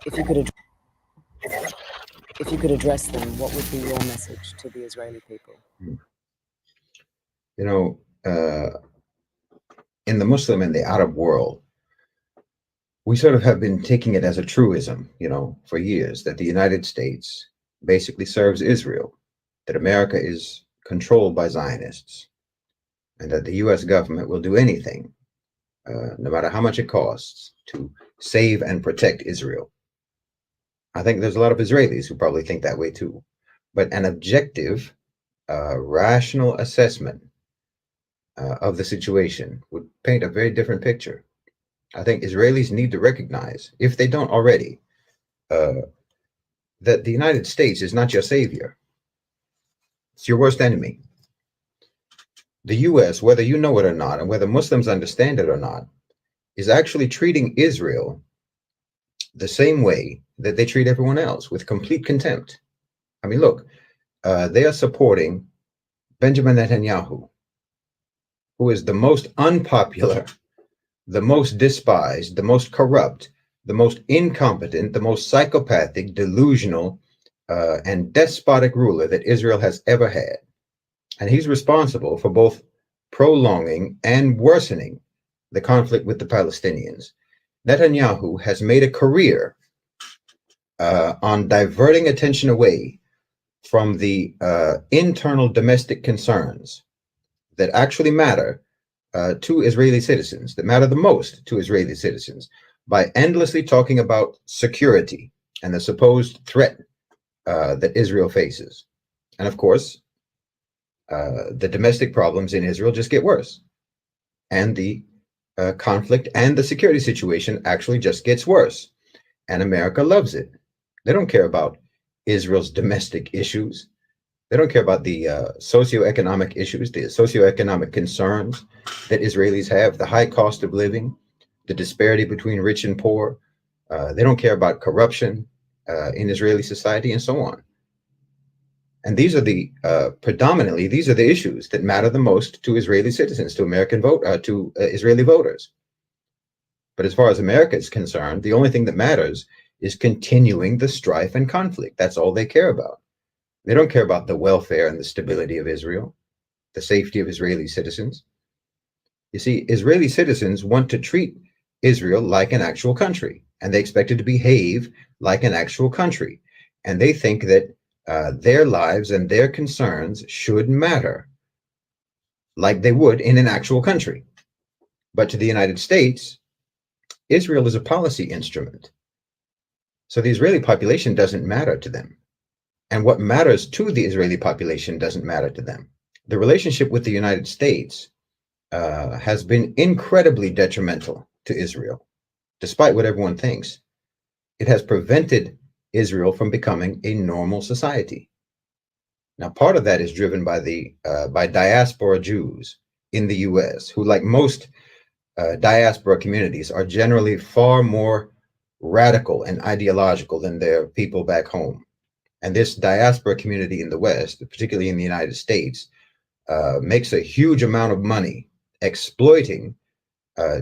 If you could if you could address them, what would be your message to the Israeli people? You know, in the Muslim and the Arab world, we sort of have been taking it as a truism, for years, that the United States basically serves Israel, that America is controlled by Zionists, and that the US government will do anything, no matter how much it costs, to save and protect Israel. I think there's a lot of Israelis who probably think that way too. But an objective, rational assessment of the situation would paint a very different picture. I think Israelis need to recognize, if they don't already, that the United States is not your savior. It's your worst enemy. The US, whether you know it or not, and whether Muslims understand it or not, is actually treating Israel the same way that they treat everyone else, with complete contempt. I mean, look, they are supporting Benjamin Netanyahu, who is the most unpopular, the most despised, the most corrupt, the most incompetent, the most psychopathic, delusional, and despotic ruler that Israel has ever had. And he's responsible for both prolonging and worsening the conflict with the Palestinians. Netanyahu has made a career on diverting attention away from the internal domestic concerns that actually matter to Israeli citizens, that matter the most to Israeli citizens, by endlessly talking about security and the supposed threat that Israel faces. And of course, the domestic problems in Israel just get worse. And the conflict and the security situation actually just gets worse. And America loves it. They don't care about Israel's domestic issues. They don't care about the socioeconomic issues, the socioeconomic concerns that Israelis have, the high cost of living, the disparity between rich and poor. They don't care about corruption in Israeli society, and so on. And these are the predominantly, these are the issues that matter the most to Israeli citizens, to Israeli voters. But as far as America is concerned, the only thing that matters is continuing the strife and conflict. That's all they care about. They don't care about the welfare and the stability of Israel, the safety of Israeli citizens. You see, Israeli citizens want to treat Israel like an actual country, and they expect it to behave like an actual country. And they think that their lives and their concerns should matter like they would in an actual country. But to the United States, Israel is a policy instrument. So the Israeli population doesn't matter to them. And what matters to the Israeli population doesn't matter to them. The relationship with the United States has been incredibly detrimental to Israel, despite what everyone thinks. It has prevented Israel from becoming a normal society. Now, part of that is driven by diaspora Jews in the US, who, like most diaspora communities, are generally far more radical and ideological than their people back home. And this diaspora community in the West, particularly in the United States, makes a huge amount of money exploiting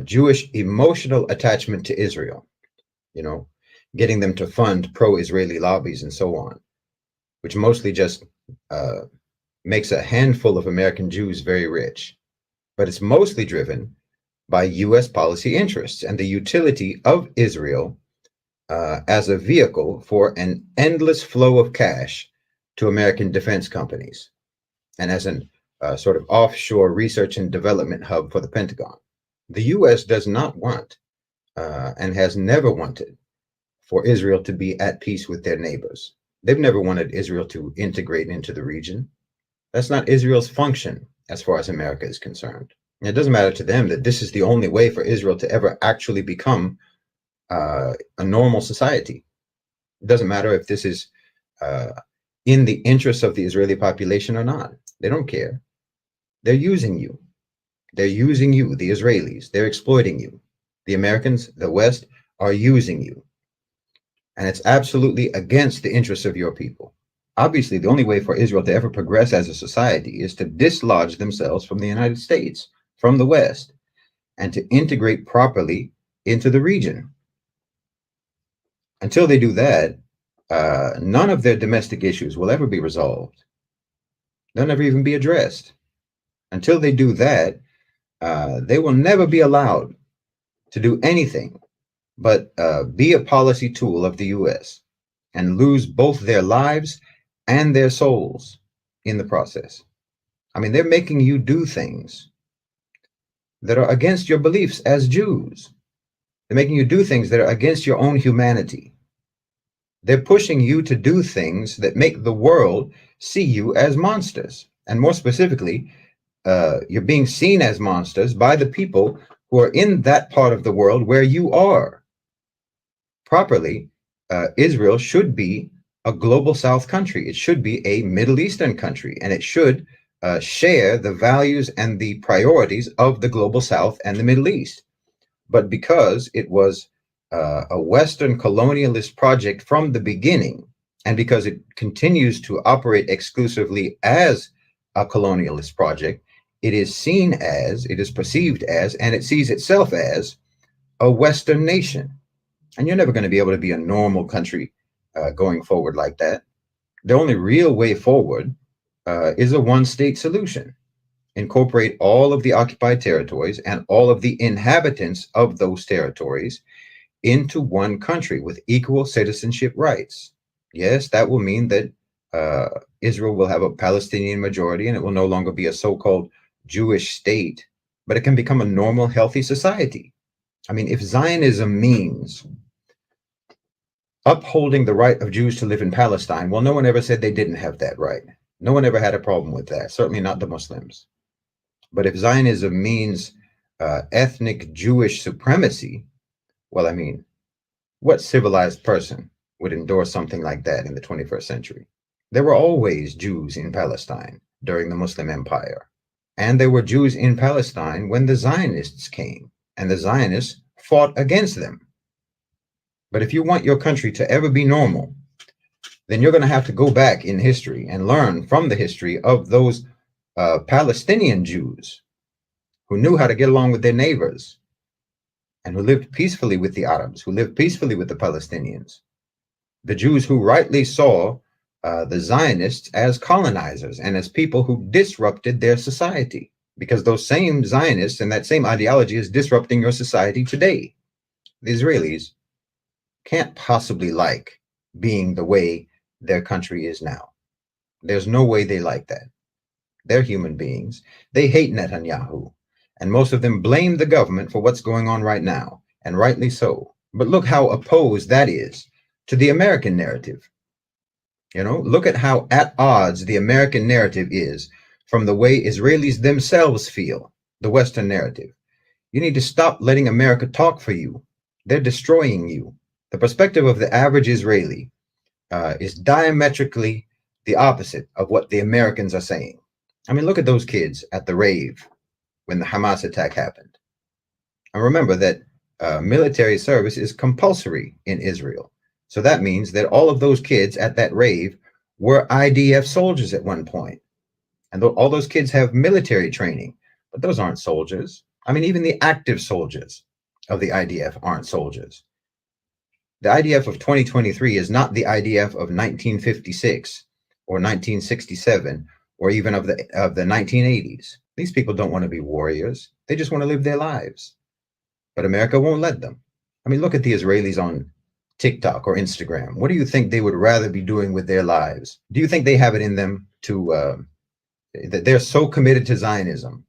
Jewish emotional attachment to Israel, getting them to fund pro-Israeli lobbies and so on, which mostly just makes a handful of American Jews very rich. But it's mostly driven by US policy interests and the utility of Israel as a vehicle for an endless flow of cash to American defense companies, and as an sort of offshore research and development hub for the Pentagon. The US does not want and has never wanted for Israel to be at peace with their neighbors. They've never wanted Israel to integrate into the region. That's not Israel's function as far as America is concerned. And it doesn't matter to them that this is the only way for Israel to ever actually become a normal society. It doesn't matter if this is in the interests of the Israeli population or not. They don't care. They're using you. They're using you, the Israelis. They're exploiting you. The Americans, the West, are using you. And it's absolutely against the interests of your people. Obviously, the only way for Israel to ever progress as a society is to dislodge themselves from the United States, from the West, and to integrate properly into the region. Until they do that, none of their domestic issues will ever be resolved. They'll never even be addressed. Until they do that, they will never be allowed to do anything but be a policy tool of the US and lose both their lives and their souls in the process. I mean, they're making you do things that are against your beliefs as Jews. They're making you do things that are against your own humanity. They're pushing you to do things that make the world see you as monsters. And more specifically, you're being seen as monsters by the people who are in that part of the world where you are. Properly, Israel should be a global South country. It should be a Middle Eastern country, and it should share the values and the priorities of the global South and the Middle East. But because it was a Western colonialist project from the beginning, and because it continues to operate exclusively as a colonialist project, it is seen as, it is perceived as, and it sees itself as a Western nation. And you're never going to be able to be a normal country going forward like that. The only real way forward is a one-state solution. Incorporate all of the occupied territories and all of the inhabitants of those territories into one country with equal citizenship rights. Yes, that will mean that Israel will have a Palestinian majority and it will no longer be a so-called Jewish state, but it can become a normal, healthy society. I mean, if Zionism means upholding the right of Jews to live in Palestine, well, no one ever said they didn't have that right. No one ever had a problem with that, certainly not the Muslims. But if Zionism means ethnic Jewish supremacy, well, I mean, what civilized person would endorse something like that in the 21st century? There were always Jews in Palestine during the Muslim Empire. And there were Jews in Palestine when the Zionists came, and the Zionists fought against them. But if you want your country to ever be normal, then you're going to have to go back in history and learn from the history of those Palestinian Jews who knew how to get along with their neighbors and who lived peacefully with the Arabs, who lived peacefully with the Palestinians. The Jews who rightly saw the Zionists as colonizers and as people who disrupted their society, because those same Zionists and that same ideology is disrupting your society today. The Israelis can't possibly like being the way their country is now. There's no way they like that. They're human beings. They hate Netanyahu, and most of them blame the government for what's going on right now, and rightly so. But look how opposed that is to the American narrative. You know, look at how at odds the American narrative is from the way Israelis themselves feel, the Western narrative. You need to stop letting America talk for you. They're destroying you. The perspective of the average Israeli is diametrically the opposite of what the Americans are saying. I mean, look at those kids at the rave when the Hamas attack happened. And remember that military service is compulsory in Israel. So that means that all of those kids at that rave were IDF soldiers at one point. And all those kids have military training, but those aren't soldiers. I mean, even the active soldiers of the IDF aren't soldiers. The IDF of 2023 is not the IDF of 1956 or 1967 or even of the 1980s. These people don't want to be warriors. They just want to live their lives. But America won't let them. I mean, look at the Israelis on TikTok or Instagram. What do you think they would rather be doing with their lives? Do you think they have it in them to, that they're so committed to Zionism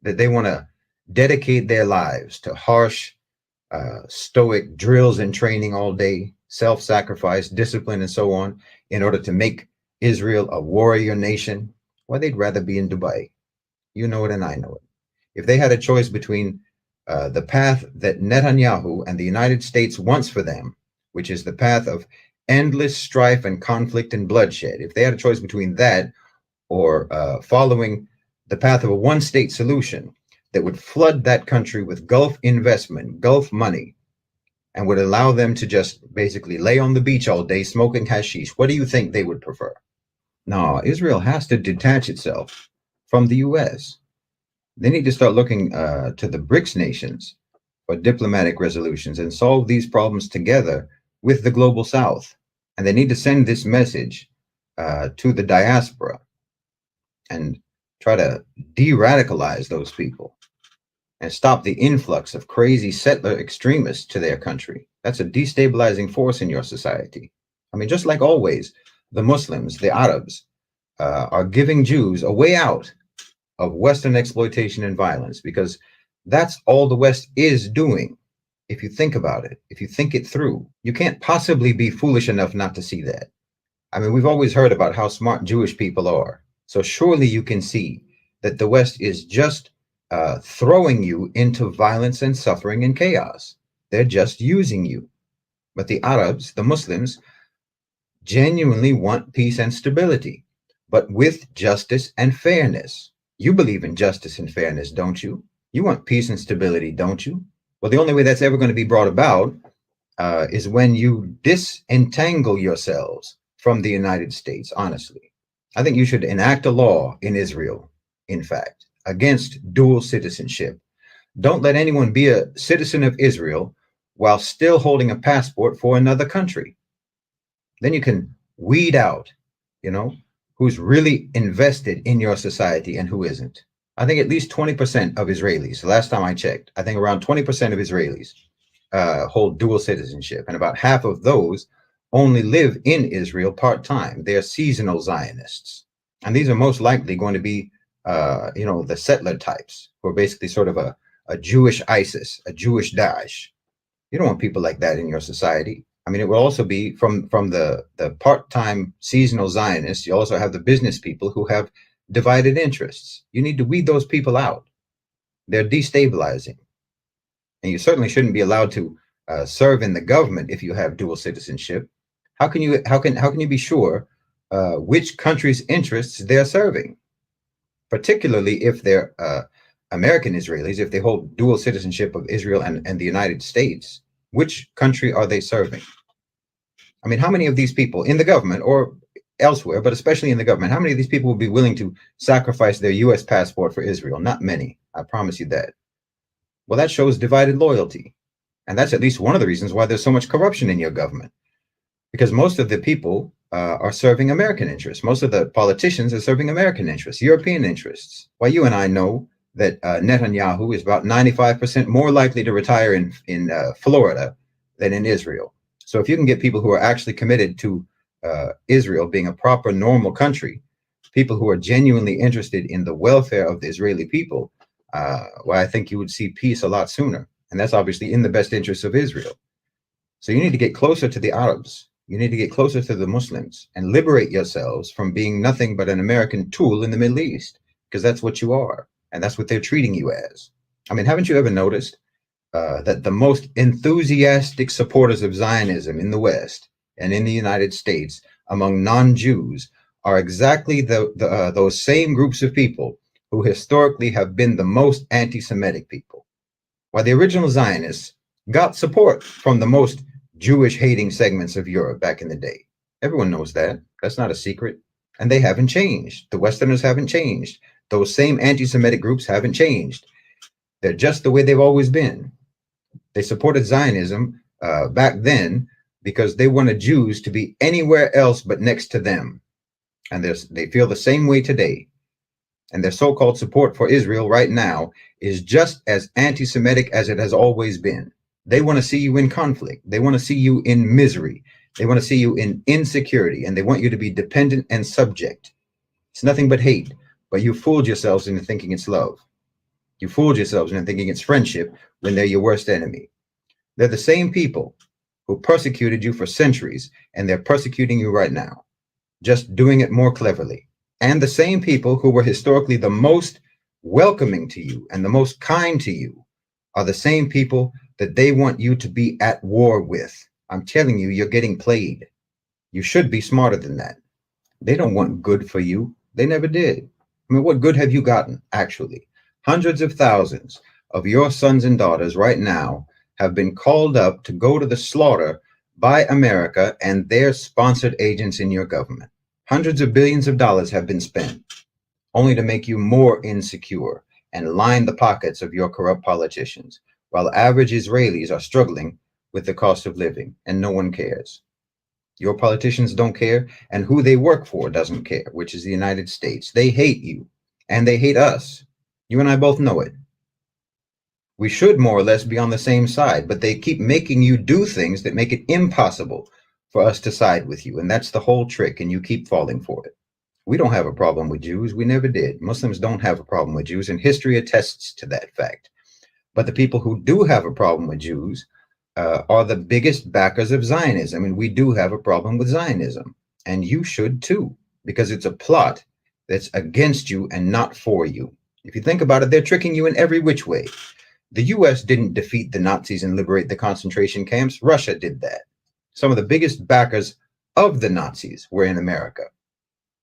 that they want to dedicate their lives to harsh, stoic drills and training all day, self-sacrifice, discipline, and so on, in order to make Israel a warrior nation? Well, they'd rather be in Dubai. You know it and I know it. If they had a choice between the path that Netanyahu and the United States wants for them, which is the path of endless strife and conflict and bloodshed, if they had a choice between that or following the path of a one-state solution that would flood that country with Gulf investment, Gulf money, and would allow them to just basically lay on the beach all day smoking hashish, what do you think they would prefer? No, Israel has to detach itself from the US. They need to start looking to the BRICS nations for diplomatic resolutions and solve these problems together with the global South. And they need to send this message to the diaspora and try to de-radicalize those people and stop the influx of crazy settler extremists to their country. That's a destabilizing force in your society. I mean, just like always, the Muslims, the Arabs, are giving Jews a way out of Western exploitation and violence, because that's all the West is doing. If you think about it, if you think it through, you can't possibly be foolish enough not to see that. I mean, we've always heard about how smart Jewish people are. So surely you can see that the West is just throwing you into violence and suffering and chaos. They're just using you. But the Arabs, the Muslims, genuinely want peace and stability, but with justice and fairness. You believe in justice and fairness, don't you? You want peace and stability, don't you? Well, the only way that's ever going to be brought about is when you disentangle yourselves from the United States, honestly. I think you should enact a law in Israel, in fact, against dual citizenship. Don't let anyone be a citizen of Israel while still holding a passport for another country. Then you can weed out, who's really invested in your society and who isn't. I think at least 20% of Israelis, last time I checked, I think around 20% of Israelis hold dual citizenship, and about half of those only live in Israel part-time. They're seasonal Zionists. And these are most likely going to be, the settler types, who are basically sort of a Jewish ISIS, a Jewish Daesh. You don't want people like that in your society. I mean, it will also be from the part-time seasonal Zionists. You also have the business people who have divided interests. You need to weed those people out. They're destabilizing. And you certainly shouldn't be allowed to serve in the government if you have dual citizenship. How can you be sure which country's interests they're serving? Particularly if they're American Israelis, if they hold dual citizenship of Israel and the United States, which country are they serving? I mean, how many of these people in the government or elsewhere, but especially in the government, how many of these people would be willing to sacrifice their US passport for Israel? Not many, I promise you that. Well, that shows divided loyalty. And that's at least one of the reasons why there's so much corruption in your government. Because most of the people are serving American interests. Most of the politicians are serving American interests, European interests. Why, you and I know that Netanyahu is about 95% more likely to retire in Florida than in Israel. So if you can get people who are actually committed to Israel being a proper, normal country, people who are genuinely interested in the welfare of the Israeli people, well, I think you would see peace a lot sooner. And that's obviously in the best interest of Israel. So you need to get closer to the Arabs. You need to get closer to the Muslims and liberate yourselves from being nothing but an American tool in the Middle East, because that's what you are. And that's what they're treating you as. I mean, haven't you ever noticed that the most enthusiastic supporters of Zionism in the West and in the United States among non-Jews are exactly those same groups of people who historically have been the most anti-Semitic people? While the original Zionists got support from the most Jewish-hating segments of Europe back in the day. Everyone knows that. That's not a secret. And they haven't changed. The Westerners haven't changed. Those same anti-Semitic groups haven't changed. They're just the way they've always been. They supported Zionism back then because they wanted Jews to be anywhere else but next to them. And they feel the same way today. And their so-called support for Israel right now is just as anti-Semitic as it has always been. They want to see you in conflict. They want to see you in misery. They want to see you in insecurity, and they want you to be dependent and subject. It's nothing but hate, but you fooled yourselves into thinking it's love. You fooled yourselves into thinking it's friendship when they're your worst enemy. They're the same people who persecuted you for centuries, and they're persecuting you right now, just doing it more cleverly. And the same people who were historically the most welcoming to you and the most kind to you are the same people that they want you to be at war with. I'm telling you, you're getting played. You should be smarter than that. They don't want good for you. They never did. I mean, what good have you gotten, actually? Hundreds of thousands of your sons and daughters right now have been called up to go to the slaughter by America and their sponsored agents in your government. Hundreds of billions of dollars have been spent only to make you more insecure and line the pockets of your corrupt politicians, while average Israelis are struggling with the cost of living, and no one cares. Your politicians don't care, and who they work for doesn't care, which is the United States. They hate you, and they hate us. You and I both know it. We should more or less be on the same side, but they keep making you do things that make it impossible for us to side with you. And that's the whole trick, and you keep falling for it. We don't have a problem with Jews. We never did. Muslims don't have a problem with Jews, and history attests to that fact. But the people who do have a problem with Jews are the biggest backers of Zionism. And we do have a problem with Zionism. And you should too, because it's a plot that's against you and not for you. If you think about it, they're tricking you in every which way. The US didn't defeat the Nazis and liberate the concentration camps. Russia did that. Some of the biggest backers of the Nazis were in America.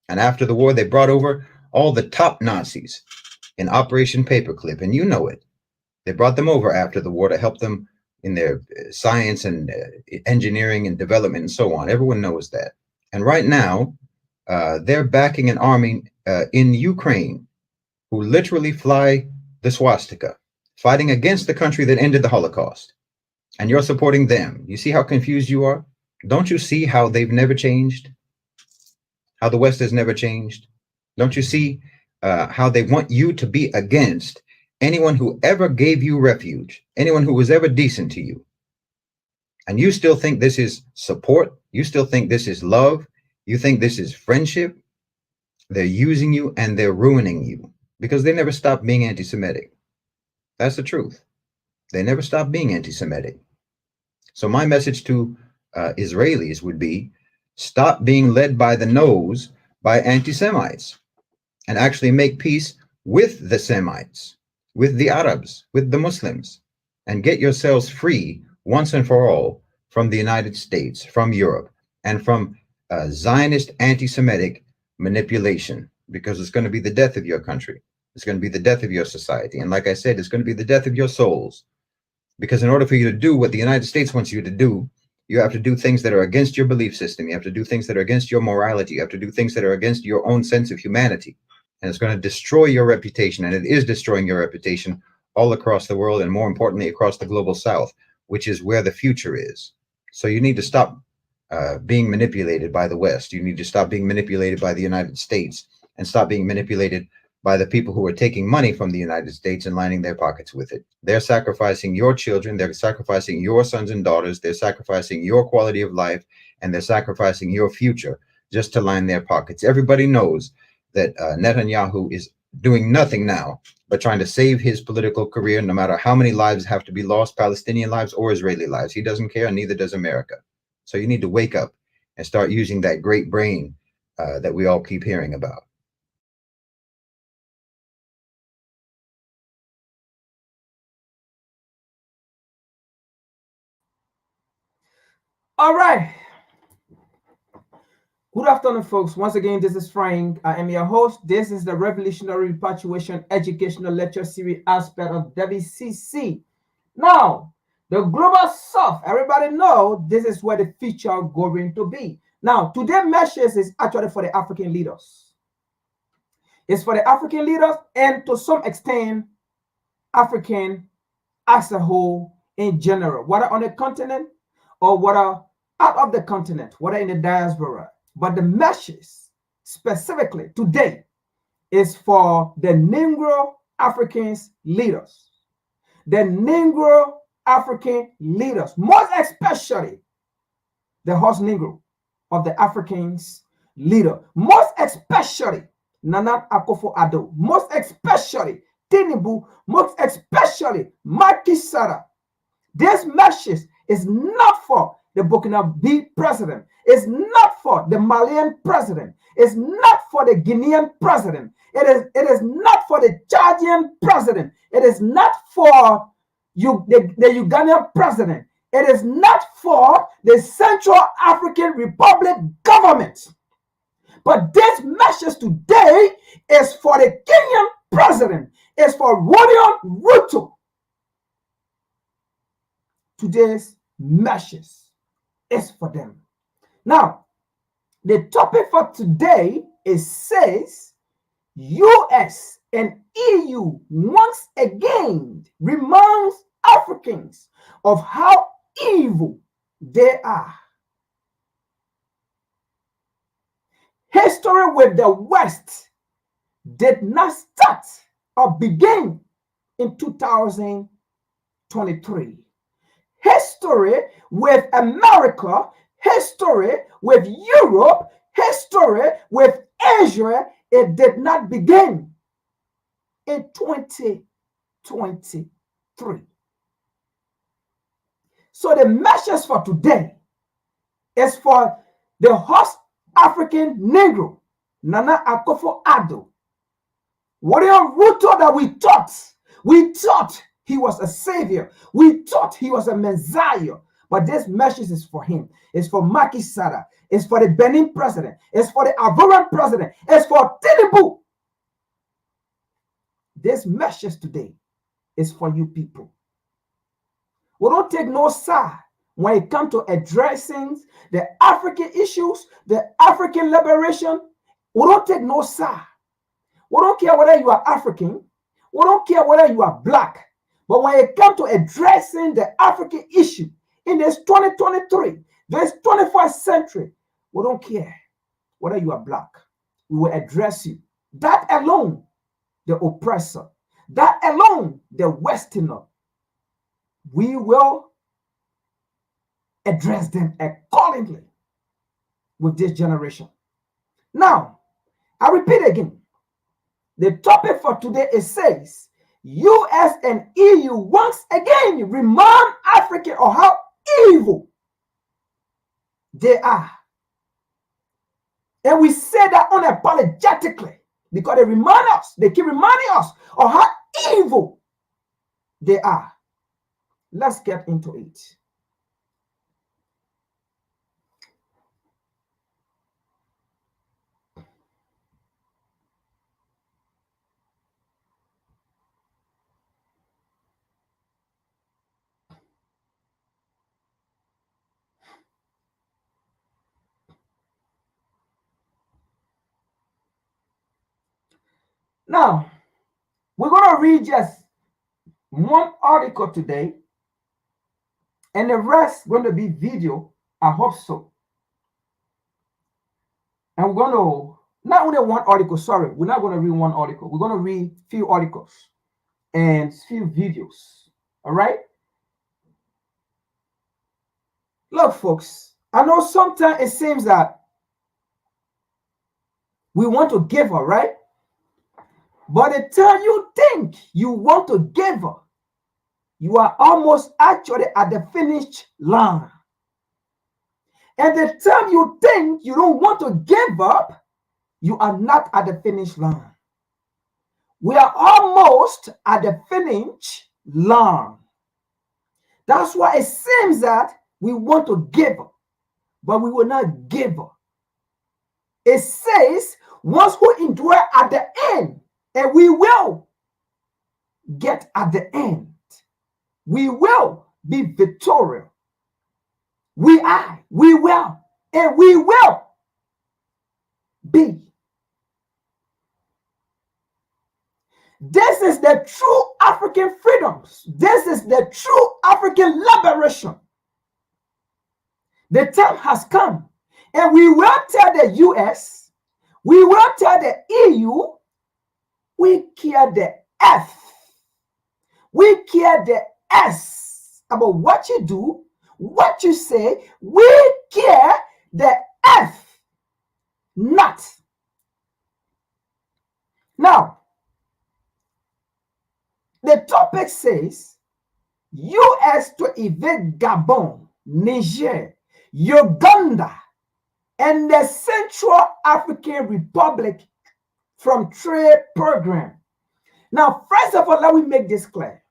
And after the war, they brought over all the top Nazis in Operation Paperclip, and you know it. They brought them over after the war to help them in their science and engineering and development and so on. Everyone knows that. And right now, they're backing an army in Ukraine who literally fly the swastika, fighting against the country that ended the Holocaust. And you're supporting them. You see how confused you are? Don't you see how they've never changed? How the West has never changed? Don't you see how they want you to be against anyone who ever gave you refuge, anyone who was ever decent to you? And you still think this is support? You still think this is love? You think this is friendship? They're using you and they're ruining you because they never stopped being anti-Semitic. That's the truth. They never stopped being anti-Semitic. So my message to Israelis would be, stop being led by the nose by anti-Semites and actually make peace with the Semites, with the Arabs, with the Muslims, and get yourselves free once and for all from the United States, from Europe, and from Zionist anti-Semitic manipulation, because it's going to be the death of your country. It's going to be the death of your society. And like I said, it's going to be the death of your souls. Because in order for you to do what the United States wants you to do, you have to do things that are against your belief system. You have to do things that are against your morality. You have to do things that are against your own sense of humanity. And it's going to destroy your reputation. And it is destroying your reputation all across the world, and more importantly, across the global South, which is where the future is. So you need to stop being manipulated by the West. You need to stop being manipulated by the United States and stop being manipulated by the people who are taking money from the United States and lining their pockets with it. They're sacrificing your children. They're sacrificing your sons and daughters. They're sacrificing your quality of life, and they're sacrificing your future just to line their pockets. Everybody knows that Netanyahu is doing nothing now but trying to save his political career, no matter how many lives have to be lost, Palestinian lives or Israeli lives. He doesn't care, and neither does America. So you need to wake up and start using that great brain that we all keep hearing about. All right. Good afternoon, folks. Once again, this is Frank. I am your host. This is the Revolutionary Repatriation Educational Lecture Series aspect of WCC. Now, the Global South, everybody know this is where the future going to be. Now, today's message is actually for the African leaders. It's for the African leaders and to some extent, African as a whole in general, whether on the continent or whether out of the continent, whether in the diaspora. But the message specifically today is for the Negro Africans leaders. The Negro African leaders, most especially the host Negro of the Africans leader, most especially Nana Akufo-Addo, most especially Tinubu, most especially Macky Sall. This message is not for the Burkinabe president. It's not for the Malian president. It's not for the Guinean president. It is not for the Chadian president. It is not for the Ugandan president. It is not for the Central African Republic government. But this message today is for the Kenyan president. It's for William Ruto. Today's message is for them. Now, the topic for today says US and EU once again reminds Africans of how evil they are. History with the West did not start or begin in 2023. History with America, history with Europe, history with Asia, it did not begin in 2023. So the message for today is for the host African Negro, Nana Akufo-Addo. William Ruto that we thought he was a savior. We thought he was a messiah. But this message is for him. It's for Macky Sall. It's for the Benin president. It's for the Ivorian president. It's for Tinubu. This message today is for you people. We don't take no side when it comes to addressing the African issues, the African liberation. We don't take no side. We don't care whether you are African. We don't care whether you are black. But when it comes to addressing the African issue in this 2023, this 21st century, we don't care whether you are black. We will address you. That alone, the oppressor. That alone, the Westerner. We will address them accordingly with this generation. Now, I repeat again. The topic for today is says, US and EU once again remind Africa of how evil they are. And we say that unapologetically because they keep reminding us of how evil they are. Let's get into it. Now, we're going to read just one article today, and the rest going to be video. I hope so. And we're going to, not only one article, sorry, we're not going to read one article. We're going to read few articles and few videos. All right? Look, folks, I know sometimes it seems that we want to give her, right? But the time you think you want to give her, you are almost actually at the finish line. And the time you think you don't want to give up, you are not at the finish line. We are almost at the finish line. That's why it seems that we want to give her, but we will not give her. It says, once we endure at the end, and we will get at the end. We will be victorious. We will, and we will be. This is the true African freedoms. This is the true African liberation. The time has come, and we will tell the US, we will tell the EU, we care the F. We care the S about what you do, what you say. We care the F, not. Now, the topic says, US to evade Gabon, Niger, Uganda, and the Central African Republic from trade program. Now, first of all, let me make this clear.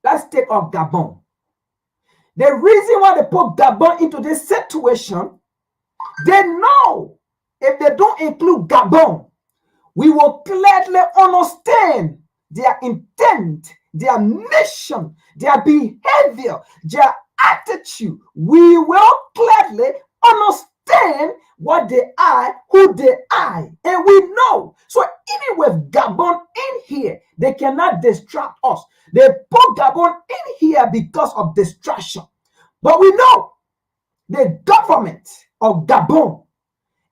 Let's take off Gabon. The reason why they put Gabon into this situation, they know if they don't include Gabon, we will clearly understand their intent, their mission, their behavior, their attitude. We will clearly understand what they are, who they are, and we know. So even with Gabon in here, they cannot distract us. They put Gabon in here because of distraction. But we know the government of Gabon,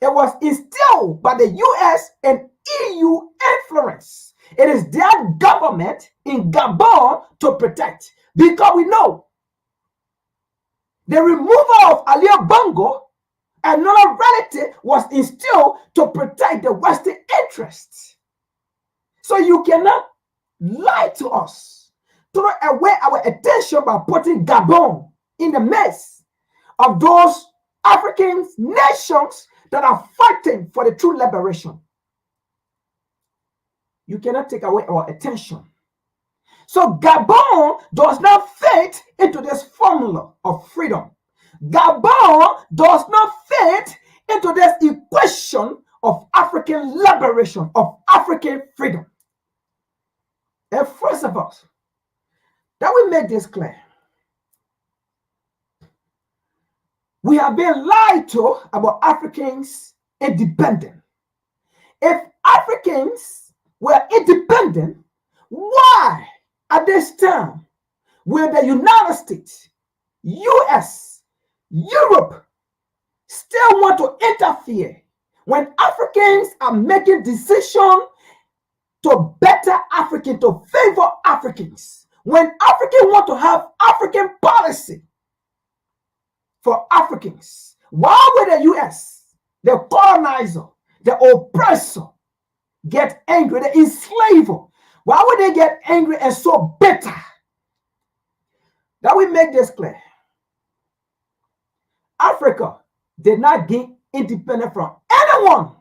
it was instilled by the US and EU influence. It is their government in Gabon to protect, because we know the removal of Ali Bongo, another relative, was instilled to protect the Western interests. So you cannot lie to us, throw away our attention by putting Gabon in the midst of those African nations that are fighting for the true liberation. You cannot take away our attention. So Gabon does not fit into this formula of freedom. Gabon does not fit into this equation of African liberation, of African freedom. And first of all, that we make this clear. We have been lied to about Africans independent. If Africans were independent, why at this time will the United States, US, Europe still want to interfere when Africans are making decisions to better Africans, to favor Africans? When Africans want to have African policy for Africans, why would the US, the colonizer, the oppressor, get angry, the enslaver? Why would they get angry and so bitter? That we make this clear. Africa did not get independent from anyone.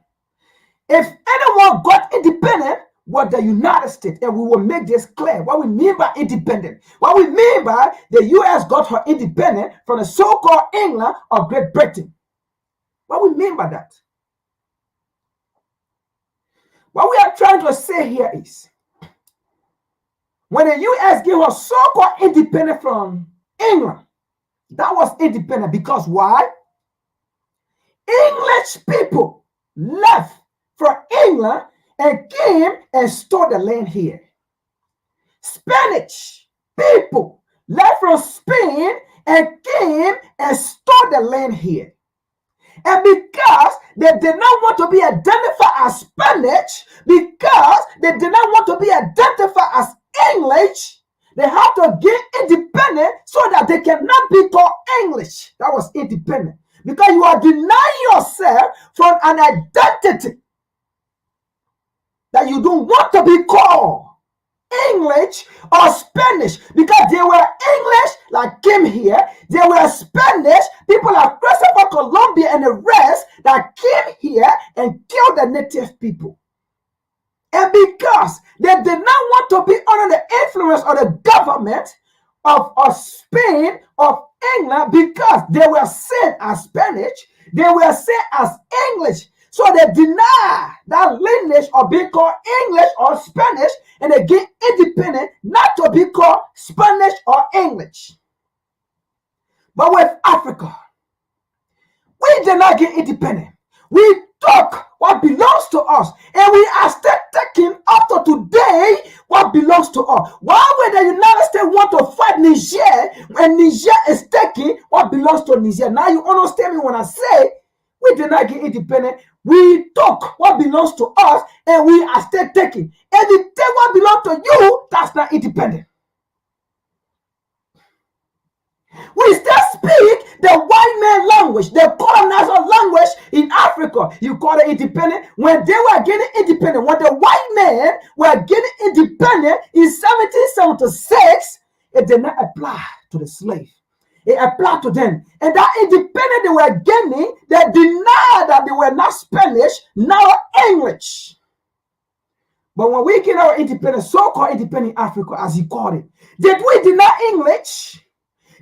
If anyone got independent, was the United States, and we will make this clear. What we mean by independent. What we mean by the US got her independent from the so-called England or Great Britain. What we mean by that? What we are trying to say here is, when the US gave her so-called independent from England, that was independent because why? English people left from England and came and stole the land here. Spanish people left from Spain and came and stole the land here. And because they did not want to be identified as Spanish, because they did not want to be identified as English, they had to get independent so that they cannot be called English. That was independent. Because you are denying yourself from an identity that you don't want to be called English or Spanish, because they were English like came here, they were Spanish people like Christopher Columbus and the rest that came here and killed the native people. And because they did not want to be under the influence of the government of Spain, of England, because they were seen as Spanish, they were seen as English. So they deny that lineage of being called English or Spanish, and they get independent not to be called Spanish or English. But with Africa, we did not get independent. We took what belongs to us, and we are still taking up to today what belongs to us. Why would the United States want to fight Niger when Niger is taking what belongs to Niger? Now you understand me when I say we did not get independent. We took what belongs to us, and we are still taking. If you take what belongs to you, that's not independent. We still speak the white man language, the colonizer language in Africa. You call it independent. When they were getting independent, when the white men were getting independent in 1776, it did not apply to the slave. It applied to them. And that independence they were gaining, they denied that they were not Spanish, not English. But when we get our independence, so-called independent Africa, as he called it, did we deny English?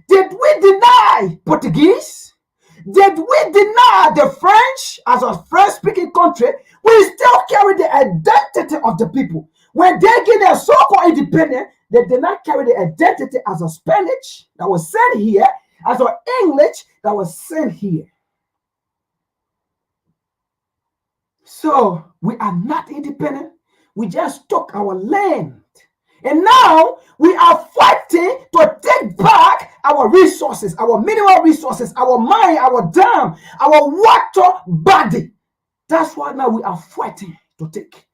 Did we deny Portuguese? Did we deny the French as a French-speaking country? We still carry the identity of the people. When they get their so-called independence, they did not carry the identity as a Spanish that was sent here, as an English that was sent here. So we are not independent. We just took our land. And now we are fighting to take back our resources, our mineral resources, our mine, our dam, our water body. That's why now we are fighting to take.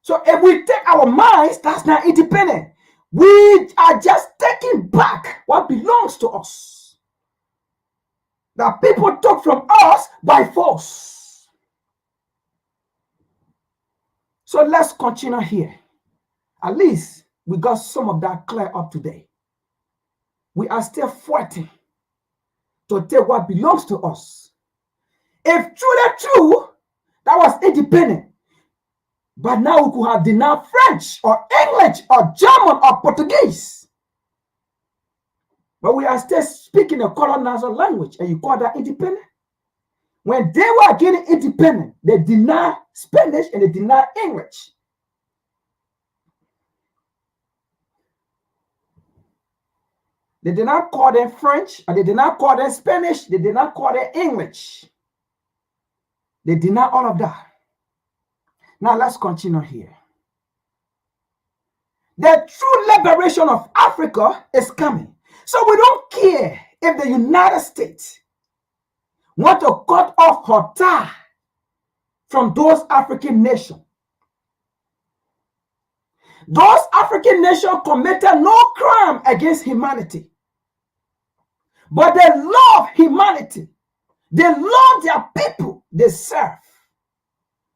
So if we take our mines, that's not independent. We are just taking back what belongs to us, that people took from us by force. So let's continue here. At least we got some of that clear up today. We are still fighting to take what belongs to us. If truly true, that was independent. But now we could have denied French or English or German or Portuguese. But we are still speaking a colonizer language, and you call that independent? When they were getting independent, they denied Spanish and they denied English. They did not call them French, and they did not call them Spanish, they did not call them English. They denied all of that. Now let's continue here. The true liberation of Africa is coming. So we don't care if the United States want to cut off her tie from those African nations. Those African nations committed no crime against humanity. But they love humanity. They love their people they serve.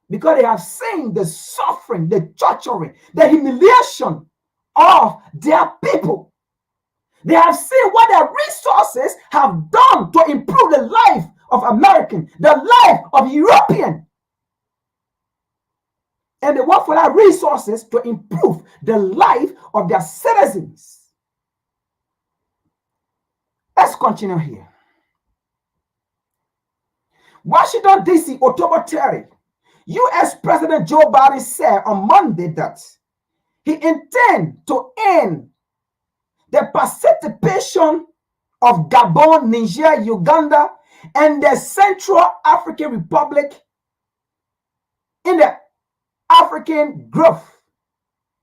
Because they have seen the suffering, the torturing, the humiliation of their people. They have seen what their resources have done to improve the life of American, the life of European. And they want for that resources to improve the life of their citizens. Let's continue here. Washington, D.C., October 30. U.S. President Joe Biden said on Monday that he intends to end the participation of Gabon, Niger, Uganda, and the Central African Republic in the African Growth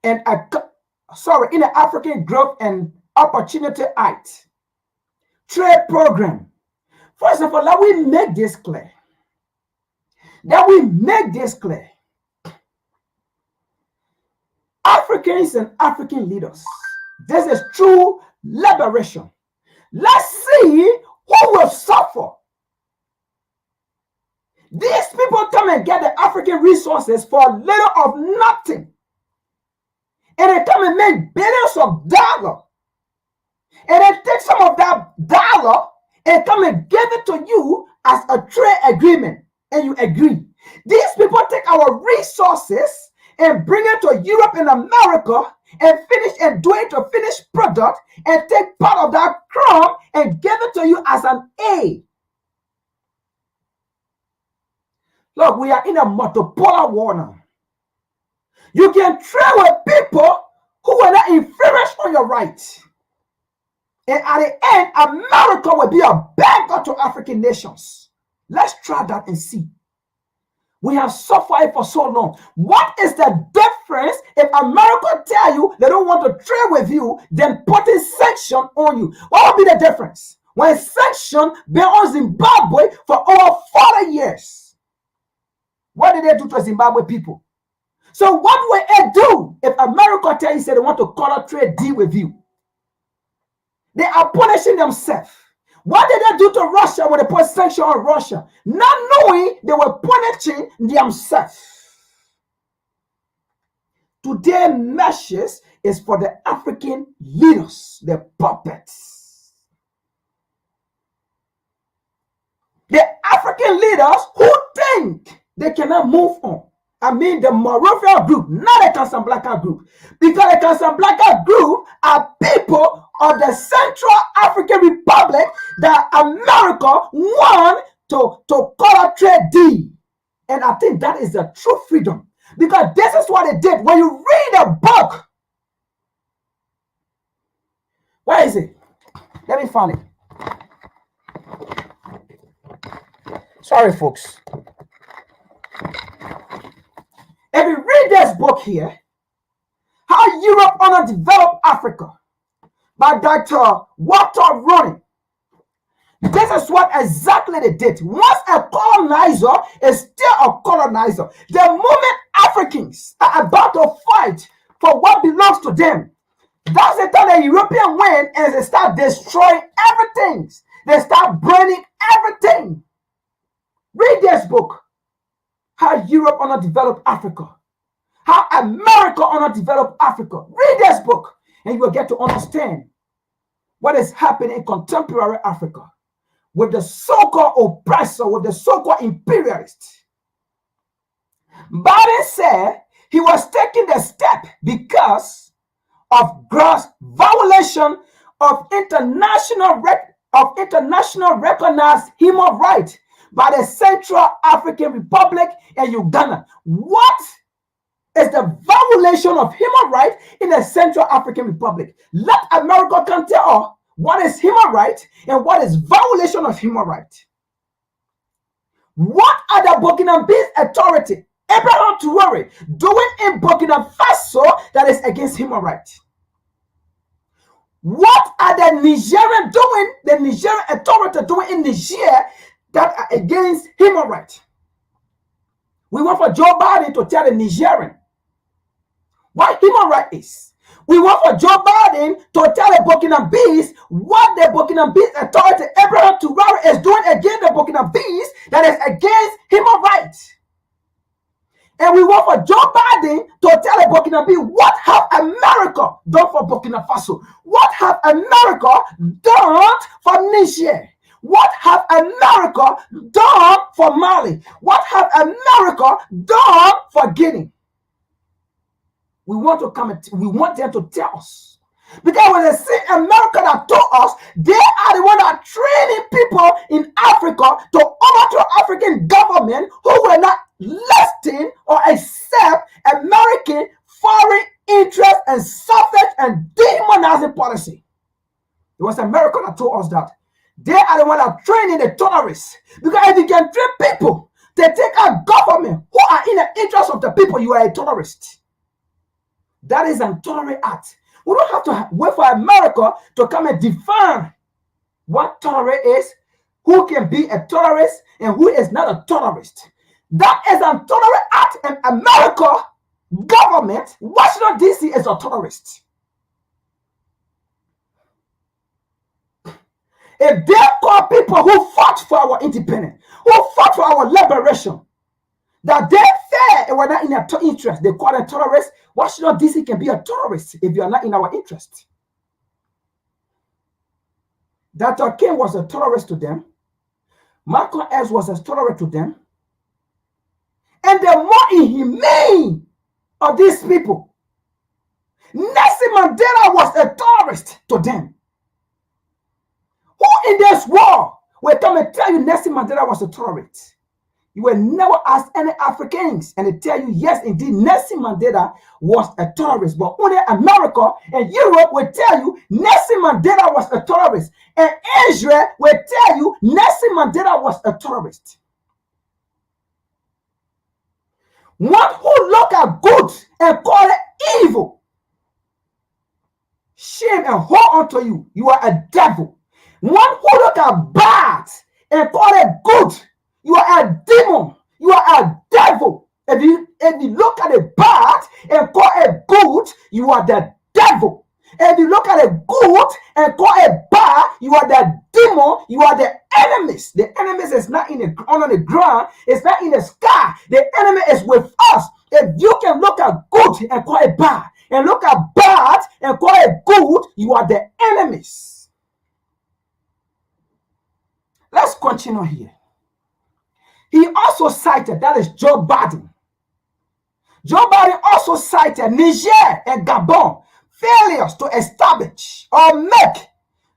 and in the African Growth and Opportunity Act trade program. First of all, let me make this clear. Africans and African leaders, this is true liberation. Let's see who will suffer. These people come and get the African resources for a little of nothing. And they come and make billions of dollars. And they take some of that dollar and come and give it to you as a trade agreement. And you agree. These people take our resources and bring it to Europe and America and finish and do it to finished product and take part of that crumb and give it to you as an aid. Look, we are in a multipolar war now. You can trade with people who will not infringe on your rights. And at the end, America will be a beggar to African nations. Let's try that and see. We have suffered for so long. What is the difference if America tell you they don't want to trade with you, then putting sanction on you? What would be the difference? When sanction been on Zimbabwe for over 40 years. What did they do to Zimbabwe people? So what will it do if America tell you say they want to cut a trade deal with you? They are punishing themselves. What did they do to Russia when they put sanction on Russia? Not knowing they were punishing themselves. Today's message is for the African leaders, the puppets. The African leaders who think they cannot move on. I mean the Morovia group, not the Casablanca group. Because the Casablanca group are people of the Central African Republic that America want to cut a trade deal. And I think that is the true freedom. Because this is what they did. When you read a book, where is it? Let me find it. Sorry, folks. If you read this book here, how Europe wanna develop Africa. by Dr. Walter Rooney. This is what exactly they did. Once a colonizer is still a colonizer, the moment Africans are about to fight for what belongs to them, that's the time the European win and they start destroying everything. They start burning everything. Read this book, How Europe Underdeveloped Africa, How America Underdeveloped Africa. Read this book and you will get to understand what is happening in contemporary Africa with the so-called oppressor, with the so-called imperialist. Biden said he was taking the step because of gross violation of international recognized human rights by the Central African Republic and Uganda. What is the violation of human rights in the Central African Republic? Let America come tell us what is human rights and what is violation of human rights. What are the Burkina Faso authority, Abraham Traore, doing in Burkina Faso that is against human rights? What are the Nigerian doing, the Nigerian authority doing in Niger that are against human rights? We want for Joe Biden to tell the Nigerian what human rights is. We want for Joe Biden to tell the Burkina Faso what the Burkina Faso authority, Abraham Traore, is doing against the Burkina Faso that is against human rights. And we want for Joe Biden to tell the Burkina Faso what have America done for Burkina Faso? What have America done for Niger? What have America done for Mali? What have America done for Guinea? We want to come. We want them to tell us, because when they see America that told us, they are the one that are training people in Africa to overthrow African government who will not listen or accept American foreign interest and suffrage and demonizing policy. It was America that told us that. They are the one that are training the terrorists. Because if you can train people to take out government who are in the interest of the people, you are a terrorist. That is an intolerant act. We don't have to wait for America to come and define what terrorist is, who can be a terrorist, and who is not a terrorist. That is an intolerant act, and America government, Washington D.C. is a terrorist. If they call people who fought for our independence, who fought for our liberation, that they fair and we're not in their interest, they call them terrorists. Washington D.C. can be a terrorist if you are not in our interest. Dr. King was a terrorist to them. Malcolm X was a terrorist to them. And the more inhumane of these people, Nelson Mandela was a terrorist to them. Who in this war will come and tell you Nelson Mandela was a terrorist? You will never ask any Africans, and they tell you, yes, indeed, Nelson Mandela was a terrorist. But only America and Europe will tell you Nelson Mandela was a terrorist. And Israel will tell you Nelson Mandela was a terrorist. One who look at good and call it evil, shame and hold on to you, you are a devil. One who look at bad and call it good, you are a demon. You are a devil. If you look at it bad and call it good, you are the devil. If you look at it good and call it bad, you are the demon. You are the enemies. The enemies is not on the ground. It's not in the sky. The enemy is with us. If you can look at good and call it bad, and look at bad and call it good, you are the enemies. Let's continue here. He also cited, that is Joe Biden. Joe Biden also cited Niger and Gabon failures to establish or make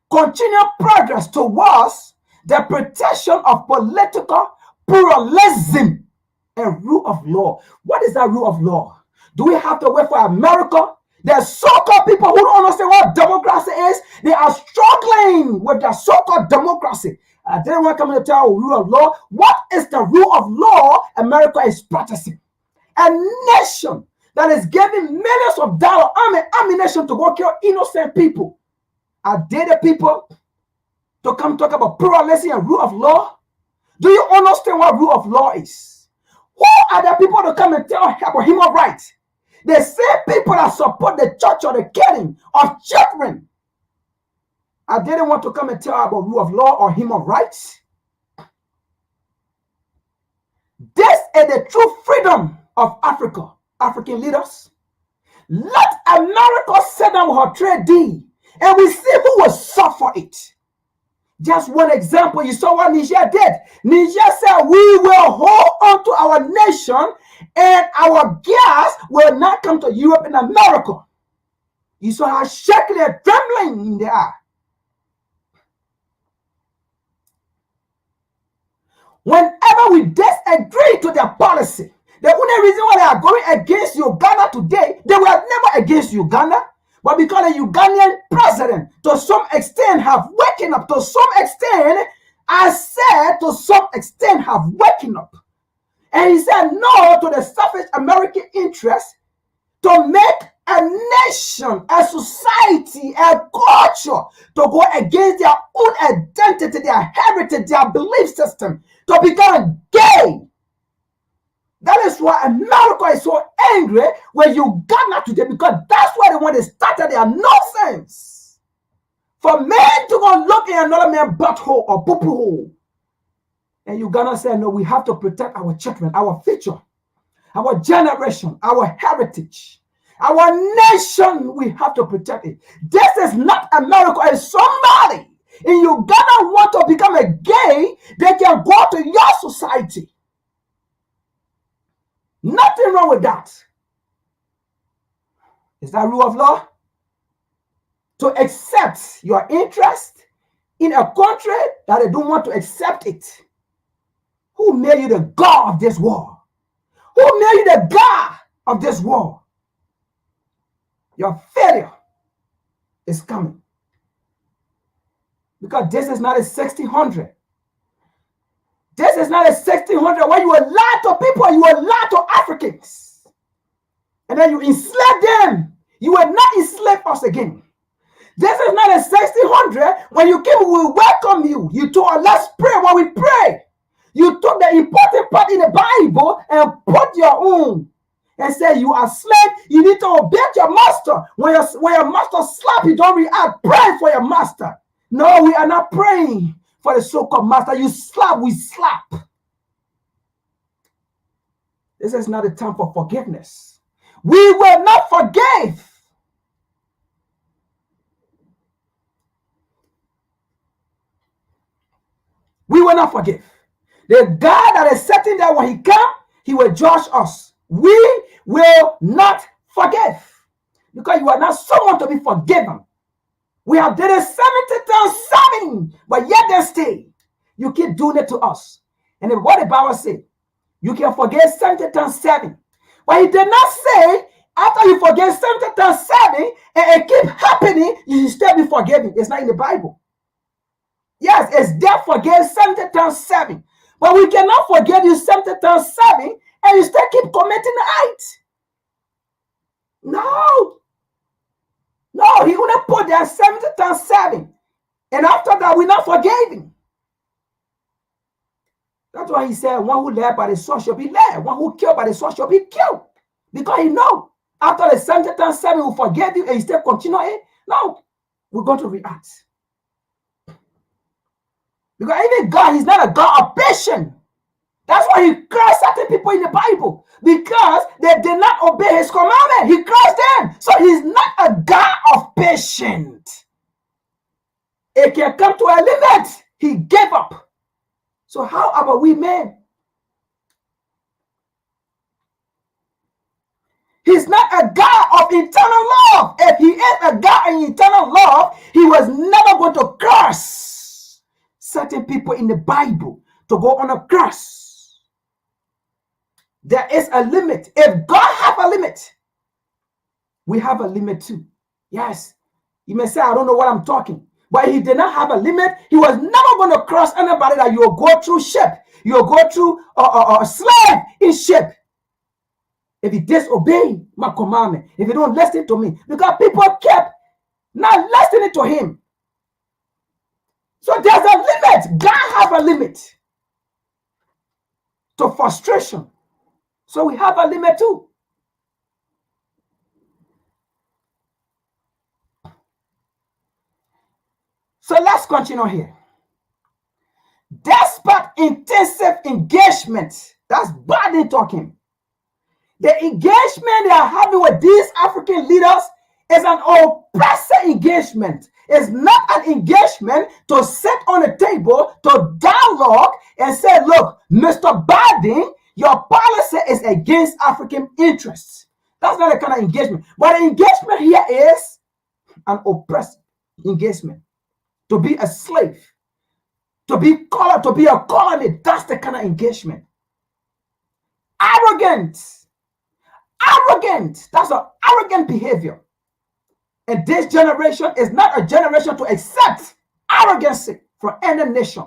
continued progress towards the protection of political pluralism and rule of law. What is that rule of law? Do we have to wait for America? There's so-called people who don't understand what democracy is. They are struggling with their so-called democracy. I didn't want to come to tell you rule of law. What is the rule of law America is practicing? A nation that is giving millions of dollars ammunition to go kill innocent people. Are they the people to come talk about pluralism and rule of law? Do you understand what rule of law is? Who are the people to come and tell about human rights? The same people that support the church or the killing of children. I didn't want to come and tell about rule of law or human rights. This is the true freedom of Africa, African leaders. Let America sit down with her trade deal and we see who will suffer it. Just one example, you saw what Niger did. Niger said, we will hold on to our nation and our gas will not come to Europe and America. You saw how shaky and trembling they are. Whenever we disagree to their policy, the only reason why they are going against Uganda today, they were never against Uganda, but because the Ugandan president, to some extent, have waken up. To some extent, I said, to some extent, have waken up. And he said no to the selfish American interest to make a nation, a society, a culture to go against their own identity, their heritage, their belief system, to become gay. That is why America is so angry with Uganda today, because that's why they want to start their nonsense. For men to go look in another man's butthole or poo-poo hole. And Uganda said, no, we have to protect our children, our future, our generation, our heritage, our nation. We have to protect it. This is not America. It's somebody in Uganda want to become a gay, they can go to your society. Nothing wrong with that. Is that rule of law? To accept your interest in a country that they don't want to accept it. Who made you the God of this war? Who made you the God of this war? Your failure is coming. Because this is not a 1600. This is not a 1600 where you will lie to people, you will lie to Africans. And then you enslave them. You will not enslave us again. This is not a 1600 when you came, we will welcome you. You told us, let's pray while we pray. You took the important part in the Bible and put your own and said, you are slave, you need to obey your master. When your master slap, you don't react. Pray for your master. No, we are not praying for the so-called master. You slap, we slap. This is not a time for forgiveness. We will not forgive. We will not forgive. The God that is sitting there when he comes, he will judge us. We will not forgive. Because you are not someone to be forgiven. We have done it 70 times 7, but yet they stay. You keep doing it to us. And then what the Bible says, you can forgive 70 times 7. But he did not say, after you forgive 70 times 7, and it keep happening, you should still be forgiven. It's not in the Bible. Yes, it's there, forgive 70 times 7. But we cannot forgive you 70 times 7, and you still keep committing acts. No. No, he wouldn't put there 70 times 7. And after that, we're not forgiving. That's why he said, one who led by the sword shall be led. One who killed by the sword shall be killed. Because he knows, after the 70 times 7, will forgive you and you still continue it. No, we're going to react. Because even God, he's not a God of patience. That's why he cursed certain people in the Bible. Because they did not obey his commandment. He cursed them. So he's not a God of patience. It can come to a limit. He gave up. So how about we men? He's not a God of eternal love. If he is a God of eternal love, he was never going to curse certain people in the Bible to go on a curse. There is a limit. If God have a limit, we have a limit too. Yes. You may say, I don't know what I'm talking. But he did not have a limit. He was never going to cross anybody that you'll go through ship. You'll go through a slave in ship. If you disobey my commandment, if you don't listen to me, because people kept not listening to him. Yet God have a limit to frustration. So we have a limit too. So let's continue here. Despite intensive engagement, that's Biden talking. The engagement they are having with these African leaders is an oppressive engagement. It's not an engagement to sit on a table, to dialogue and say, look, Mr. Biden, your policy is against African interests. That's not the kind of engagement. But the engagement here is an oppressive engagement. To be a slave, to be a colony, that's the kind of engagement. Arrogant, that's an arrogant behavior. And this generation is not a generation to accept arrogancy from any nation.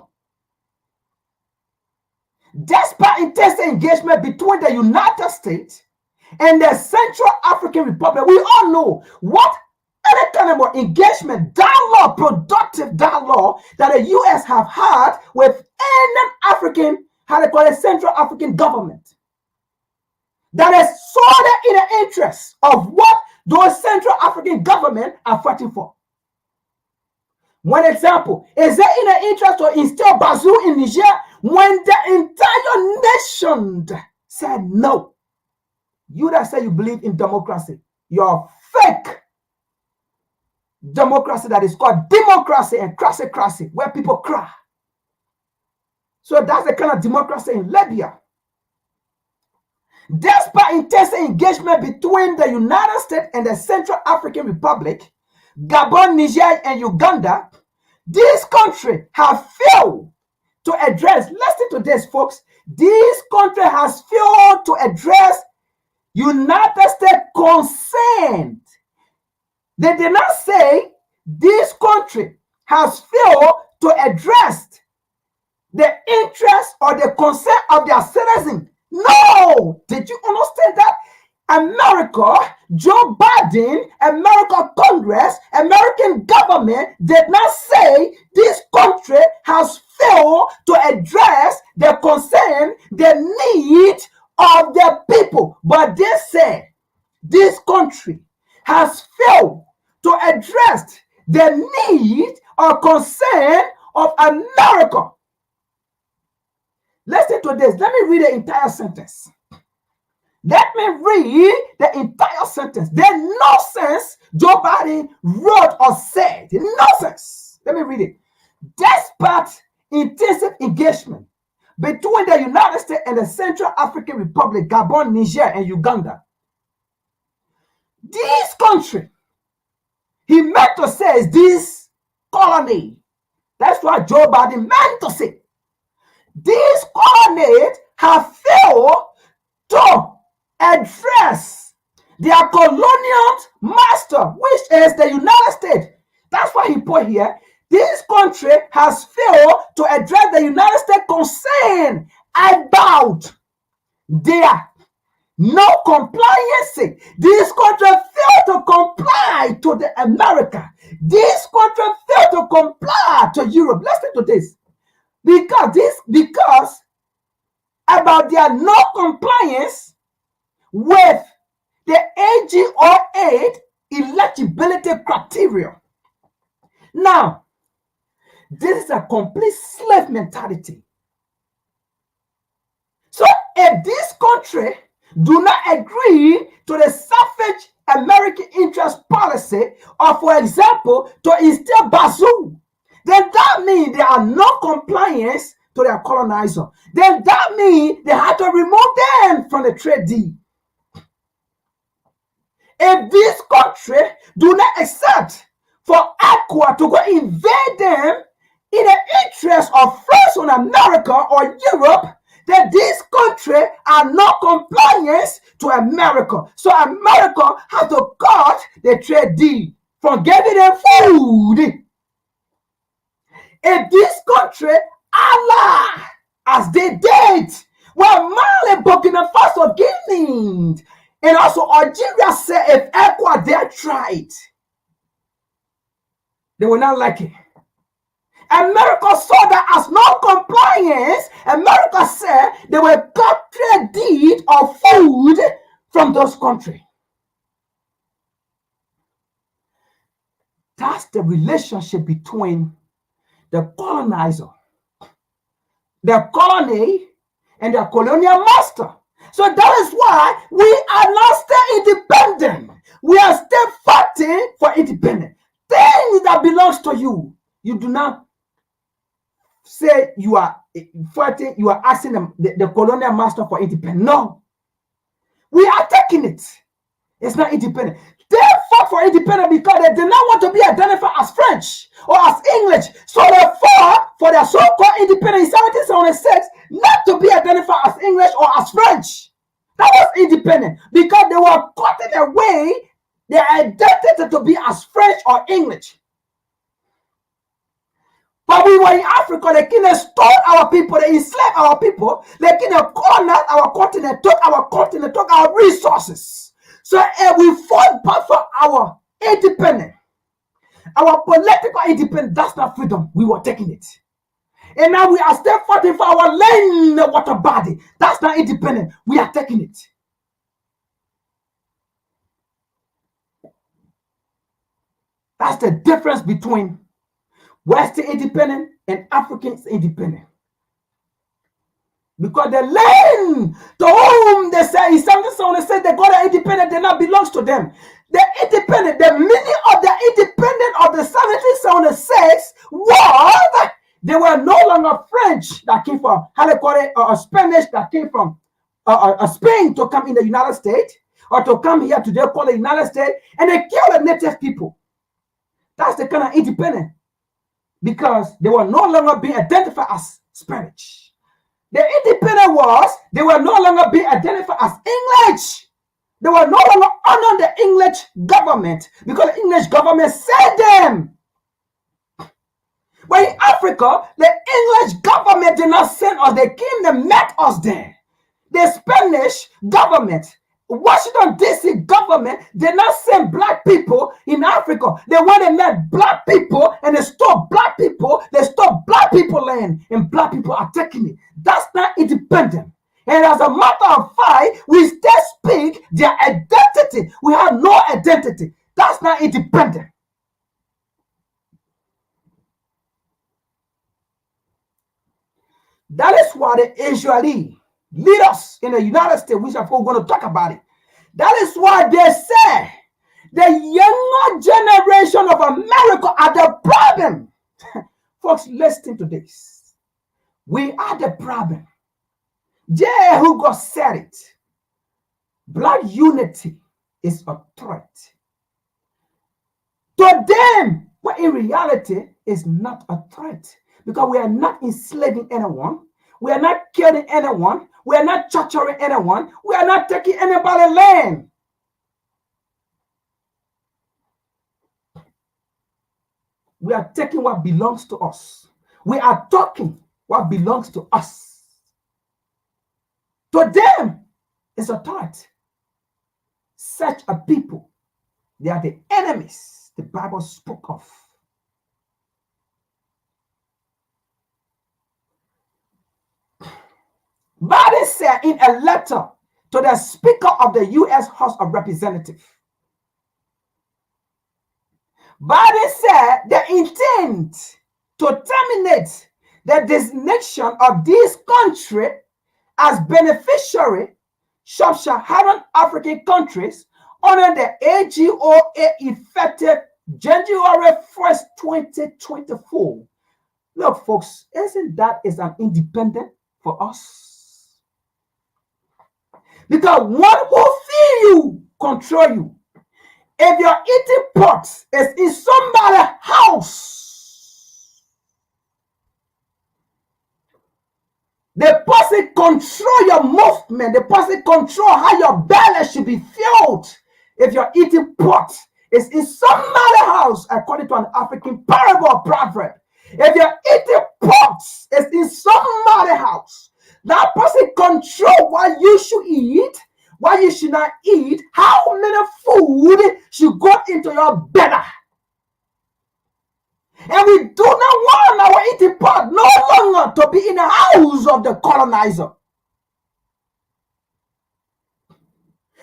Despite intense engagement between the United States and the Central African Republic, we all know what any kind of engagement, dialogue, productive dialogue that the U.S. have had with any African, how they call it, Central African government. That is solely in the interest of what those Central African government are fighting for. One example, is it in the interest to instill Bazoo in Niger when the entire nation said no? You that say you believe in democracy, you're fake democracy that is called democracy and crassy, where people cry. So that's the kind of democracy in Libya. Despite intense engagement between the United States and the Central African Republic, Gabon, Niger, and Uganda, these countries have failed to address, listen to this, folks, this country has failed to address United States concern. They did not say this country has failed to address the interest or the concern of their citizens. No! Did you understand that? America, Joe Biden, American Congress, American government did not say this country has failed to address the concern, the need of the people. But they said this country has failed to address the need or concern of America. Listen to this. Let me read the entire sentence. Let me read the entire sentence. There's nonsense Joe Biden wrote or said. Nonsense. Let me read it. Despite intensive engagement between the United States and the Central African Republic, Gabon, Niger, and Uganda, this country, he meant to say is this colony. That's what Joe Biden meant to say. These colonies have failed to address their colonial master, which is the United States. That's why he put here, this country has failed to address the United States concern about their no compliance. This country failed to comply to the America. This country failed to comply to Europe. Listen to this. Because about their no compliance with the AGO8 eligibility criteria. Now, this is a complete slave mentality. So if this country do not agree to the savage American interest policy, or for example, to instill Bazoo, then that means there are no compliance to their colonizer. Then that means they have to remove them from the trade deal. If this country do not accept for ECOWAS to go invade them in the interest of France on America or Europe, then this country are not compliance to America. So America has to cut the trade deal from giving them food. If this country, Allah, as they did, well, Mali, Burkina Faso, Guinea, and also Algeria said if ECOWAS dare try it, they will not like it. America saw that as non-compliance. America said they will cut trade deed of food from those countries. That's the relationship between the colonizer, the colony, and the colonial master. So that is why we are not still independent. We are still fighting for independence. Things that belongs to you, you do not say you are fighting, you are asking the colonial master for independence. No. We are taking it. It's not independent. They fought for independence because they did not want to be identified as French or as English. So they fought for their so-called independence in 1776 not to be identified as English or as French. That was independent because they were cutting away their identity to be as French or English. But we were in Africa, they came and stole our people, they enslaved our people, they came and colonized our continent, took our resources. So we fought back for our independence, our political independence. That's not freedom. We were taking it. And now we are still fighting for our land water body. That's not independent. We are taking it. That's the difference between Western independent and African independent. Because the land to whom they say is something, so they say they got an independent, they not belongs to them. The independent, the meaning of the independent of the 1776 was they were no longer French that came from or Spanish that came from Spain to come in the United States or to come here to call the United States and they kill the native people. That's the kind of independent because they were no longer being identified as Spanish. The independent was they were no longer being identified as English. They were no longer under the English government because the English government sent them. But in Africa, the English government did not send us. They came and met us there. The Spanish government, Washington D.C. government did not send black people in Africa. They went and met black people and they stole black people. They stole black people land and black people are taking it. That's not independent. And as a matter of fact, we still speak their identity. We have no identity. That's not independent. That is why the Israeli leaders in the United States, which I'm going to talk about it. That is why they say the younger generation of America are the problem. Folks, listen to this. We are the problem. J. Hugo said it. Black unity is a threat to them, but in reality, it's not a threat because we are not enslaving anyone. We are not killing anyone. We are not torturing anyone. We are not taking anybody's land. We are taking what belongs to us. We are talking what belongs to us. To them, it's a threat. Such a people, they are the enemies the Bible spoke of. Biden said in a letter to the Speaker of the U.S. House of Representatives, Biden said the intent to terminate the designation of this country as beneficiary sub-Saharan African countries under the AGOA effective January 1st, 2024. Look, folks, isn't that is an independent for us? Because one who feed you, control you. If your eating pot is in somebody's house, the person control your movement. The person control how your belly should be filled. If your eating pot is in somebody's house, according to an African parable or proverb, if your eating pot is in somebody's house, that person control what you should eat, what you should not eat, how many food should go into your belly. And we do not want our eating pot no longer to be in the house of the colonizer.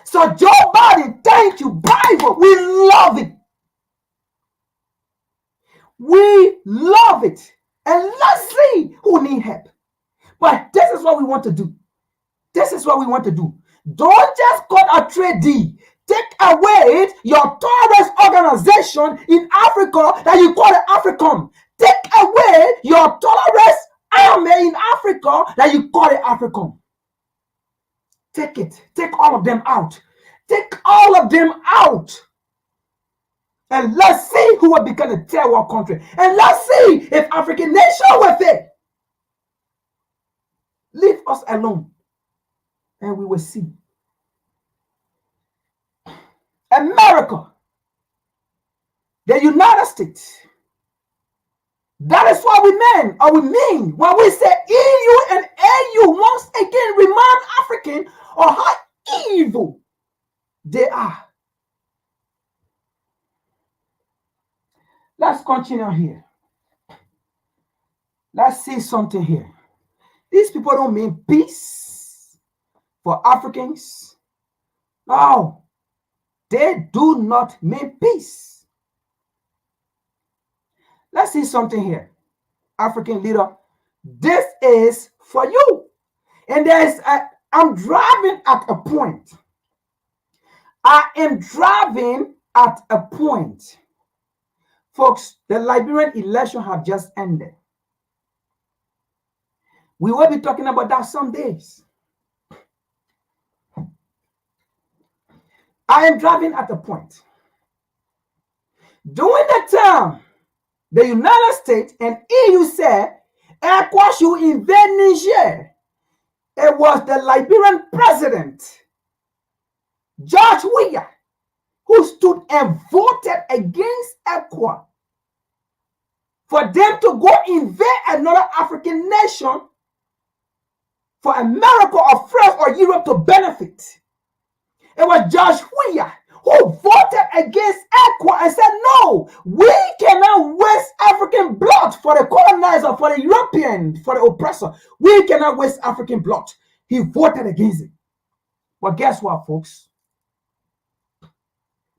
So Joe Biden, thank you, Bible. We love it. We love it. And let's see who need help. But this is what we want to do. This is what we want to do. Don't just cut a trade deal. Take away your terrorist organization in Africa that you call it Afrikan. Take away your terrorist army in Africa that you call it Afrikan. Take it. Take all of them out. Take all of them out. And let's see who will become a terror country. And let's see if African nation will fail. Leave us alone. And we will see. America, the United States. That is what we mean when we say EU and AU once again remind African of how evil they are. Let's continue here. Let's see something here. These people don't mean peace for Africans. No, they do not mean peace. Let's see something here. African leader, this is for you. And I'm driving at a point. I am driving at a point. Folks, the Liberian election have just ended. We will be talking about that some days. I am driving at a point. During the time, the United States and EU said, ECOWAS should invade Niger. It was the Liberian president, George Weah, who stood and voted against ECOWAS for them to go invade another African nation for America or France or Europe to benefit. It was George Weah who voted against ECOWAS and said, no, we cannot waste African blood for the colonizer, for the European, for the oppressor. We cannot waste African blood. He voted against it. But guess what, folks?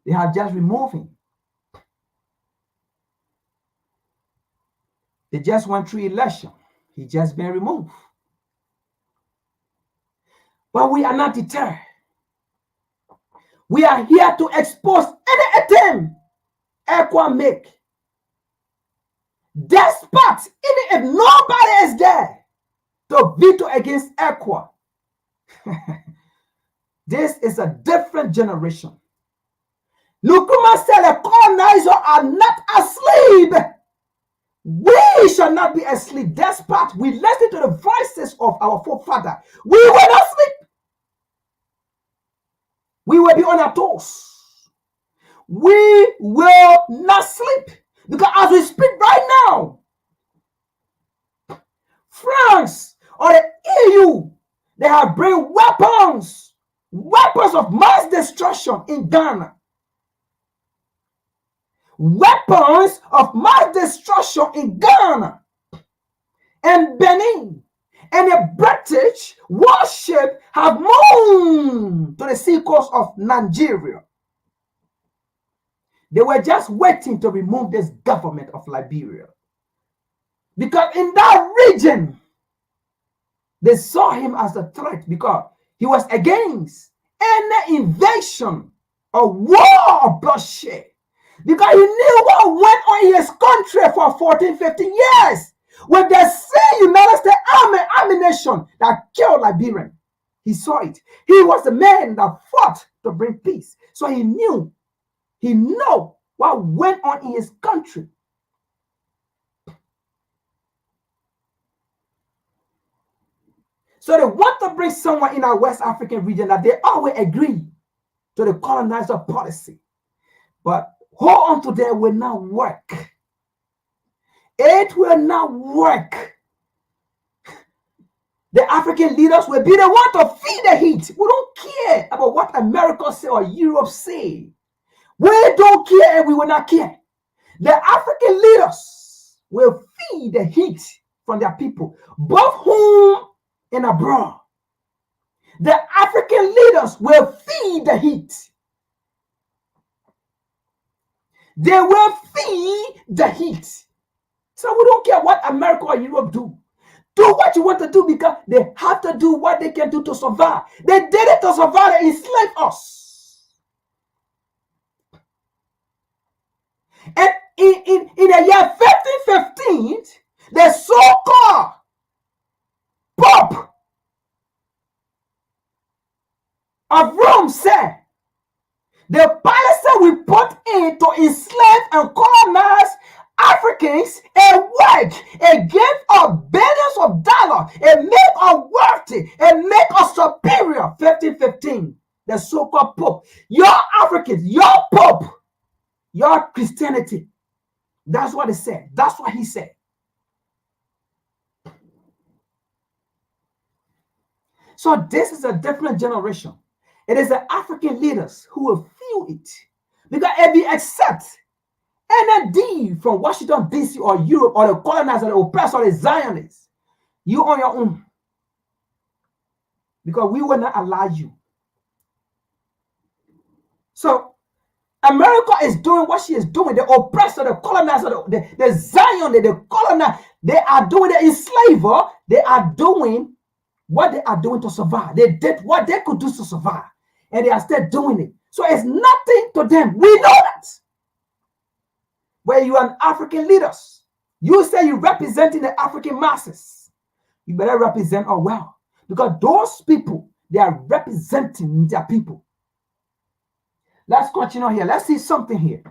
They have just removed him. They just went through election. He just been removed. But we are not deterred. We are here to expose any attempt ECOWAS make. Despite, even if nobody is there to veto against ECOWAS. This is a different generation. Nkrumah said the colonizers are not asleep. We shall not be asleep. Despite we listen to the voices of our forefathers, we will not sleep. We will be on our toes. We will not sleep. Because as we speak right now, France or the EU, they have bring weapons of mass destruction in Ghana. Weapons of mass destruction in Ghana and Benin. And the British warship have moved to the sea coast of Nigeria. They were just waiting to remove this government of Liberia. Because in that region, they saw him as a threat because he was against any invasion or war of bloodshed. Because he knew what went on in his country for 14, 15 years. With the same United States Army ammunition that killed Liberian. He saw it. He was the man that fought to bring peace. So he knew what went on in his country. So they want to bring someone in our West African region that they always agree to the colonizer policy. But hold on to them will not work. It will not work. The African leaders will be the one to feed the heat. We don't care about what America say or Europe say. We don't care and we will not care. The African leaders will feel the heat from their people, both home and abroad. The African leaders will feel the heat. They will feel the heat. So we don't care what America or Europe do. Do what you want to do because they have to do what they can do to survive. They did it to survive and enslave us. And in the year 1515, the so-called Pope of Rome said, the policy we put in to enslave and colonize Africans and work and give us billions of dollars and make us wealthy and make us superior. 1515, the so-called Pope. Your Africans, your Pope, your Christianity. That's what he said. That's what he said. So this is a different generation. It is the African leaders who will feel it. Because if you accept any deal from Washington, D.C. or Europe or the colonizer, the oppressor, or the Zionists, you on your own. Because we will not allow you. So America is doing what she is doing. The oppressor, the colonizer, the Zion, the colonizer, they are doing the enslaver. They are doing what they are doing to survive. They did what they could do to survive. And they are still doing it. So it's nothing to them. We know that. Where you are an African leaders, you say you're representing the African masses. You better represent us well. Because those people, they are representing their people. Let's continue here. Let's see something here.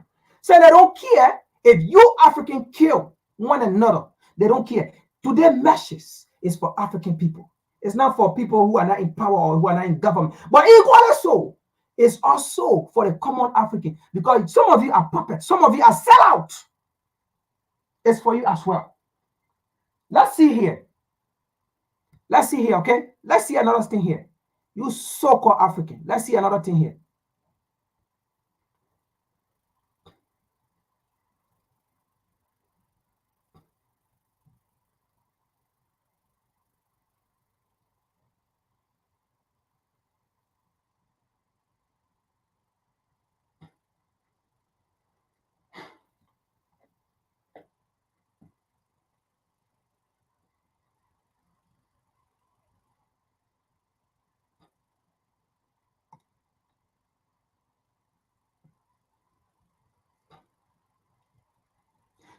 So they don't care if you African kill one another. They don't care. Today's message is for African people. It's not for people who are not in power or who are not in government. But equally so, it's also for the common African. Because some of you are puppets. Some of you are sellouts. It's for you as well. Let's see here. Let's see here, okay? Let's see another thing here. You so-called African. Let's see another thing here.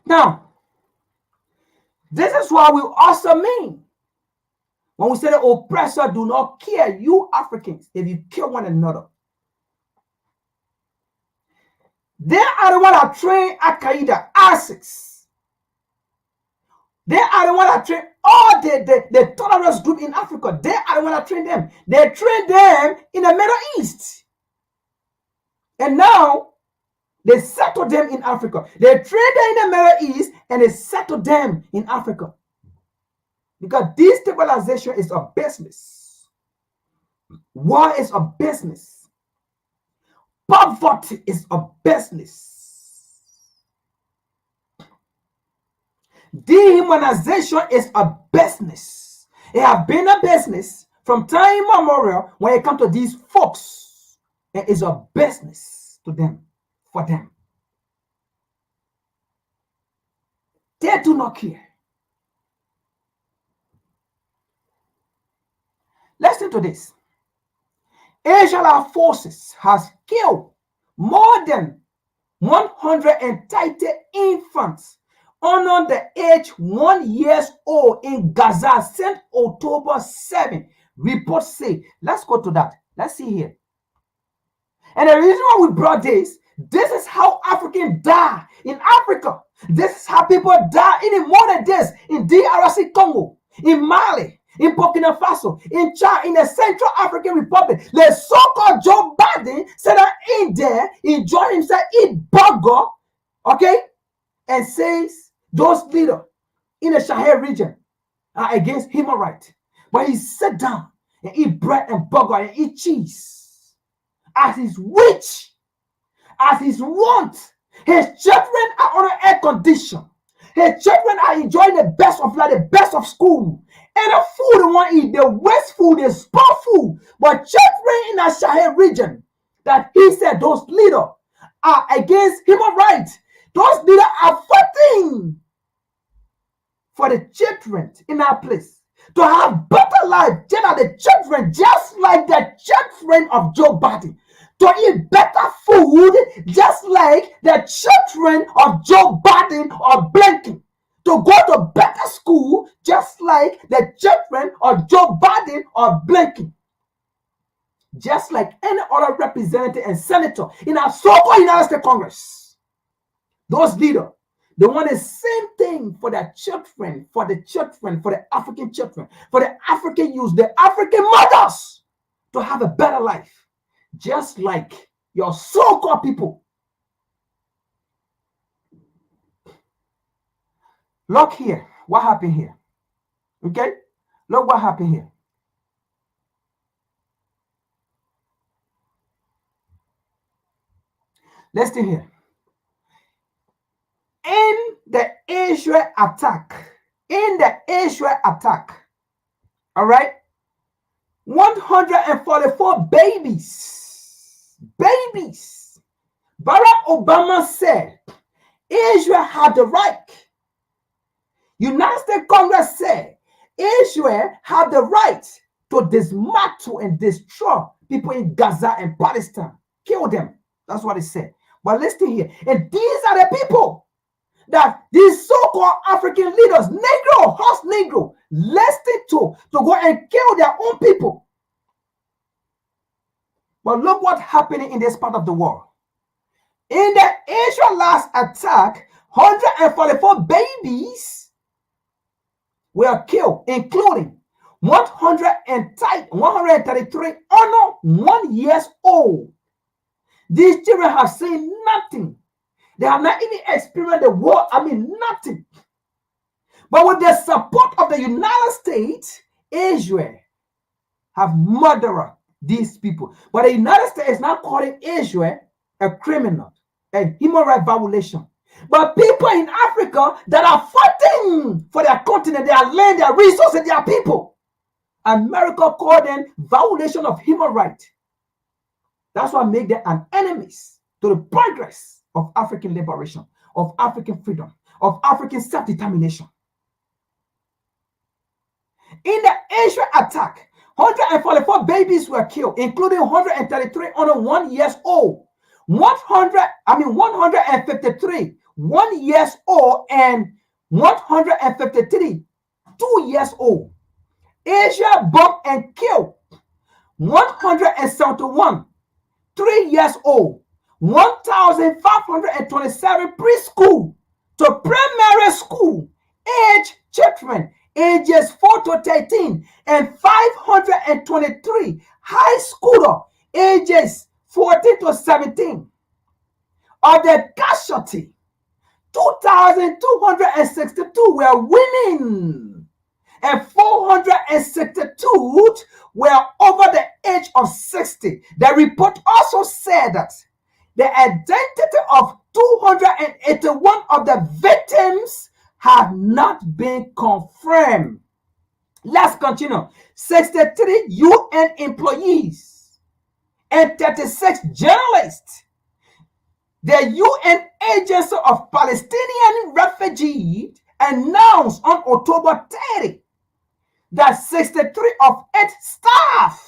Now, this is what we also mean when we say the oppressor do not care, you Africans, if you kill one another. They are the ones that train Al-Qaeda, ISIS. They are the ones that train all the terrorist group in Africa. They are the ones that train them. They train them in the Middle East. And now, they settle them in Africa. They train them in the Middle East and they settle them in Africa. Because destabilization is a business. War is a business. Poverty is a business. Dehumanization is a business. It has been a business from time immemorial when it comes to these folks. It is a business to them. For them. They do not care. Listen to this. Israel forces has killed more than 130 infants under the age 1 year old in Gaza since October 7. Reports say. Let's go to that. Let's see here. And the reason why we brought this is how Africans die in Africa. This is how people die in the modern days in DRC Congo, in Mali, in Burkina Faso, in Chad, in the Central African Republic. The so-called Joe Biden said that in there, he joined himself, eat burger, okay, and says those leaders in the Sahel region are against human rights. But he sat down and eat bread and burger and eat cheese as his rich. As his want, his children are on an air condition. His children are enjoying the best of life, the best of school. And the food they want to eat, the waste food, the spoil food. But children in the Sahel region, that he said those leaders are against human rights. Those leaders are fighting for the children in our place to have better life than the children, just like the children of Joe Biden. To eat better food, just like the children of Joe Biden or Blinken. To go to better school, just like the children of Joe Biden or Blinken. Just like any other representative and senator in our so-called United States Congress. Those leaders, they want the same thing for their children, for the African children, for the African youth, the African mothers to have a better life. Just like your so-called people. Look here, what happened here? Okay? Look what happened here. Listen here. In the Israel attack, all right, 144 babies, Barack Obama said Israel had the right. United States Congress said Israel had the right to dismantle and destroy people in Gaza and Palestine. Kill them. That's what it said. But listen here. And these are the people that these so-called African leaders, Negro, house Negro, listen to go and kill their own people. But look what's happening in this part of the world. In the Israel last attack, 144 babies were killed, including 133 under 1 year old. These children have seen nothing. They have not even experienced the war. Nothing. But with the support of the United States, Israel have murdered these people. But the United States is not calling Israel a criminal, a human rights violation. But people in Africa that are fighting for their continent, their land, their resources, their people, America called them violation of human rights. That's what makes them an enemies to the progress of African liberation, of African freedom, of African self-determination. In the Israel attack, 144 babies were killed, including 133 under 1 year old. 153 1 year old and 153 2 years old. Israel bombed and killed 171 3 years old, 1,527 preschool to primary school age children ages 4 to 13 and 523 high schooler ages 14 to 17. Of the casualty, 2,262 were women and 462 were over the age of 60. The report also said that the identity of 281 of the victims have not been confirmed. Let's continue. 63 UN employees and 36 journalists. The UN Agency of Palestinian Refugees announced on October 30 that 63 of its staff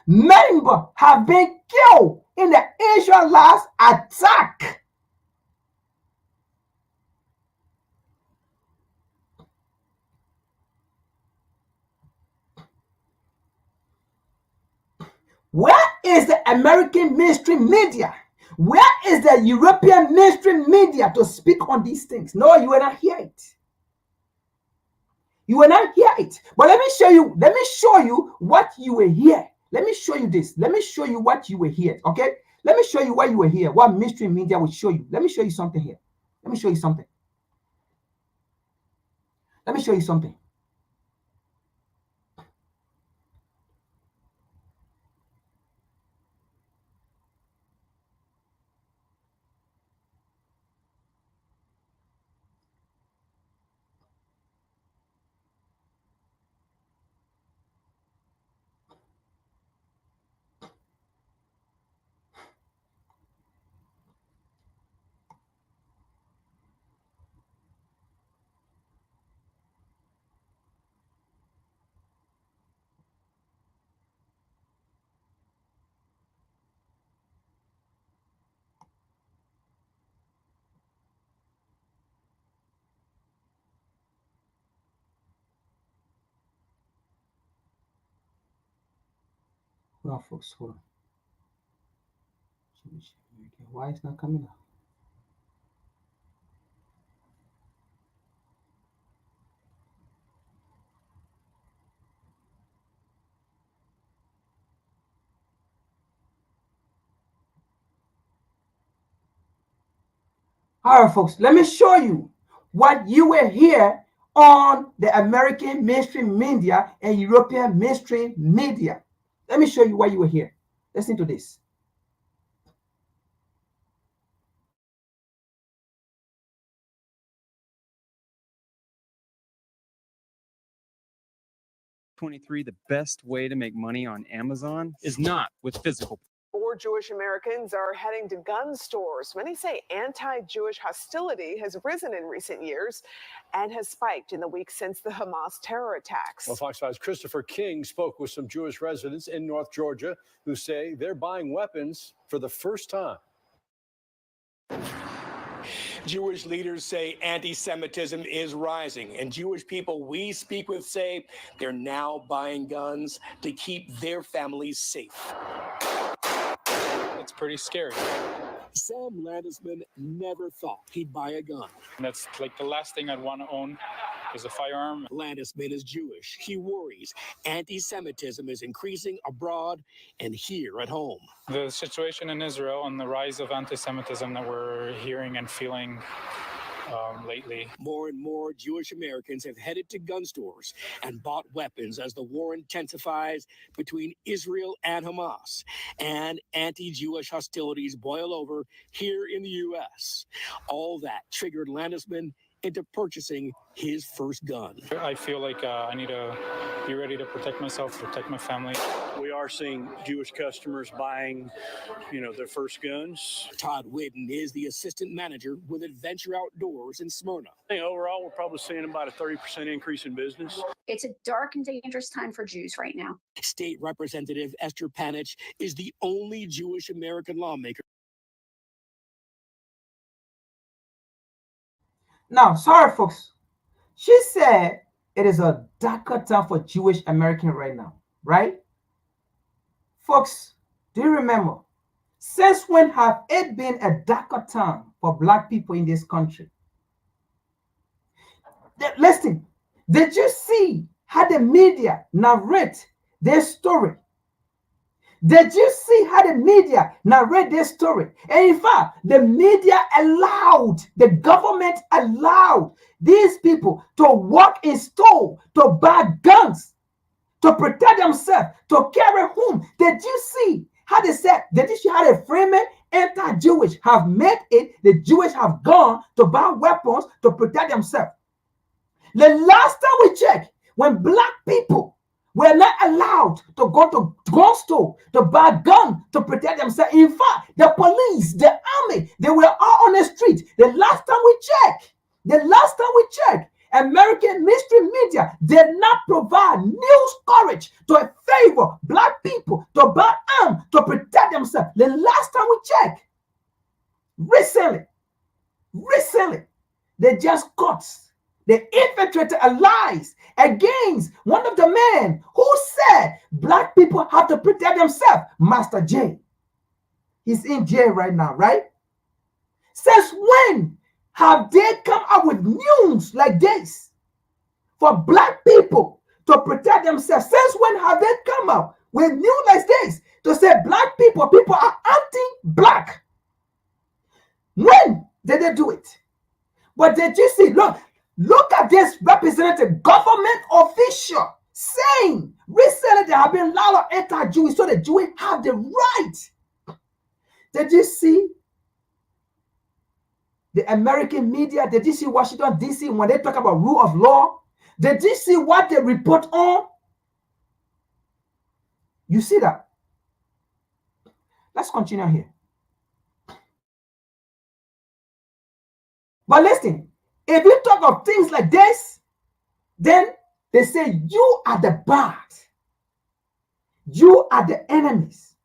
members have been killed in the Israel last attack. Where is the American mainstream media? Where is the European mainstream media to speak on these things? No, you will not hear it. You will not hear it. But let me show you what you will hear. Let me show you this. Let me show you what you will hear. Okay? Let me show you what you will hear. What mainstream media will show you. Let me show you something here. Let me show you something. Let me show you something. on, folks. Hold on. Why it's not coming up? All right, folks, let me show you what you will hear on the American mainstream media and European mainstream media. Let me show you what you will hear. Listen to this. The best way to make money on Amazon is not with physical. More Jewish Americans are heading to gun stores. Many say anti-Jewish hostility has risen in recent years and has spiked in the weeks since the Hamas terror attacks. Well, Fox 5's Christopher King spoke with some Jewish residents in North Georgia who say they're buying weapons for the first time. Jewish leaders say anti-Semitism is rising, and Jewish people we speak with say they're now buying guns to keep their families safe. It's pretty scary. Sam Landisman never thought he'd buy a gun. That's like the last thing I'd want to own is a firearm. Landisman is Jewish. He worries anti-Semitism is increasing abroad and here at home. The situation in Israel and the rise of anti-Semitism that we're hearing and feeling lately. More and more Jewish Americans have headed to gun stores and bought weapons as the war intensifies between Israel and Hamas, and anti-Jewish hostilities boil over here in the U.S. All that triggered Landisman into purchasing his first gun. I feel like I need to be ready to protect myself, protect my family. We are seeing Jewish customers buying, their first guns. Todd Whitten is the assistant manager with Adventure Outdoors in Smyrna. I think overall, we're probably seeing about a 30% increase in business. It's a dark and dangerous time for Jews right now. State Representative Esther Panich is the only Jewish American lawmaker. Now, sorry, folks. She said it is a darker time for Jewish American right now, right? Folks, do you remember? Since when have it been a darker time for Black people in this country? Listen, did you see how the media narrate their story? Did you see how the media narrate this story? And in fact, the media allowed, the government allowed these people to walk in store, to buy guns, to protect themselves, to carry home. Did you see how they said, did you see how the Freemen anti-Jewish have made it? The Jewish have gone to buy weapons to protect themselves. The last time we checked, when Black people were not allowed to go to gun store to buy guns to protect themselves. In fact, the police, the army, they were all on the street. The last time we checked, American mainstream media did not provide news coverage to favor Black people to buy arms to protect themselves. The last time we checked, recently, they just caught. They infiltrated allies against one of the men who said Black people have to protect themselves, Master J. He's in jail right now, right? Since when have they come up with news like this for Black people to protect themselves? Since when have they come up with news like this to say Black people are anti-Black? When did they do it? But did you see, Look at this representative government official saying recently there have been a lot of anti-Jewish, so the Jews have the right. Did you see the American media? Did you see Washington, D.C. when they talk about rule of law? Did you see what they report on? You see that? Let's continue here. But listen. If you talk of things like this, then they say you are the bad. You are the enemies.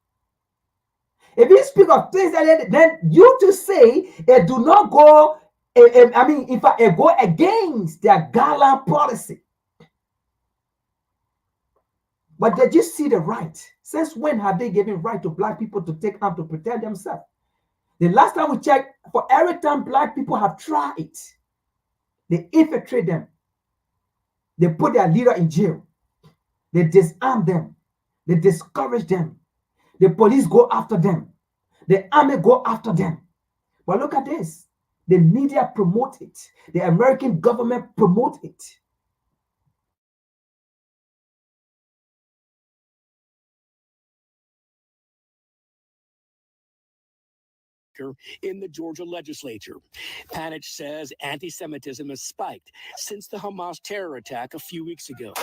If you speak of things like that, then you to say it do not go, in fact, it go against their gallant policy. But did you see the right Since when have they given right to black people to take arms to protect themselves? The last time we checked, for every time black people have tried, they infiltrate them. They put their leader in jail. They disarm them. They discourage them. The police go after them. The army go after them. But look at this. The media promote it. The American government promote it. In the Georgia legislature. Panich says anti-Semitism has spiked since the Hamas terror attack a few weeks ago.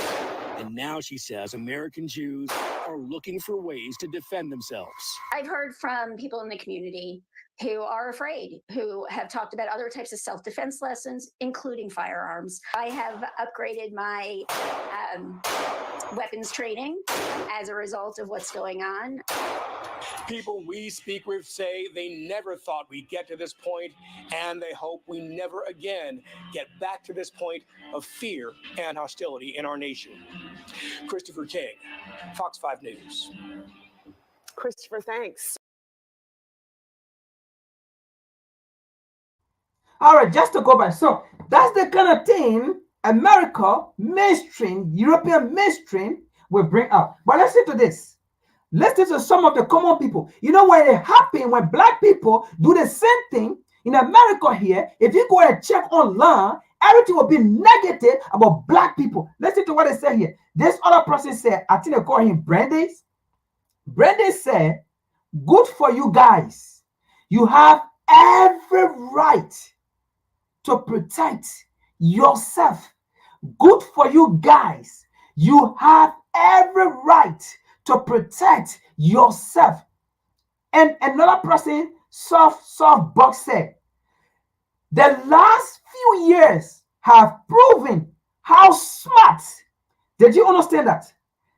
And now she says American Jews are looking for ways to defend themselves. I've heard from people in the community who are afraid, who have talked about other types of self-defense lessons, including firearms. I have upgraded my weapons training as a result of what's going on. People we speak with say they never thought we'd get to this point, and they hope we never again get back to this point of fear and hostility in our nation. Christopher King, Fox 5 News. Christopher, thanks. All right, just to go back. So that's the kind of thing America, mainstream, European mainstream will bring out. But listen to this. Listen to some of the common people. You know what it happens when black people do the same thing in America here? If you go and check online, everything will be negative about black people. Listen to what they say here. This other person said, I think they call him Brandeis. Brandeis said, good for you guys. You have every right to protect yourself. Good for you guys. You have every right to protect yourself. And another person, soft box said, the last few years have proven how smart. Did you understand that?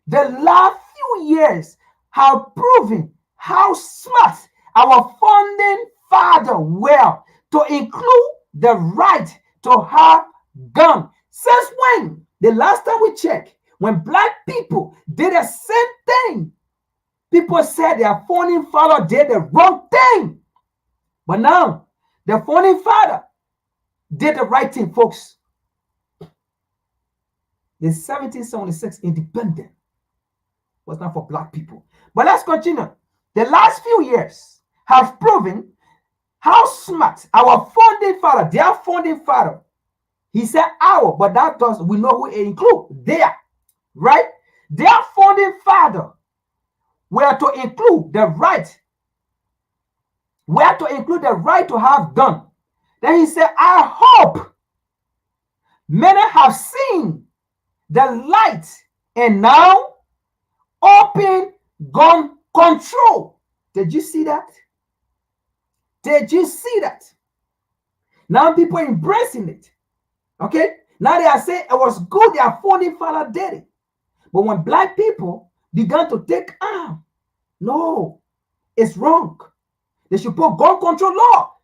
The last few years have proven how smart our founding father were to include the right to have gun. Since when? The last time we checked, when black people did the same thing, people said their founding father did the wrong thing. But now, the founding father did the right thing, folks. The 1776 independence was not for black people. But let's continue. The last few years have proven how smart our founding father, their founding father, he said our, but that does, we know who it include, their, right? Their founding father were to include the right, to have gun. Then he said, I hope many have seen the light and now open gun control. Did you see that? Did you see that? Now people embracing it. Okay? Now they are saying it was good their founding father did it. But when black people began to take arm, no, it's wrong. They should put gun control law.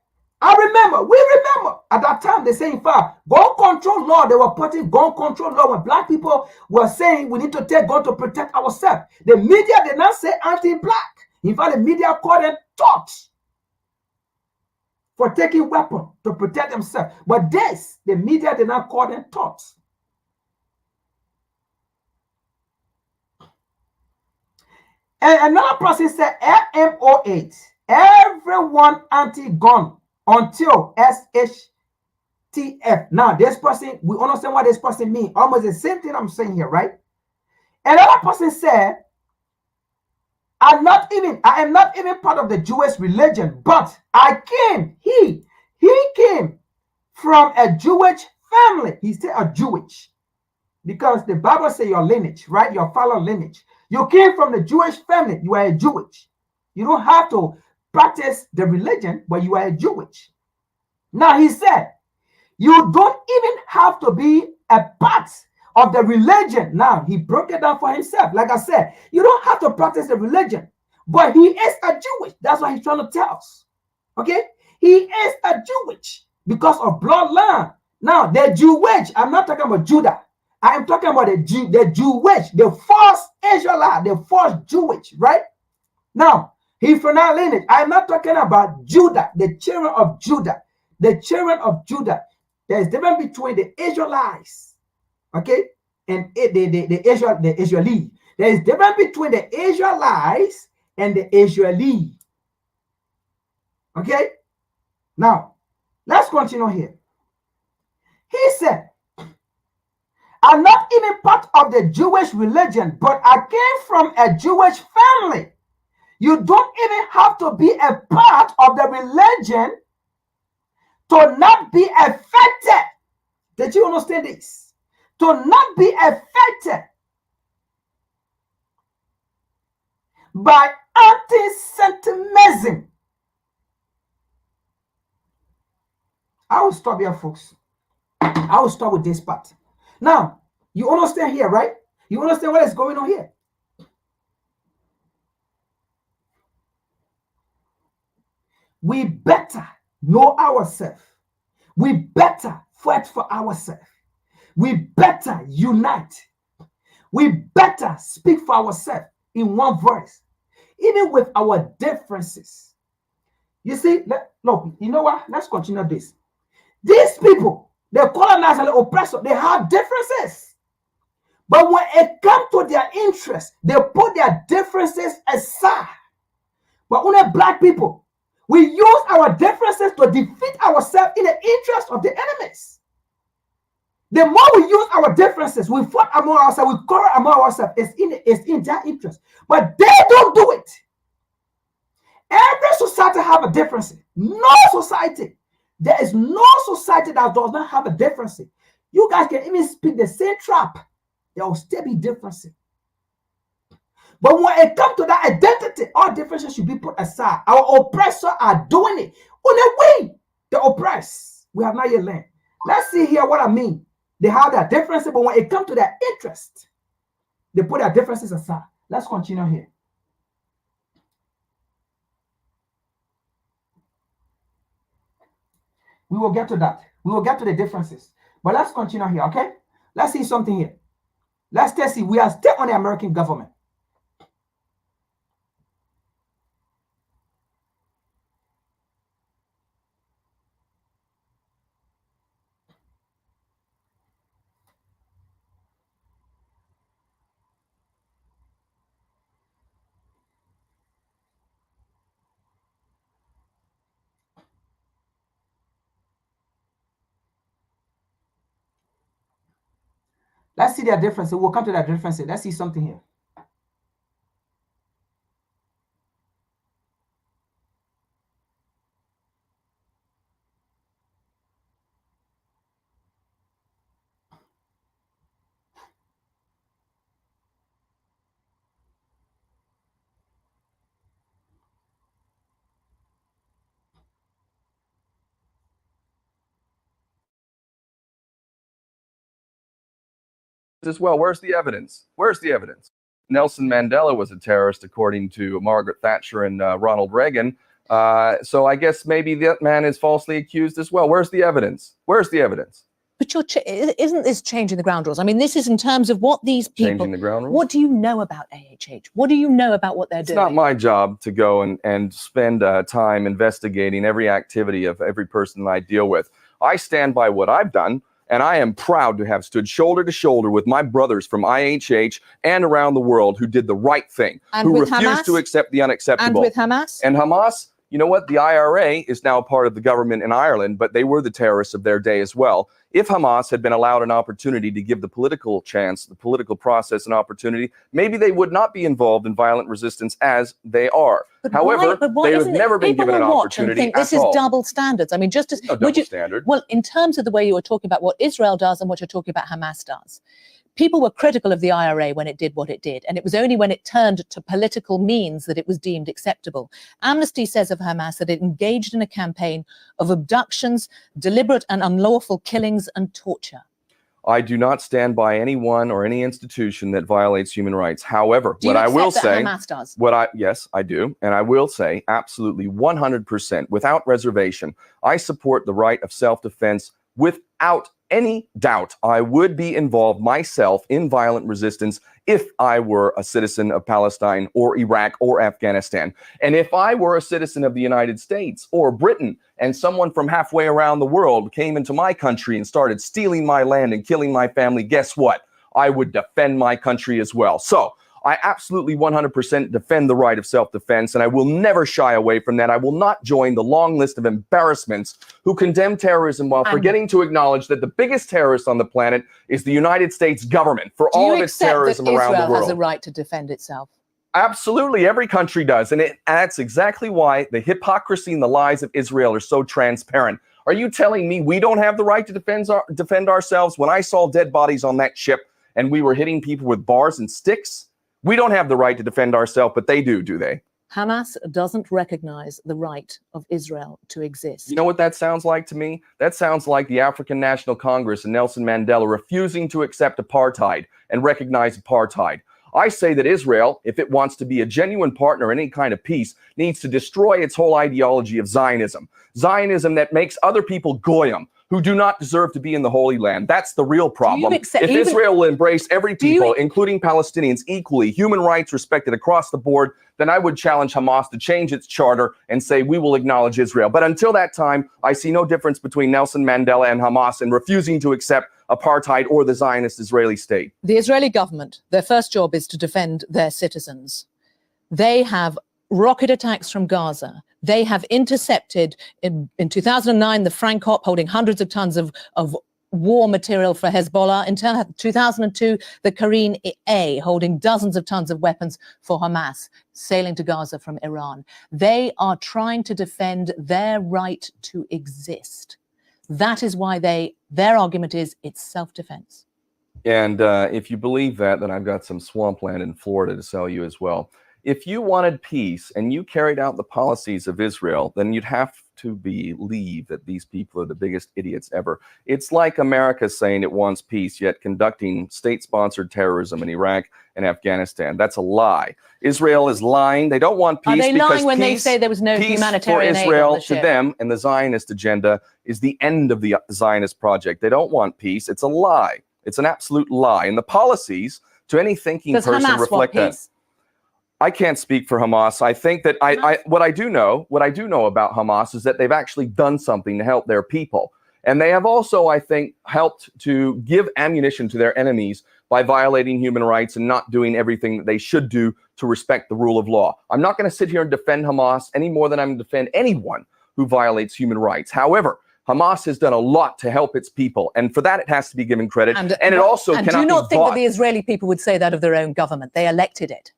We remember at that time they say in fact, gun control law, they were putting gun control law when black people were saying we need to take gun to protect ourselves. The media did not say anti-black. In fact, the media called them thugs for taking weapons to protect themselves. But this, the media did not call them thugs. And another person said MO8, everyone anti-gun until SHTF. Now, this person, we understand what this person means. Almost the same thing I'm saying here, right? Another person said, I am not even part of the Jewish religion, but he came from a Jewish family. He's still a Jewish. Because the Bible says your lineage, right? Your fellow lineage. You came from the Jewish family. You are a Jewish. You don't have to practice the religion, but you are a Jewish. Now he said, you don't even have to be a part of the religion. Now he broke it down for himself. Like I said, you don't have to practice the religion, but he is a Jewish. That's what he's trying to tell us. Okay? He is a Jewish because of bloodline. Now, the Jewish, I'm not talking about Judah. I am talking about the Jewish, the false Israelite, the false Jewish, right? Now, he from that lineage. I'm not talking about Judah, the children of Judah. The children of Judah. There's difference between the Israelites, okay, and the Israeli. There is difference between the Israelites and the Israeli. Okay? Now, let's continue here. He said, I'm not even part of the Jewish religion, but I came from a Jewish family. You don't even have to be a part of the religion to not be affected. Did you understand this? To not be affected by anti-Semitism. I will stop here, folks. I will start with this part. Now, you understand here, right? You understand what is going on here? We better know ourselves. We better fight for ourselves. We better unite. We better speak for ourselves in one voice, even with our differences. You see, look, you know what? Let's continue this. These people, the colonizers and the oppressors, they have differences. But when it comes to their interests, they put their differences aside. But only black people, we use our differences to defeat ourselves in the interest of the enemies. The more we use our differences, we fight among ourselves, we quarrel among ourselves, it's in their interest. But they don't do it. Every society have a difference. No society. There is no society that does not have a difference. You guys can even speak the same trap. There will still be differences. But when it comes to that identity, all differences should be put aside. Our oppressors are doing it. Only we, the oppressed, we have not yet learned. Let's see here what I mean. They have their differences, but when it comes to their interest, they put their differences aside. Let's continue here. We will get to that. We will get to the differences. But let's continue here, okay? Let's see something here. Let's test it. We are still on the American government. Let's see their differences. We'll come to that differences. Let's see something here. As well. Where's the evidence? Where's the evidence? Nelson Mandela was a terrorist, according to Margaret Thatcher and Ronald Reagan. So I guess maybe that man is falsely accused as well. Where's the evidence? Where's the evidence? But isn't this changing the ground rules? I mean, this is in terms of what these people... Changing the ground rules? What do you know about AHH? What do you know about what they're doing? It's not my job to go and spend time investigating every activity of every person I deal with. I stand by what I've done. And I am proud to have stood shoulder to shoulder with my brothers from IHH and around the world who did the right thing, and who with refused Hamas? To accept the unacceptable. And with Hamas? And Hamas, you know what? The IRA is now part of the government in Ireland, but they were the terrorists of their day as well. If Hamas had been allowed an opportunity to give the political chance, the political process an opportunity, maybe they would not be involved in violent resistance as they are. But however, they have never been given an opportunity think this is double standards. I mean, just as no double standard. Well, in terms of the way you were talking about what Israel does and what you're talking about Hamas does, people were critical of the IRA when it did what it did, and it was only when it turned to political means that it was deemed acceptable. Amnesty says of Hamas that it engaged in a campaign of abductions, deliberate and unlawful killings, and torture. I do not stand by anyone or any institution that violates human rights. However, what I will say, Hamas does? Yes, I do. And I will say absolutely 100% without reservation, I support the right of self-defense without any doubt, I would be involved myself in violent resistance if I were a citizen of Palestine or Iraq or Afghanistan. And if I were a citizen of the United States or Britain and someone from halfway around the world came into my country and started stealing my land and killing my family, guess what? I would defend my country as well. So I absolutely 100% defend the right of self-defense, and I will never shy away from that. I will not join the long list of embarrassments who condemn terrorism while forgetting to acknowledge that the biggest terrorist on the planet is the United States government for all of its terrorism around the world. Israel has a right to defend itself? Absolutely, every country does, and that's exactly why the hypocrisy and the lies of Israel are so transparent. Are you telling me we don't have the right to defend ourselves? When I saw dead bodies on that ship and we were hitting people with bars and sticks, we don't have the right to defend ourselves, but they do they? Hamas doesn't recognize the right of Israel to exist. You know what that sounds like to me? That sounds like the African National Congress and Nelson Mandela refusing to accept apartheid and recognize apartheid. I say that Israel, if it wants to be a genuine partner in any kind of peace, needs to destroy its whole ideology of Zionism. Zionism that makes other people goyim, who do not deserve to be in the Holy Land. That's the real problem. If Israel will embrace every people, including Palestinians, equally, human rights respected across the board, then I would challenge Hamas to change its charter and say we will acknowledge Israel. But until that time, I see no difference between Nelson Mandela and Hamas in refusing to accept apartheid or the Zionist Israeli state. The Israeli government, their first job is to defend their citizens. They have rocket attacks from Gaza. They have intercepted in 2009 the Frank Hop holding hundreds of tons of war material for Hezbollah. In 2002, the Karine A holding dozens of tons of weapons for Hamas sailing to Gaza from Iran. They are trying to defend their right to exist. That is why their argument is it's self-defense. And if you believe that, then I've got some swampland in Florida to sell you as well. If you wanted peace and you carried out the policies of Israel, then you'd have to believe that these people are the biggest idiots ever. It's like America saying it wants peace, yet conducting state-sponsored terrorism in Iraq and Afghanistan. That's a lie. Israel is lying. They don't want peace. Are they lying when they say there was no humanitarian aid on the ship? Israel, to them, and the Zionist agenda is the end of the Zionist project. They don't want peace. It's a lie. It's an absolute lie. And the policies, to any thinking person, reflect that. I can't speak for Hamas. I think that what I do know about Hamas is that they've actually done something to help their people. And they have also, I think, helped to give ammunition to their enemies by violating human rights and not doing everything that they should do to respect the rule of law. I'm not going to sit here and defend Hamas any more than I'm going to defend anyone who violates human rights. However, Hamas has done a lot to help its people, and for that it has to be given credit. And it also cannot be bought. And do you not think that the Israeli people would say that of their own government? They elected it.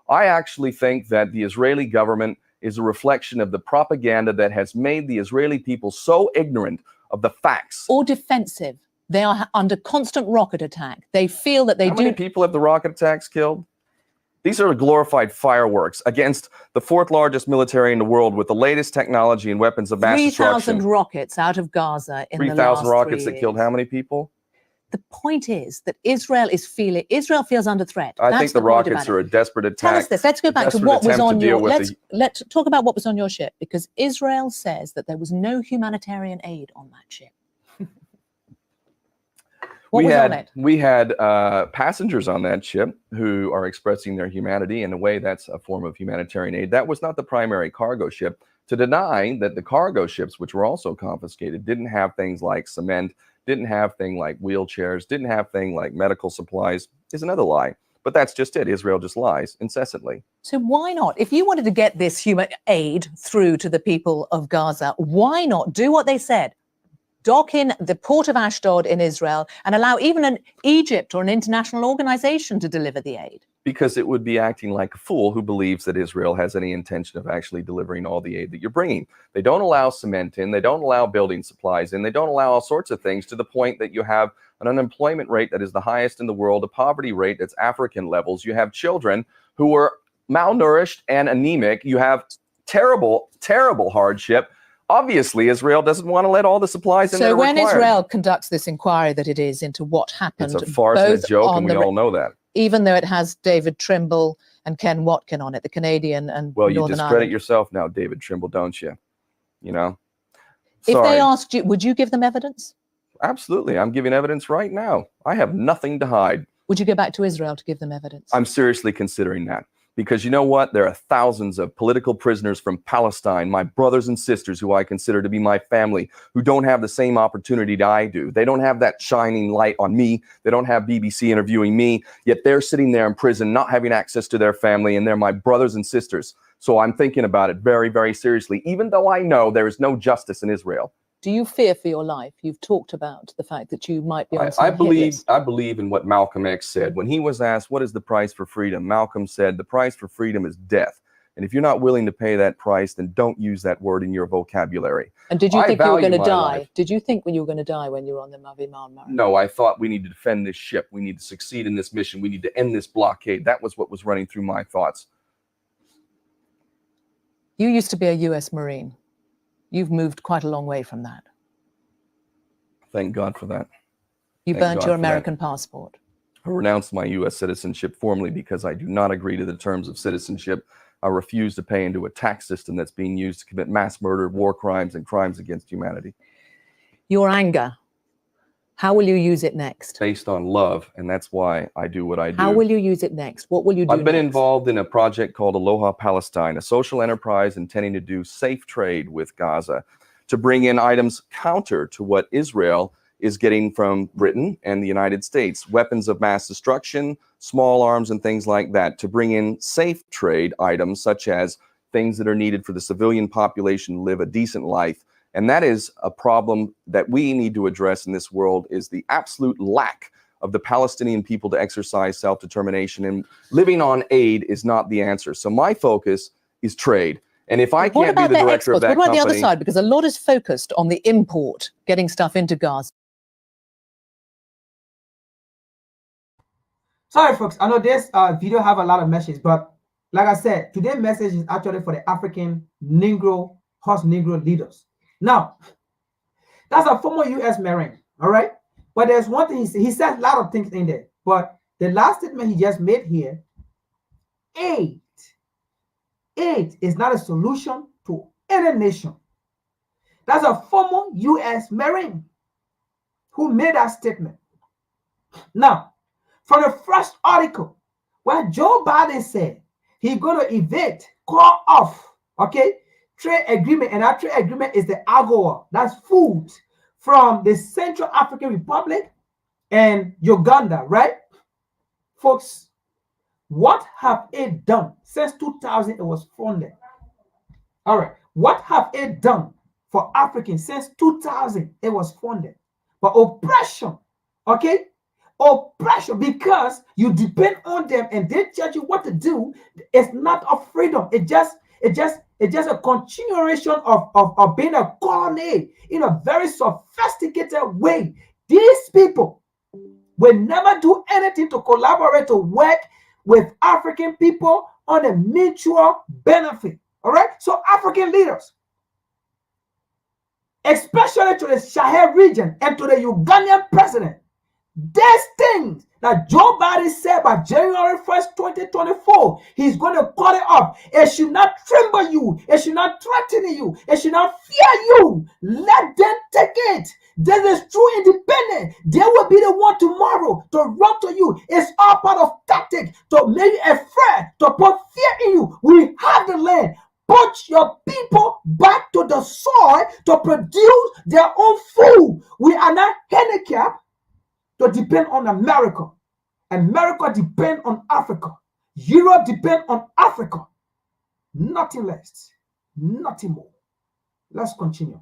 I actually think that the Israeli government is a reflection of the propaganda that has made the Israeli people so ignorant of the facts. Or defensive. They are under constant rocket attack. They feel that they How many people have the rocket attacks killed? These are glorified fireworks against the fourth largest military in the world with the latest technology and weapons of mass destruction. 3,000 rockets out of Gaza in the last 3,000 rockets that killed how many people? The point is that Israel feels under threat. I think the rockets are a desperate attack. Tell us this. Let's go back to what was on your. Let's talk about what was on your ship, because Israel says that there was no humanitarian aid on that ship. What was on it? We had passengers on that ship who are expressing their humanity. In a way, that's a form of humanitarian aid. That was not the primary cargo ship. To deny that the cargo ships, which were also confiscated, didn't have things like cement, didn't have things like wheelchairs, didn't have things like medical supplies, is another lie. But that's just it. Israel just lies incessantly. So why not? If you wanted to get this human aid through to the people of Gaza, why not do what they said? Dock in the port of Ashdod in Israel and allow even an Egypt or an international organization to deliver the aid. Because it would be acting like a fool who believes that Israel has any intention of actually delivering all the aid that you're bringing. They don't allow cement in, they don't allow building supplies in, they don't allow all sorts of things, to the point that you have an unemployment rate that is the highest in the world, a poverty rate that's African levels. You have children who are malnourished and anemic. You have terrible, terrible hardship. Obviously, Israel doesn't want to let all the supplies in that are required. So when Israel conducts this inquiry that it is into what happened, it's a farce and a joke, and we all know that. Even though it has David Trimble and Ken Watkin on it, the Canadian and well, you Northern discredit Ireland. Yourself now, David Trimble, don't you? You know. If they asked you, would you give them evidence? Absolutely. I'm giving evidence right now. I have nothing to hide. Would you go back to Israel to give them evidence? I'm seriously considering that. Because you know what? There are thousands of political prisoners from Palestine, my brothers and sisters who I consider to be my family, who don't have the same opportunity that I do. They don't have that shining light on me. They don't have BBC interviewing me, yet they're sitting there in prison, not having access to their family, and they're my brothers and sisters. So I'm thinking about it very, very seriously, even though I know there is no justice in Israel. Do you fear for your life? You've talked about the fact that you might be on some I hit believe list. I believe in what Malcolm X said. When he was asked, what is the price for freedom? Malcolm said, the price for freedom is death. And if you're not willing to pay that price, then don't use that word in your vocabulary. And did you think you were going to die? Life. Did you think when you were going to die when you were on the Mavi Marmara? No, I thought we need to defend this ship. We need to succeed in this mission. We need to end this blockade. That was what was running through my thoughts. You used to be a US Marine. You've moved quite a long way from that. Thank God for that. You Thank burnt God your for that. American passport. I renounced my U.S. citizenship formally because I do not agree to the terms of citizenship. I refuse to pay into a tax system that's being used to commit mass murder, war crimes, and crimes against humanity. Your anger, how will you use it next? Based on love, and that's why I do what I do. How will you use it next? What will you do I've been next? involved in a project called Aloha Palestine, a social enterprise intending to do safe trade with Gaza, to bring in items counter to what Israel is getting from Britain and the United States, weapons of mass destruction, small arms, and things like that, to bring in safe trade items such as things that are needed for the civilian population to live a decent life. And that is a problem that we need to address in this world, is the absolute lack of the Palestinian people to exercise self-determination, and living on aid is not the answer. So my focus is trade. And if I can't be the director of that company... What about the other side? Because a lot is focused on the import, getting stuff into Gaza. Sorry, folks. I know this video have a lot of messages, but like I said, today's message is actually for the African Negro, horse Negro leaders. Now, that's a former U.S. Marine, all right? But there's one thing he said a lot of things in there. But the last statement he just made here, aid is not a solution to any nation. That's a former U.S. Marine who made that statement. Now, from the first article, where Joe Biden said he's going to evade, call off, okay, trade agreement, and that trade agreement is the AGOA, that's food from the Central African Republic and Uganda, right? Folks, what have it done since 2000 it was funded? All right, what have it done for Africans since 2000 it was funded? But oppression, okay? Oppression, because you depend on them and they tell you what to do. It's not a freedom. It's just a continuation of being a colony in a very sophisticated way. These people will never do anything to collaborate to work with African people on a mutual benefit. All right. So African leaders, especially to the Sahel region and to the Ugandan president, these things that Joe Biden said by January 1st, 2024, he's going to cut it off. It should not tremble you. It should not threaten you. It should not fear you. Let them take it. This is true independence. They will be the one tomorrow to run to you. It's all part of tactic to make you afraid, to put fear in you. We have the land. Put your people back to the soil to produce their own food. We are not handicapped to depend on America. America depend on Africa. Europe depend on Africa. Nothing less, nothing more. Let's continue.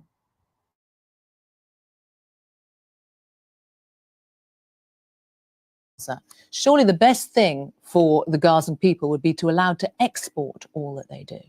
Surely the best thing for the Gazan people would be to allow to export all that they do.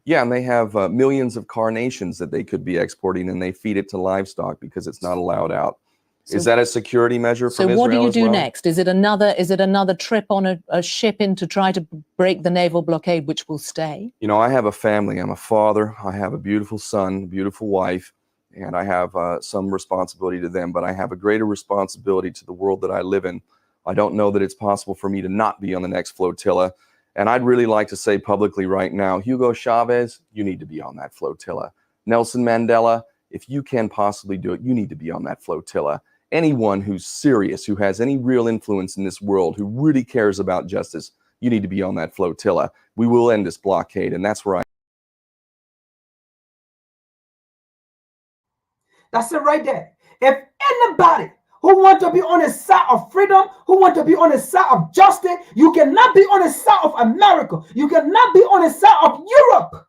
Yeah, and they have millions of carnations that they could be exporting, and they feed it to livestock because it's not allowed out. So, is that a security measure from Israel? So what do you do well? next? Is it another trip on a ship in to try to break the naval blockade, which will stay? You know, I have a family. I'm a father. I have a beautiful son, beautiful wife, and I have some responsibility to them, but I have a greater responsibility to the world that I live in. I don't know that it's possible for me to not be on the next flotilla. And I'd really like to say publicly right now, Hugo Chavez, you need to be on that flotilla. Nelson Mandela, if you can possibly do it, you need to be on that flotilla. Anyone who's serious, who has any real influence in this world, who really cares about justice, you need to be on that flotilla. We will end this blockade, and that's where I... That's it right there. If anybody who want to be on the side of freedom, who want to be on the side of justice, you cannot be on the side of America. You cannot be on the side of Europe.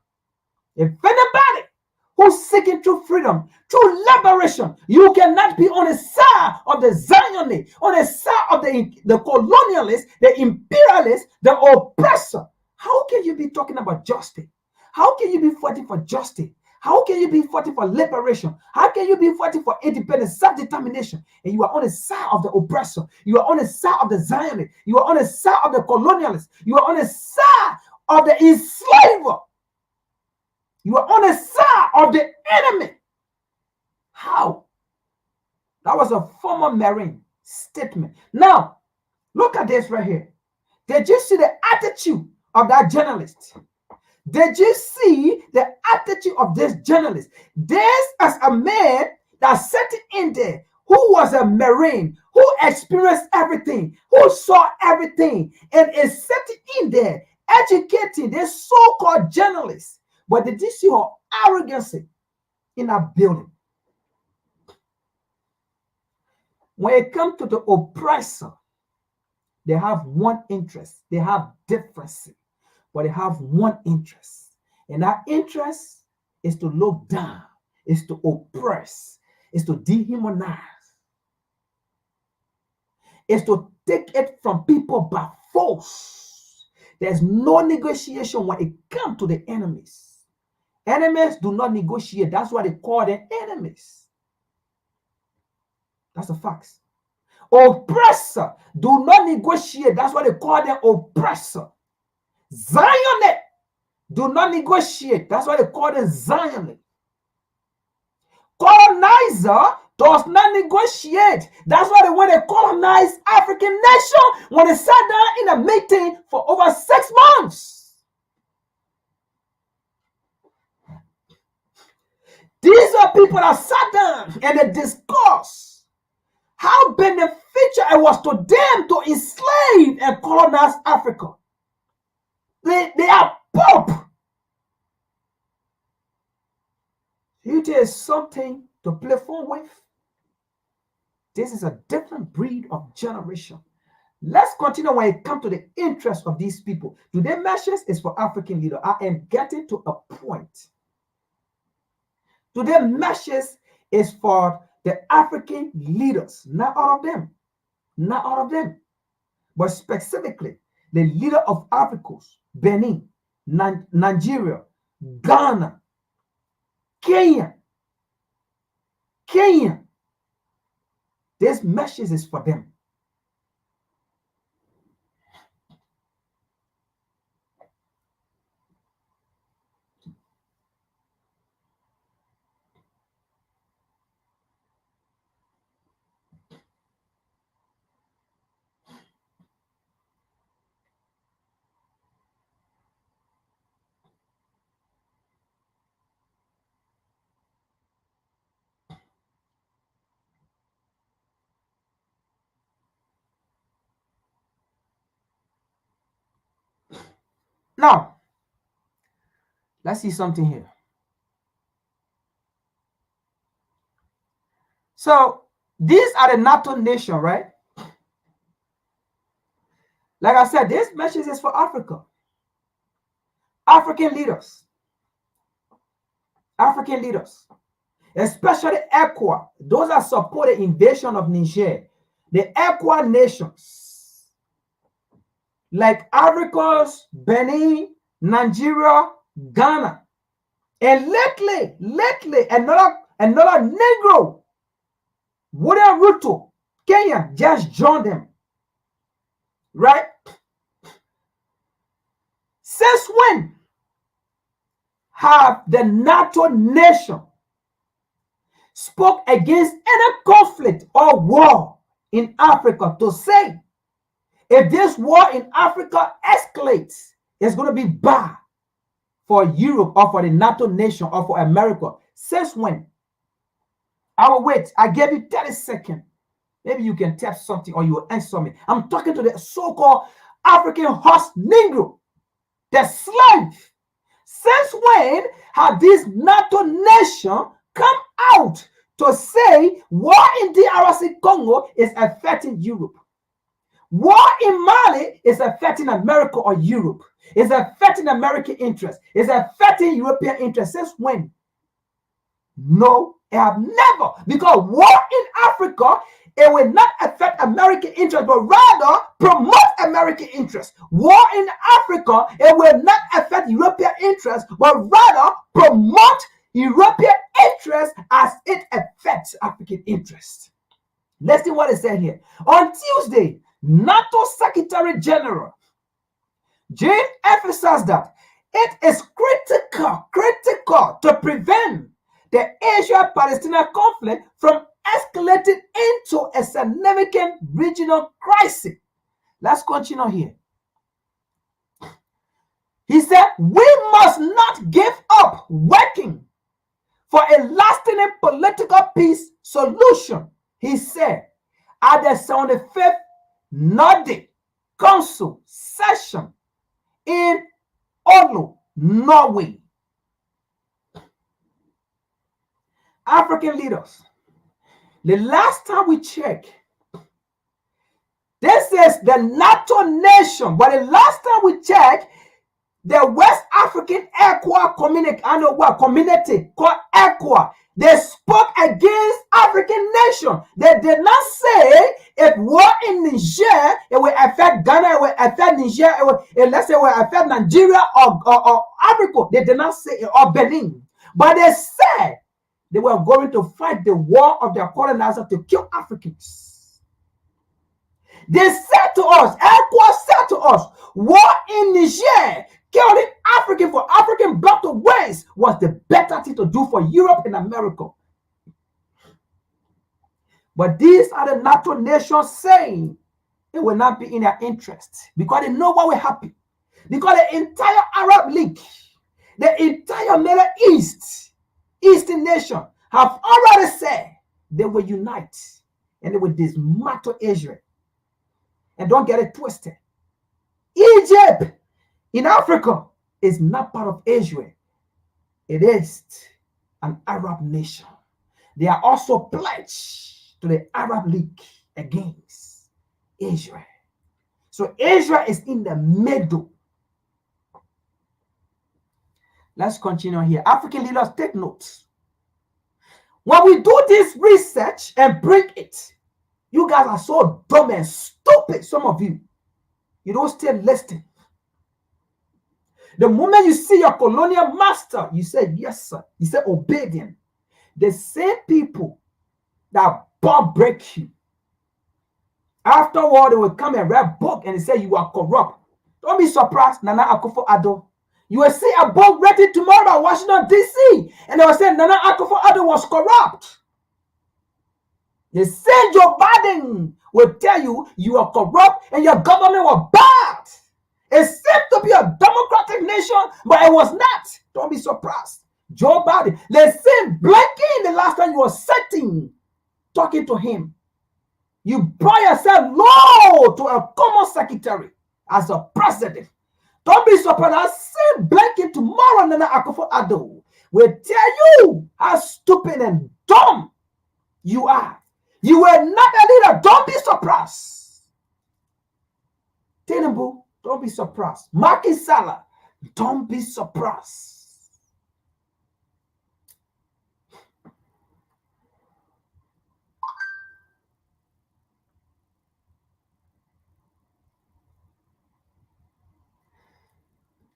If anybody who's seeking true freedom, true liberation, you cannot be on the side of the Zionists, on the side of the colonialists, the imperialists, the oppressor. How can you be talking about justice? How can you be fighting for justice? How can you be fighting for liberation? How can you be fighting for independence, self-determination? And you are on the side of the oppressor. You are on the side of the Zionists. You are on the side of the colonialists. You are on the side of the enslaver. You are on the side of the enemy. How? That was a former Marine statement. Now, look at this right here. Did you see the attitude of that journalist? Did you see the attitude of this journalist? This as a man that sat in there, who was a Marine, who experienced everything, who saw everything, and is sitting in there educating this so-called journalist. But did you see her arrogance in that building? When it comes to the oppressor, they have one interest. They have differences, but they have one interest. And that interest is to look down, is to oppress, is to dehumanize, is to take it from people by force. There's no negotiation when it comes to the enemies. Enemies do not negotiate. That's why they call them enemies. That's the facts. Oppressor do not negotiate. That's why they call them oppressor. Zionists do not negotiate. That's why they call them Zionists. Colonizer does not negotiate. That's why when they colonized African nation, when they sat down in a meeting for over 6 months. These are people that sat down and they discussed how beneficial it was to them to enslave and colonize Africa. They are pope. It is something to play fun with. This is a different breed of generation. Let's continue when it comes to the interest of these people. Today's message is for African leaders. I am getting to a point. Today's message is for the African leaders, not all of them, not all of them, but specifically the leader of Africa, Benin, Nigeria, Ghana, Kenya. This message is for them. Now, let's see something here. So, these are the NATO nations, right? Like I said, this message is for Africa. African leaders, especially ECOWAS, those that support the invasion of Niger, the ECOWAS nations, like Africa, Benin, Nigeria, Ghana, and lately, another Negro, William Ruto, Kenya, just joined them, right? Since when have the NATO nation spoke against any conflict or war in Africa to say, if this war in Africa escalates, it's going to be bad for Europe or for the NATO nation or for America? Since when? I will wait. I gave you 30 seconds. Maybe you can tap something or you will answer me. I'm talking to the so-called African horse Negro, the slave. Since when have this NATO nation come out to say war in DRC Congo is affecting Europe? War in Mali is affecting America or Europe. It's affecting American interests. It's affecting European interests. Since when? No, it have never. Because war in Africa, it will not affect American interests, but rather promote American interests. War in Africa, it will not affect European interests, but rather promote European interests as it affects African interests. Listen what it said here. On Tuesday, NATO Secretary General Jane emphasized that it is critical to prevent the Israel-Palestinian conflict from escalating into a significant regional crisis. Let's continue here. He said, we must not give up working for a lasting political peace solution, he said, at the 75th Nordic Council session in Oslo, Norway. African leaders, the last time we checked, this is the NATO nation, but the last time we checked, the West African community called ECOWAS, they spoke against African nation. They did not say if war in Niger, it will affect Ghana, it will affect Niger, let's say it will affect Nigeria or Africa. They did not say it, or Benin. But they said they were going to fight the war of their colonizer to kill Africans. They said to us, ECOWAS said to us, war in Niger, killing African for African blood to waste was the better thing to do for Europe and America. But these are the NATO nations saying it will not be in their interest because they know what will happen. Because the entire Arab League, the entire Middle East, Eastern nation have already said they will unite and they will dismantle Israel. And don't get it twisted. Egypt in Africa is not part of Israel. It is an Arab nation. They are also pledged to the Arab League against Israel. So Israel is in the middle. Let's continue here. African leaders, take notes. When we do this research and bring it, you guys are so dumb and stupid, some of you. You don't stay listening. The moment you see your colonial master, you say, yes, sir. You say, obedient. The same people that break you, afterward, they will come and read a book and say you are corrupt. Don't be surprised, Nana Akufo-Addo. You will see a book written tomorrow about Washington, D.C., and they will say Nana Akufo-Addo was corrupt. The same Joe Biden will tell you you are corrupt and your government was bad. It seemed to be a democratic nation, but it was not. Don't be surprised. Joe Biden, the same blinking the last time you were sitting, talking to him. You brought yourself low to a common secretary as a president. Don't be surprised. I same blinking tomorrow, Nana Akufo-Addo will tell you how stupid and dumb you are. You were not a leader. Don't be surprised. Tinubu, don't be surprised. Macky Sall, don't be surprised.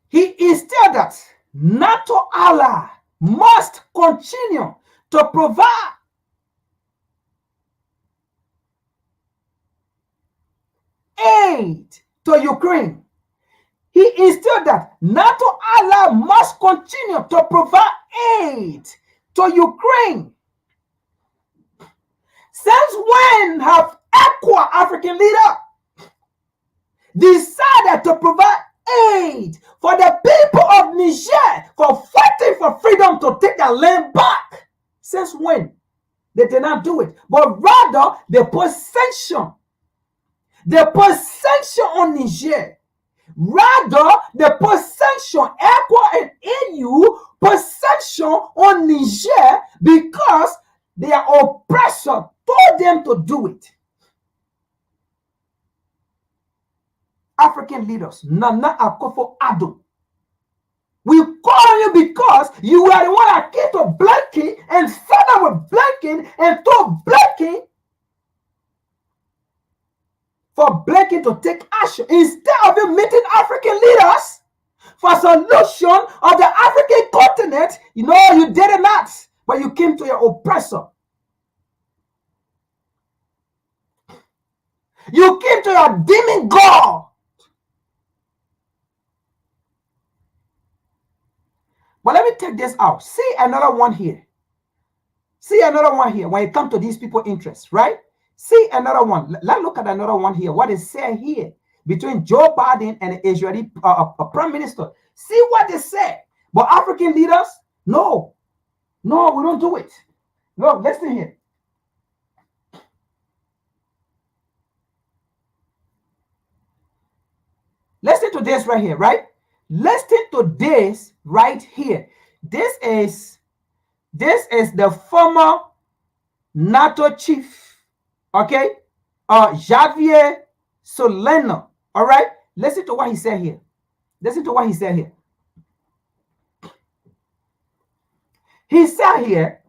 He instilled that NATO ally must continue to provide aid to Ukraine. He instilled that NATO ally must continue to provide aid to Ukraine. Since when have ECOWAS African leader decided to provide aid for the people of Niger for fighting for freedom to take their land back? Since when? They did not do it. But rather, they put sanction. They put sanction on Niger. Rather, they put sanction, ECO and AU put sanction on Niger because their oppressor told them to do it. African leaders, Nana Akufo-Addo, we call you because you are the one that came to blanking and fed up with blanking and told blanking for blanking to take action instead of you meeting African leaders for solution of the African continent. You know, you did it not, but you came to your oppressor. You came to your demon God. But let me take this out. See another one here. See another one here when it comes to these people's interests, right? See another one. Let's look at another one here. What is said here between Joe Biden and the Israeli prime minister. See what they say. But African leaders, no, we don't do it. Look, listen here. Listen to this right here, right? Listen to this right here. This is the former NATO chief, okay? Javier Solana. All right? Listen to what he said here. Listen to what he said here. He said here,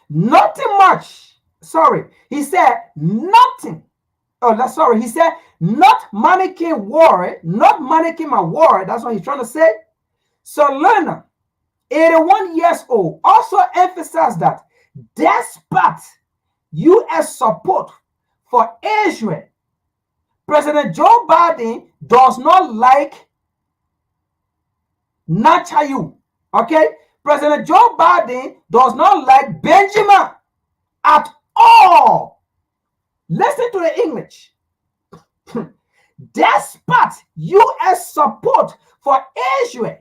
nothing much. Sorry. He said nothing. Oh, that's sorry. He said, not mannequin war, not mannequin my war. That's what he's trying to say. Solana, 81 years old, also emphasized that despite U.S. support for Israel, President Joe Biden does not like Netanyahu. Okay? President Joe Biden does not like Benjamin at all. Listen to the English. Despite U.S. support for Israel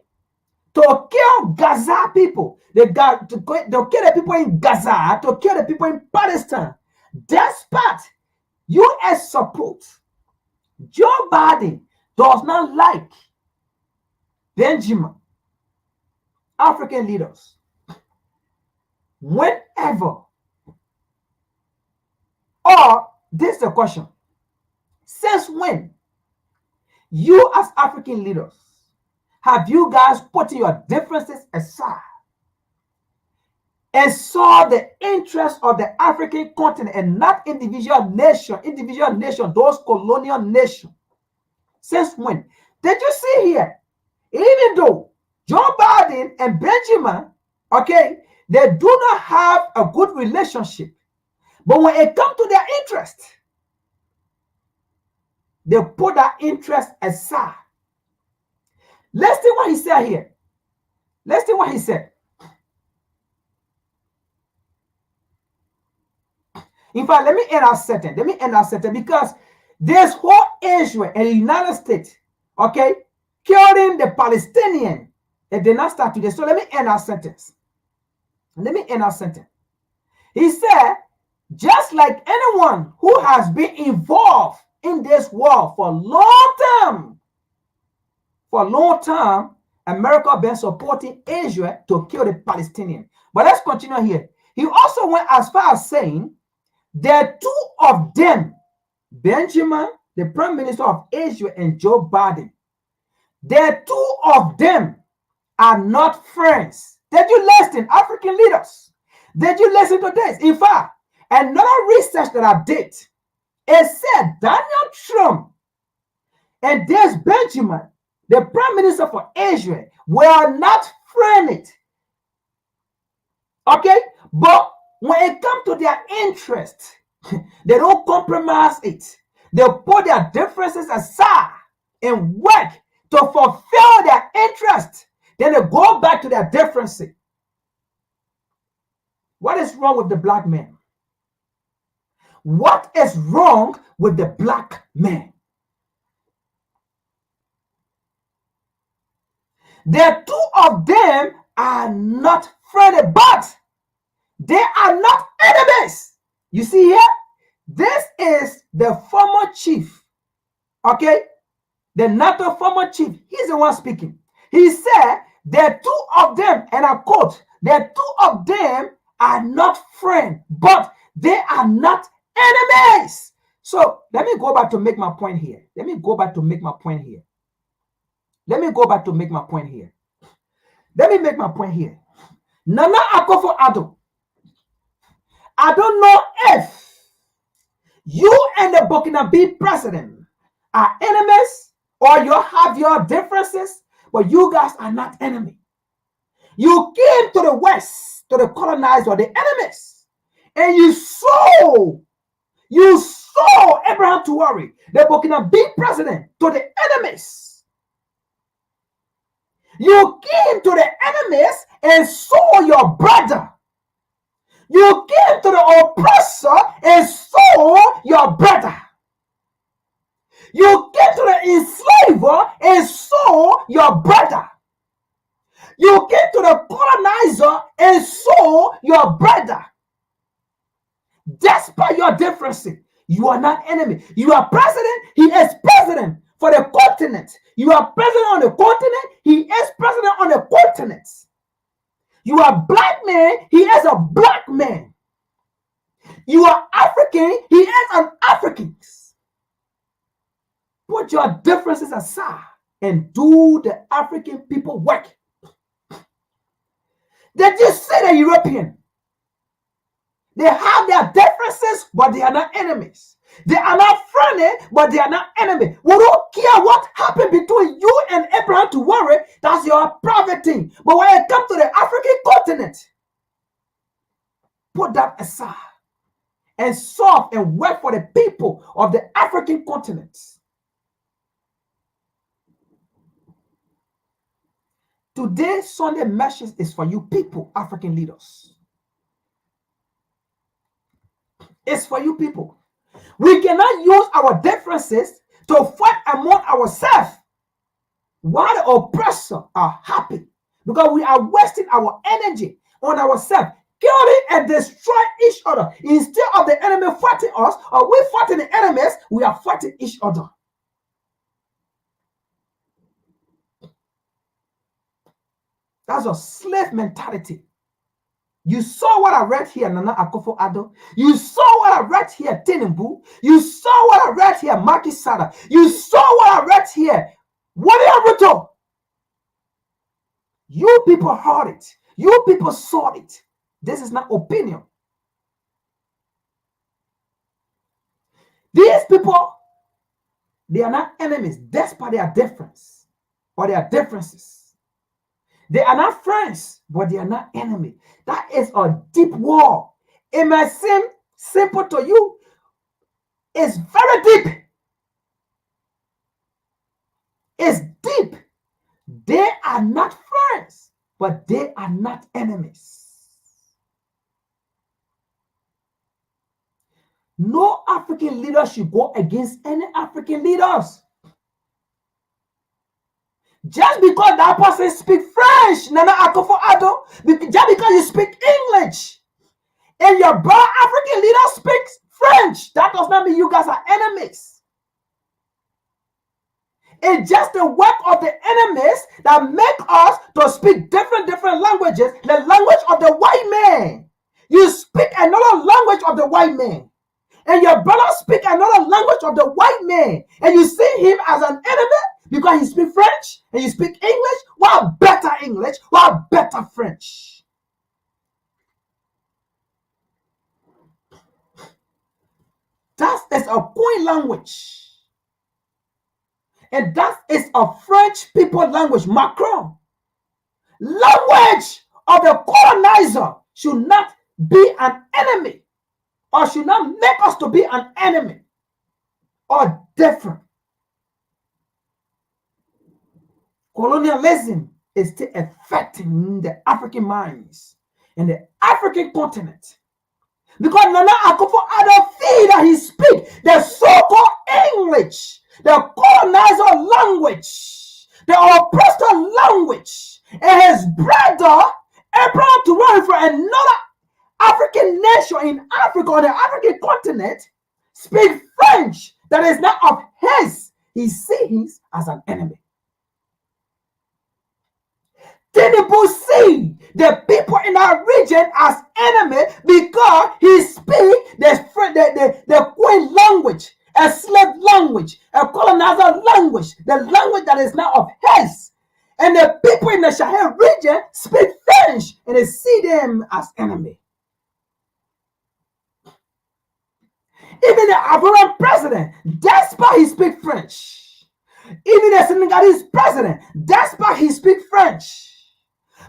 to kill Gaza people, to kill the people in Gaza, to kill the people in Palestine, despite U.S. support, Joe Biden does not like Benjamin. African leaders, whenever, or this is the question, since when you as African leaders have you guys put your differences aside and saw the interest of the African continent and not individual nation, those colonial nations? Since when? Did you see here? Even though Joe Biden and Benjamin, okay, they do not have a good relationship, but when it comes to their interest, they put that interest aside. Let's see what he said here. Let's see what he said. In fact, let me end our sentence because this whole Israel and the United States, okay, killing the Palestinian, it did not start today. So let me end our sentence. He said, just like anyone who has been involved in this war for a long time, America has been supporting Israel to kill the Palestinians. But let's continue here. He also went as far as saying that two of them, Benjamin, the Prime Minister of Israel, and Joe Biden, the two of them are not friends. Did you listen, African leaders? Did you listen to this? In fact, another research that I did, it said Donald Trump and this Benjamin, the Prime Minister for Israel, were not friends. Okay? But when it comes to their interest, they don't compromise it. They put their differences aside and work to fulfill their interest. Then they go back to their differences. What is wrong with the black man? What is wrong with the black man? The two of them are not friendly, but they are not enemies. You see here? This is the former chief, okay? The NATO former chief. He's the one speaking. He said, the two of them, and I quote, the two of them are not friends, but they are not enemies. So let me go back to make my point here. Let me go back to make my point here. Let me go back to make my point here. Let me make my point here. Nana Akufo-Addo, I don't know if you and the Burkinabe president are enemies or you have your differences, but you guys are not enemies. You came to the West, to the colonized or the enemies, and you saw Abraham Traoré, the Burkinabe president, to the enemies. You came to the enemies and saw your brother. You came to the oppressor and saw your brother. You came to the enslaver and saw your brother. You came to the colonizer and saw your brother. Despite your differences, you are not enemy. You are president. He is president for the continent. You are president on the continent. He is president on the continent. You are black man. He is a black man. You are African. He is an African. Put your differences aside and do the African people work. They just say the European. They have their differences, but they are not enemies. They are not friendly, but they are not enemies. We don't care what happened between you and Abraham Traoré. That's your private thing. But when it comes to the African continent, put that aside and solve and work for the people of the African continent. Today's Sunday message is for you people, African leaders. It's for you people. We cannot use our differences to fight among ourselves while the oppressors are happy, because we are wasting our energy on ourselves, killing and destroying each other. Instead of the enemy fighting us or we fighting the enemies, we are fighting each other. That's a slave mentality. You saw what I read here, Nana Akufo-Addo. You saw what I read here, Tinubu. You saw what I read here, Macky Sall. You saw what I read here, William Ruto. You people heard it. You people saw it. This is not opinion. These people, they are not enemies despite their difference or their differences. They are not friends, but they are not enemies. That is a deep war. It may seem simple to you. It's very deep. It's deep. They are not friends, but they are not enemies. No African leader should go against any African leaders. Just because that person speaks French, Nana Akufo-Addo, just because you speak English, and your brother African leader speaks French, that does not mean you guys are enemies. It's just the work of the enemies that make us to speak different languages, the language of the white man. You speak another language of the white man, and your brother speaks another language of the white man, and you see him as an enemy because he speaks French and you speak English. What better English? What better French? That is a Queen language. And that is a French people language, Macron. Language of the colonizer should not be an enemy, or should not make us to be an enemy or different. Colonialism is still affecting the African minds and the African continent. Because Nana Akufo-Addo feel that he speaks the so-called English, the colonizer language, the oppressor language, and his brother Abraham Traoré Africa or the African continent speak French that is not of his, he sees as an enemy. Tinubu see the people in our region as enemy because he speaks the Queen language, a slave language, a colonizer language, the language that is not of his. And the people in the Sahel region speak French and they see them as enemy. Even the African president, despite he speaks French. Even the Senegalese president, despite he speaks French.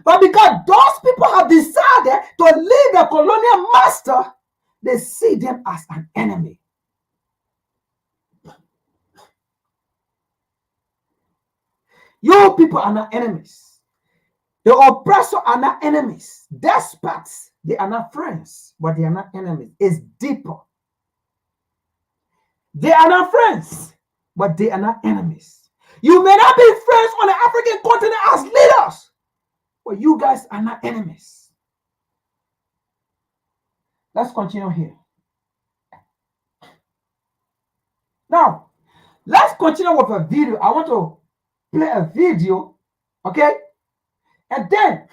But because those people have decided to leave the colonial master, they see them as an enemy. You people are not enemies. The oppressor are not enemies. Despots, they are not friends, but they are not enemies. It's deeper. They are not friends, but they are not enemies. You may not be friends on the African continent as leaders, but you guys are not enemies. Let's continue here. Now, let's continue with a video. I want to play a video, okay? And then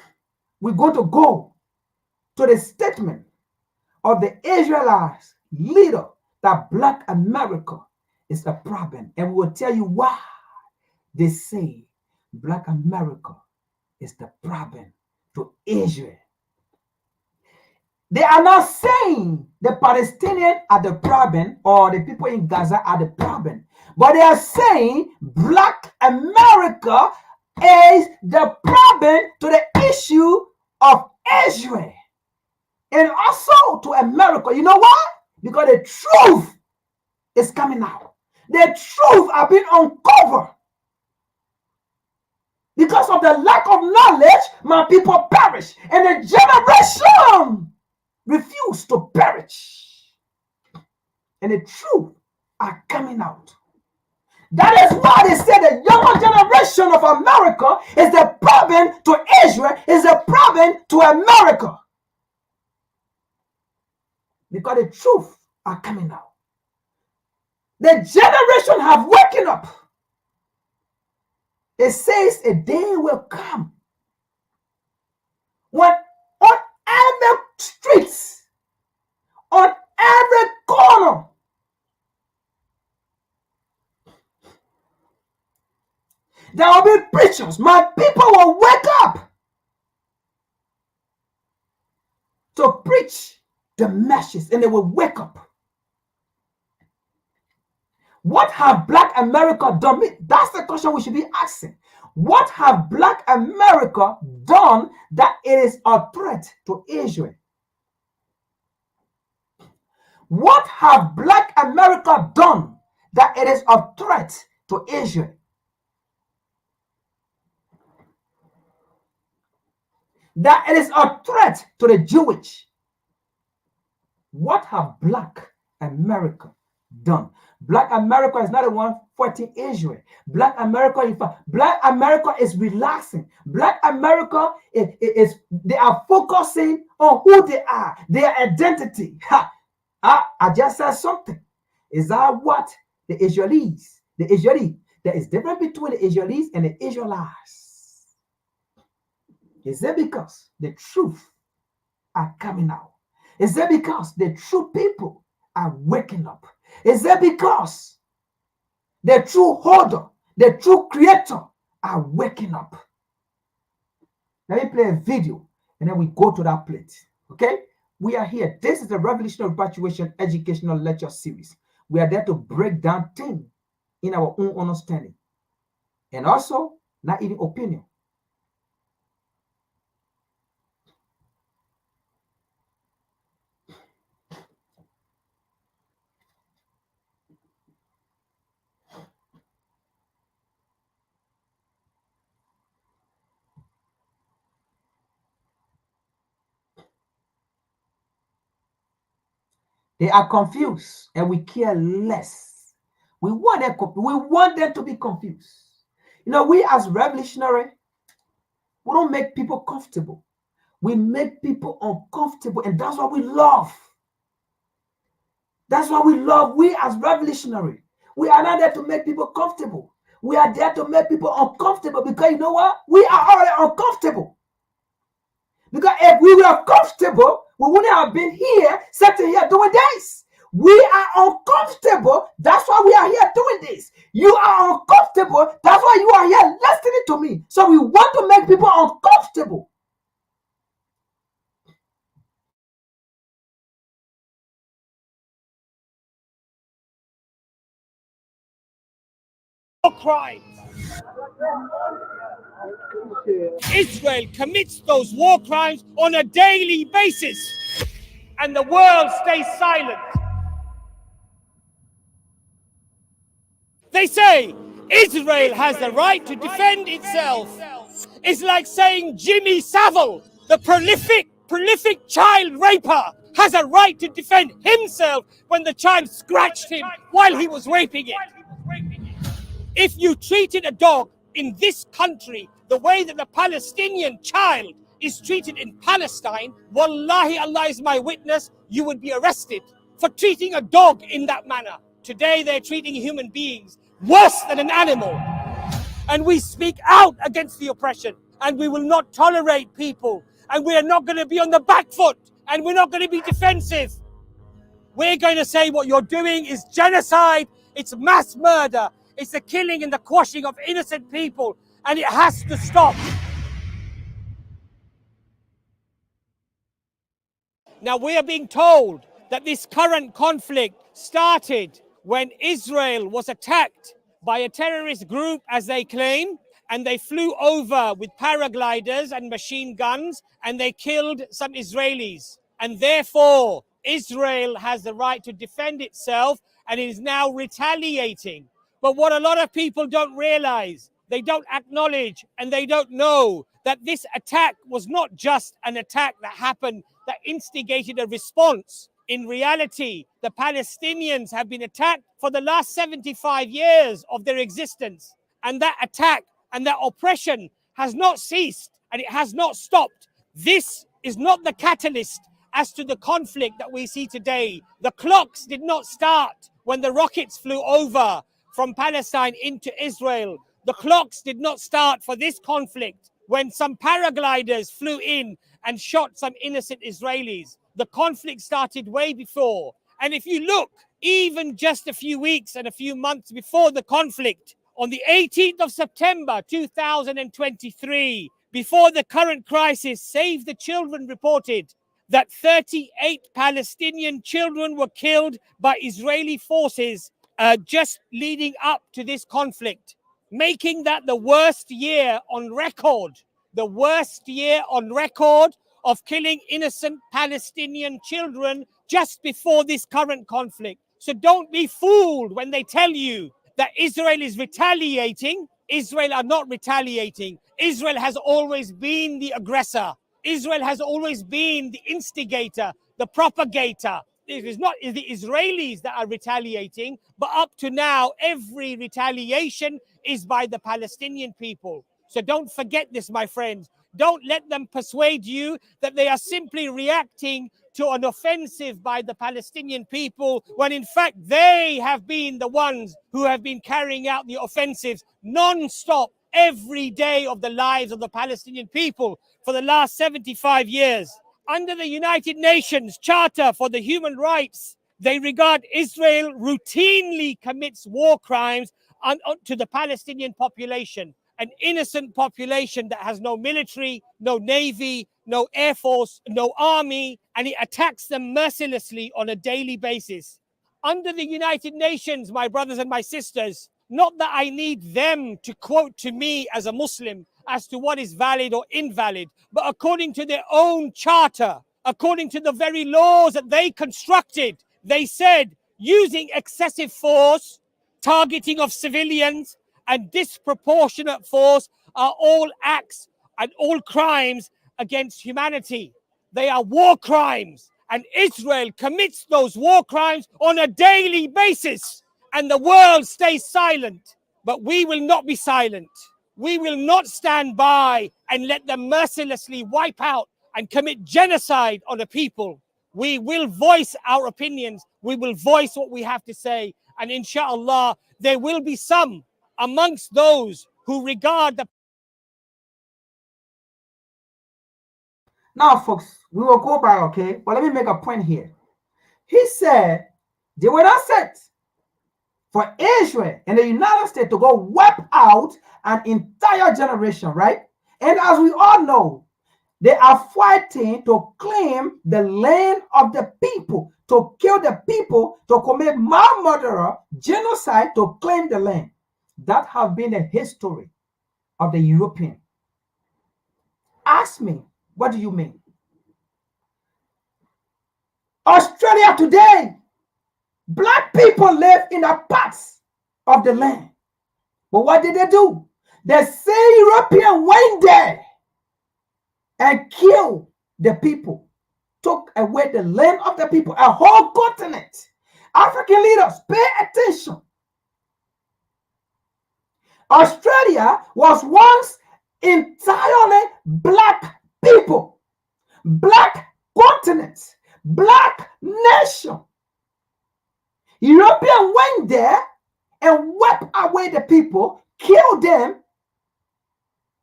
we're going to go to the statement of the Israelites leader that Black America is a problem. And we will tell you why they say Black America is the problem to Israel. They are not saying the Palestinians are the problem or the people in Gaza are the problem, but they are saying Black America is the problem to the issue of Israel and also to America. You know why? Because the truth is coming out. The truth are being uncovered. Because of the lack of knowledge, my people perish. And the generation refuse to perish. And the truth are coming out. That is why they say the younger generation of America is the problem to Israel, is the problem to America. Because the truth are coming out. The generation have woken up. It says a day will come when on every streets, on every corner, there will be preachers. My people will wake up to preach the message, and they will wake up. What have Black America done? That's the question we should be asking. What have Black America done that it is a threat to Israel? What have Black America done that it is a threat to Israel? That it is a threat to the Jewish? What have Black America done? Black America is not the one fighting Israel. Black America is relaxing. Black America is they are focusing on who they are, their identity. I just said something. Is that what the Israeli, there is difference between the Israelis and the Israelites. Is it because the truth are coming out? Is it because the true people are waking up? Is it because the true holder, the true creator are waking up? Let me play a video and then we go to that place. Okay? We are here. This is the Revolutionary Repatriation Educational Lecture Series. We are there to break down things in our own understanding and also not even opinion. They are confused and we care less. We want them to be confused. You know, we as revolutionary, we don't make people comfortable. We make people uncomfortable, and that's what we love. That's why we as revolutionary, we are not there to make people comfortable. We are there to make people uncomfortable, because you know what? We are already uncomfortable. Because if we were comfortable, we wouldn't have been here, sitting here doing this. We are uncomfortable. That's why we are here doing this. You are uncomfortable. That's why you are here listening to me. So we want to make people uncomfortable. Crimes. Israel commits those war crimes on a daily basis, and the world stays silent. They say Israel has the right to defend itself. It's like saying Jimmy Savile, the prolific child raper, has a right to defend himself when the child scratched him while he was raping it. If you treated a dog in this country the way that the Palestinian child is treated in Palestine, wallahi, Allah is my witness, you would be arrested for treating a dog in that manner. Today they're treating human beings worse than an animal. And we speak out against the oppression, and we will not tolerate people, and we are not going to be on the back foot, and we're not going to be defensive. We're going to say what you're doing is genocide, it's mass murder, it's the killing and the quashing of innocent people, and it has to stop. Now, we are being told that this current conflict started when Israel was attacked by a terrorist group, as they claim, and they flew over with paragliders and machine guns, and they killed some Israelis. And therefore, Israel has the right to defend itself, and it is now retaliating. But what a lot of people don't realize, they don't acknowledge, and they don't know that this attack was not just an attack that happened, that instigated a response. In reality, the Palestinians have been attacked for the last 75 years of their existence. And that attack and that oppression has not ceased, and it has not stopped. This is not the catalyst as to the conflict that we see today. The clocks did not start when the rockets flew over from Palestine into Israel. The clocks did not start for this conflict when some paragliders flew in and shot some innocent Israelis. The conflict started way before. And if you look, even just a few weeks and a few months before the conflict, on the 18th of September 2023, before the current crisis, Save the Children reported that 38 Palestinian children were killed by Israeli forces just leading up to this conflict, making that the worst year on record, of killing innocent Palestinian children just before this current conflict. So don't be fooled when they tell you that Israel is retaliating. Israel are not retaliating. Israel has always been the aggressor. Israel has always been the instigator, the propagator. It is not the Israelis that are retaliating, but up to now, every retaliation is by the Palestinian people. So don't forget this, my friends. Don't let them persuade you that they are simply reacting to an offensive by the Palestinian people, when in fact they have been the ones who have been carrying out the offensives non-stop every day of the lives of the Palestinian people for the last 75 years. Under the United Nations Charter for the Human Rights, they regard Israel routinely commits war crimes to the Palestinian population, an innocent population that has no military, no navy, no air force, no army, and it attacks them mercilessly on a daily basis. Under the United Nations, my brothers and my sisters, not that I need them to quote to me as a Muslim as to what is valid or invalid, but according to their own charter, according to the very laws that they constructed, they said using excessive force, targeting of civilians, and disproportionate force are all acts and all crimes against humanity. They are war crimes, and Israel commits those war crimes on a daily basis, and the world stays silent. But we will not be silent. We will not stand by and let them mercilessly wipe out and commit genocide on a people. We will voice our opinions. we will voice what we have to say. And inshallah, there will be some amongst those who regard the... Now, folks, we will go back, okay? But let me make a point here. He said they were not sent for Israel and the United States to go wipe out an entire generation, right? And as we all know, they are fighting to claim the land of the people, to kill the people, to commit murder, genocide, to claim the land. That has been the history of the European. Ask me, what do you mean? Australia today, black people live in a parts of the land. But what did they do? The same European went there and killed the people, took away the land of the people, a whole continent. African leaders, pay attention. Australia was once entirely black people, black continent, black nation. European went there and wiped away the people, killed them,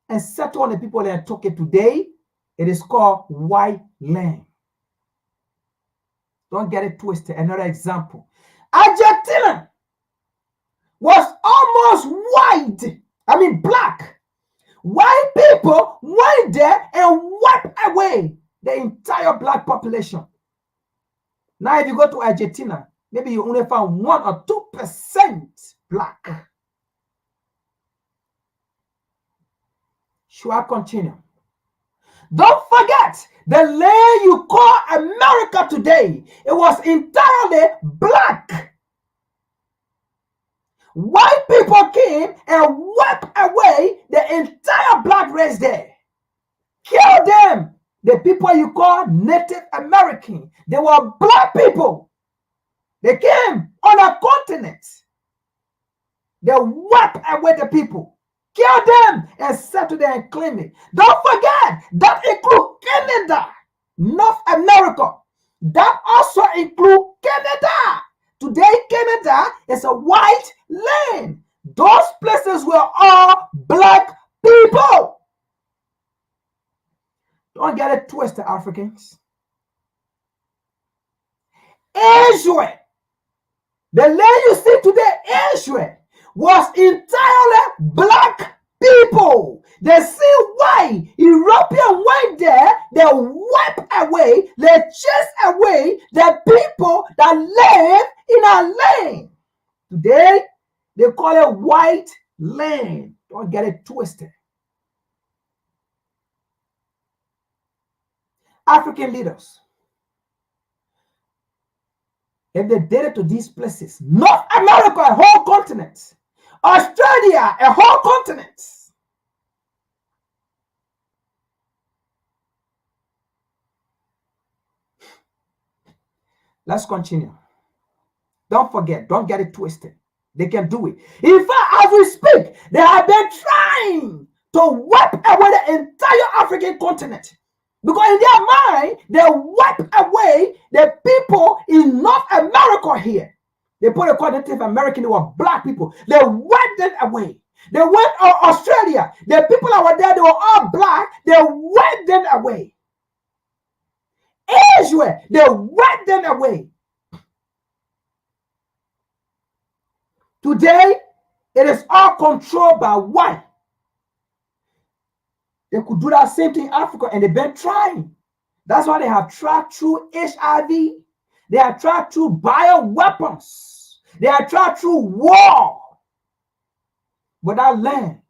and settled on the people and took it. Today, it is called white land. Don't get it twisted. Another example. Argentina was almost white. I mean black. White people went there and wiped away the entire black population. Now, if you go to Argentina, maybe you only found 1 or 2% black. Should I continue? Don't forget the land you call America today. It was entirely black. White people came and wiped away the entire black race there. Kill them. The people you call Native American. They were black people. They came on a continent. They wiped away the people. Kill them and settle them and claim it. Don't forget, that includes Canada, North America. That also includes Canada. Today, Canada is a white land. Those places were all black people. Don't get it twisted, Africans. Israel, the land you see today, Israel, was entirely black people. They see why European went there, they wiped away, they chased away the people that live in our land. Today, they call it white land. Don't get it twisted. African leaders, if they did it to these places, North America, a whole continent, Australia, a whole continent. Let's continue. Don't forget, don't get it twisted. They can do it. In fact, as we speak, they have been trying to wipe away the entire African continent. Because in their mind, they wipe away the people in North America here. They put a Native American, they were black people. They wiped them away. They went to Australia. The people that were there, they were all black. They wiped them away. Israel, they wiped them away. Today, it is all controlled by white. They could do that same thing in Africa, and they've been trying. That's why they have tried through HIV. They have tried through bioweapons. They have tried through war. But that land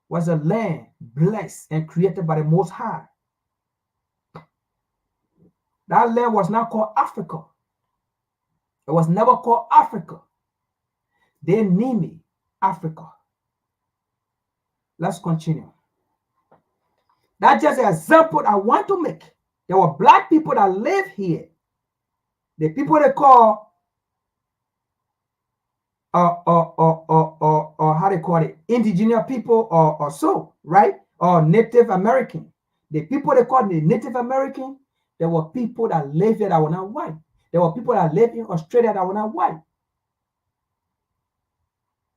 was a land blessed and created by the Most High. That land was not called Africa. It was never called Africa. They named it Africa. Let's continue. That's just an example I want to make. There were black people that live here. The people they call or how they call it, indigenous people or so, right? Or Native American. The people they call the Native American, there were people that lived here that were not white. There were people that lived in Australia that were not white.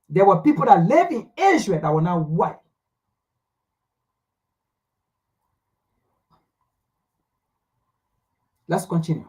There were people that lived in Israel that were not white. Let's continue.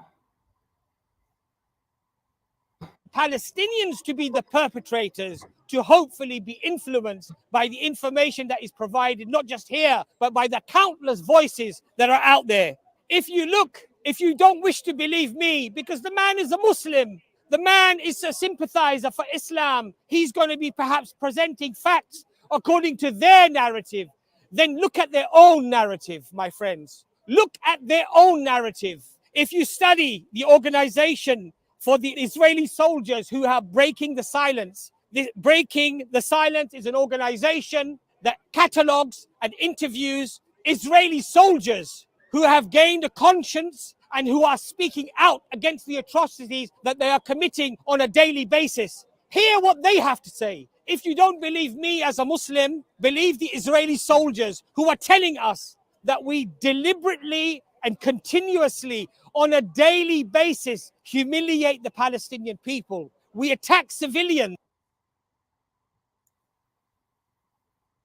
Palestinians to be the perpetrators, to hopefully be influenced by the information that is provided, not just here, but by the countless voices that are out there. If you look, if you don't wish to believe me, because the man is a Muslim, the man is a sympathizer for Islam, he's going to be perhaps presenting facts according to their narrative, then look at their own narrative, my friends. Look at their own narrative. If you study the organization for the Israeli soldiers who are breaking the silence, Breaking the Silence is an organization that catalogs and interviews Israeli soldiers who have gained a conscience and who are speaking out against the atrocities that they are committing on a daily basis. Hear what they have to say. If you don't believe me as a Muslim, believe the Israeli soldiers who are telling us that we deliberately and continuously on a daily basis humiliate the Palestinian people. We attack civilians.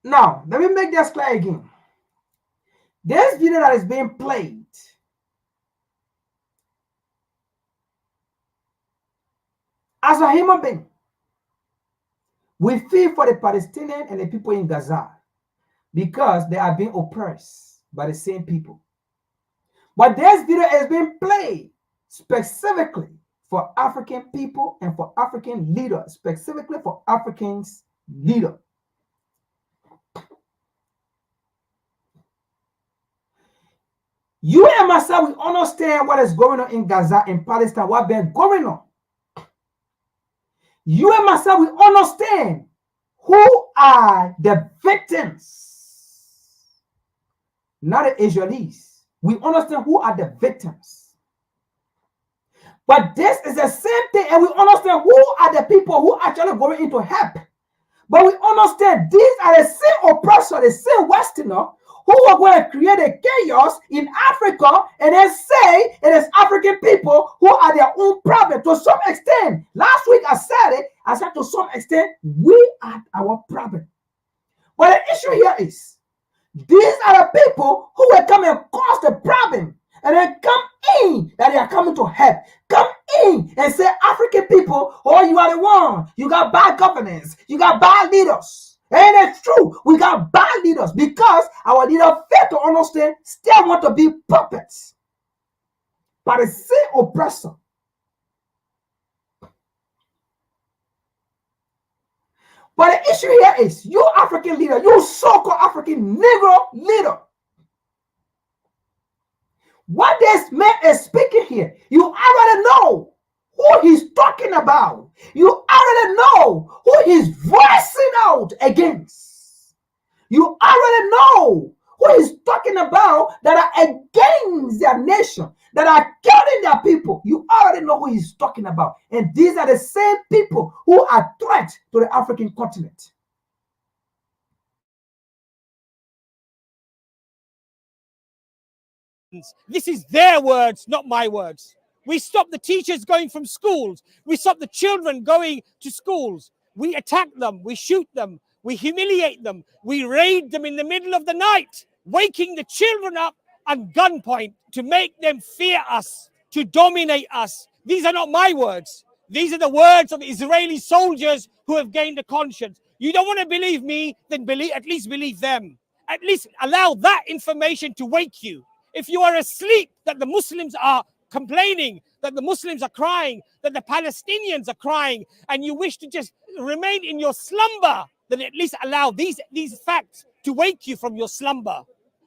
Now, let me make this clear again. This video that is being played as a human being, we feel for the Palestinians and the people in Gaza because they are being oppressed by the same people. But this video is being played specifically for African people and for African leaders, specifically for Africans leaders. You and myself, we understand what is going on in Gaza and Palestine, what's been going on. You and myself, we understand who are the victims, not the Israelis. We understand who are the victims. But this is the same thing, and we understand who are the people who are actually going into help. But we understand these are the same oppressor, the same Westerner, who are going to create a chaos in Africa and then say it is African people who are their own problem. To some extent, last week I said to some extent, we are our problem. But the issue here is, these are the people who will come and cause the problem and then come in that they are coming to help. Come in and say, African people, oh, you are the one. You got bad governance. You got bad leaders. And it's true, we got bad leaders because our leaders fail to understand, still want to be puppets by the same oppressor. But the issue here is, you African leader, you so-called African Negro leader, what this man is speaking here, you already know who he's talking about. You already know who he's voicing out against. You already know who he's talking about that are against their nation, that are killing their people. You already know who he's talking about. And these are the same people who are threats to the African continent. This is their words, not my words. We stop the teachers going from schools. We stop the children going to schools. We attack them. We shoot them. We humiliate them. We raid them in the middle of the night, waking the children up at gunpoint to make them fear us, to dominate us. These are not my words. These are the words of Israeli soldiers who have gained a conscience. You don't want to believe me, then at least believe them. At least allow that information to wake you. If you are asleep that the Muslims are complaining, that the Muslims are crying, that the Palestinians are crying, and you wish to just remain in your slumber, then at least allow these facts to wake you from your slumber.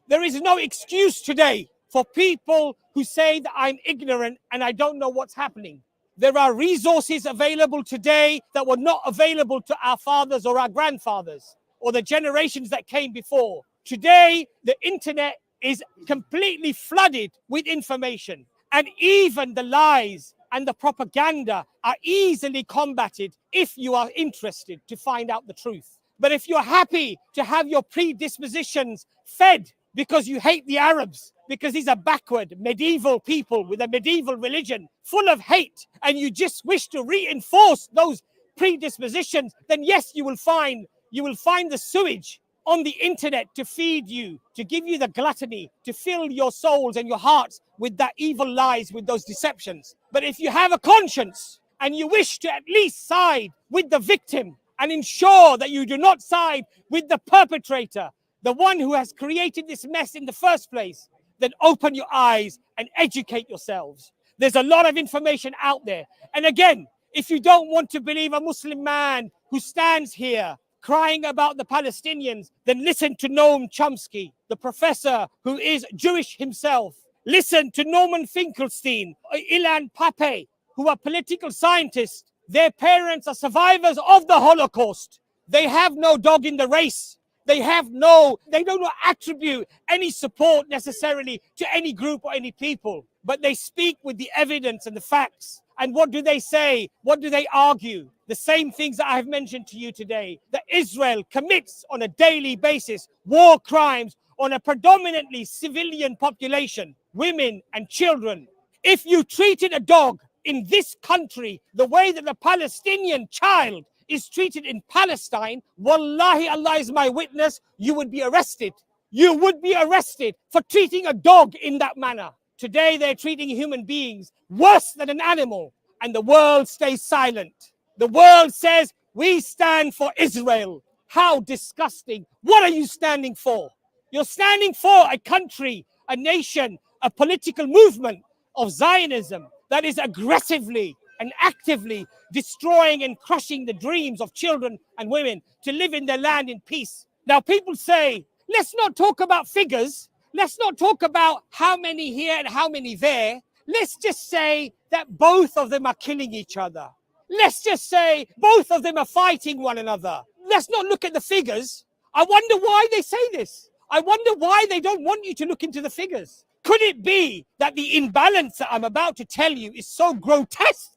There is no excuse today for people who say that I'm ignorant and I don't know what's happening. There are resources available today that were not available to our fathers or our grandfathers or the generations that came before. Today, the internet is completely flooded with information. And even the lies and the propaganda are easily combated if you are interested to find out the truth. But if you're happy to have your predispositions fed because you hate the Arabs, because these are backward medieval people with a medieval religion full of hate, and you just wish to reinforce those predispositions, then yes, you will find the sewage on the internet to feed you, to give you the gluttony, to fill your souls and your hearts with that evil lies, with those deceptions. But if you have a conscience and you wish to at least side with the victim and ensure that you do not side with the perpetrator, the one who has created this mess in the first place, then open your eyes and educate yourselves. There's a lot of information out there. And again, if you don't want to believe a Muslim man who stands here crying about the Palestinians, then listen to Noam Chomsky, the professor who is Jewish himself. Listen to Norman Finkelstein, Ilan Pappé, who are political scientists. Their parents are survivors of the Holocaust. They have no dog in the race. They don't attribute any support necessarily to any group or any people, but they speak with the evidence and the facts. And what do they say? What do they argue? The same things that I have mentioned to you today, that Israel commits on a daily basis war crimes on a predominantly civilian population, women and children. If you treated a dog in this country the way that the Palestinian child is treated in Palestine, wallahi, Allah is my witness, you would be arrested. You would be arrested for treating a dog in that manner. Today they're treating human beings worse than an animal, and the world stays silent. The world says, we stand for Israel. How disgusting. What are you standing for? You're standing for a country, a nation, a political movement of Zionism that is aggressively and actively destroying and crushing the dreams of children and women to live in their land in peace. Now, people say, let's not talk about figures. Let's not talk about how many here and how many there. Let's just say that both of them are killing each other. Let's just say both of them are fighting one another. Let's not look at the figures. I wonder why they say this. I wonder why they don't want you to look into the figures. Could it be that the imbalance that I'm about to tell you is so grotesque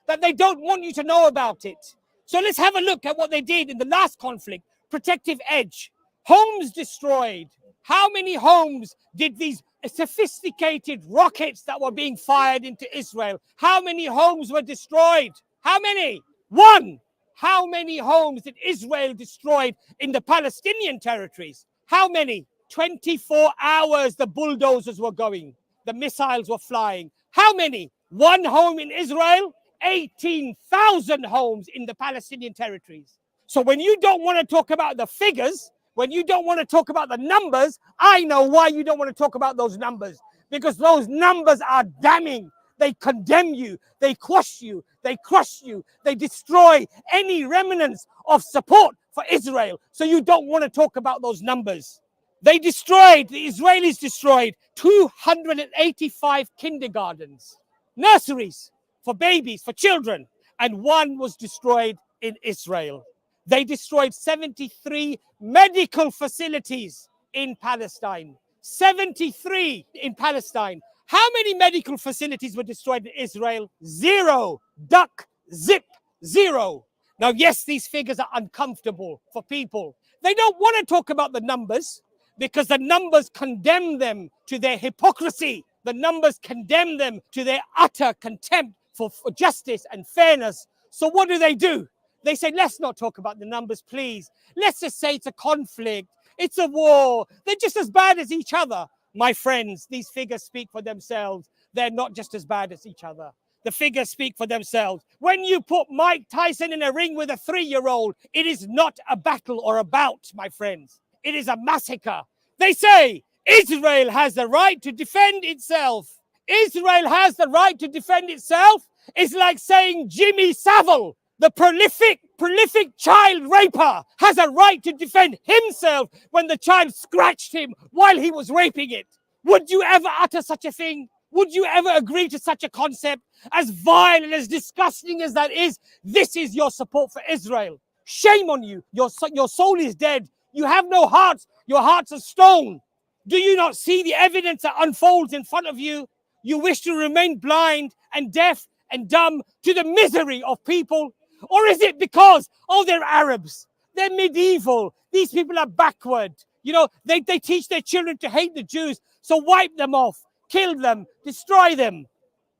that they don't want you to know about it? So let's have a look at what they did in the last conflict. Protective edge. Homes destroyed. How many homes did these sophisticated rockets that were being fired into Israel, how many homes were destroyed? How many? One. How many homes did Israel destroy in the Palestinian territories? How many? 24 hours the bulldozers were going. The missiles were flying. How many? One home in Israel, 18,000 homes in the Palestinian territories. So when you don't want to talk about the figures, when you don't want to talk about the numbers, I know why you don't want to talk about those numbers. Because those numbers are damning. They condemn you. They quash you. They crush you. They destroy any remnants of support for Israel. So you don't want to talk about those numbers. The Israelis destroyed 285 kindergartens, nurseries for babies, for children, and one was destroyed in Israel. They destroyed 73 medical facilities in Palestine. 73 in Palestine. How many medical facilities were destroyed in Israel? 0. Duck, zip, 0. Now, yes, these figures are uncomfortable for people. They don't want to talk about the numbers because the numbers condemn them to their hypocrisy. The numbers condemn them to their utter contempt for justice and fairness. So what do? They say, let's not talk about the numbers, please. Let's just say it's a conflict. It's a war. They're just as bad as each other. My friends, these figures speak for themselves. They're not just as bad as each other. The figures speak for themselves. When you put Mike Tyson in a ring with a 3-year-old, it is not a battle or a bout, my friends. It is a massacre. They say Israel has the right to defend itself. Israel has the right to defend itself. It's like saying Jimmy Savile, the prolific child raper, has a right to defend himself when the child scratched him while he was raping it. Would you ever utter such a thing? Would you ever agree to such a concept? As vile and as disgusting as that is, this is your support for Israel. Shame on you. Your soul is dead. You have no heart. Your heart's a stone. Do you not see the evidence that unfolds in front of you? You wish to remain blind and deaf and dumb to the misery of people? Or is it because, oh, they're Arabs, they're medieval, these people are backward, You know, they teach their children to hate the Jews, so wipe them off, kill them, destroy them.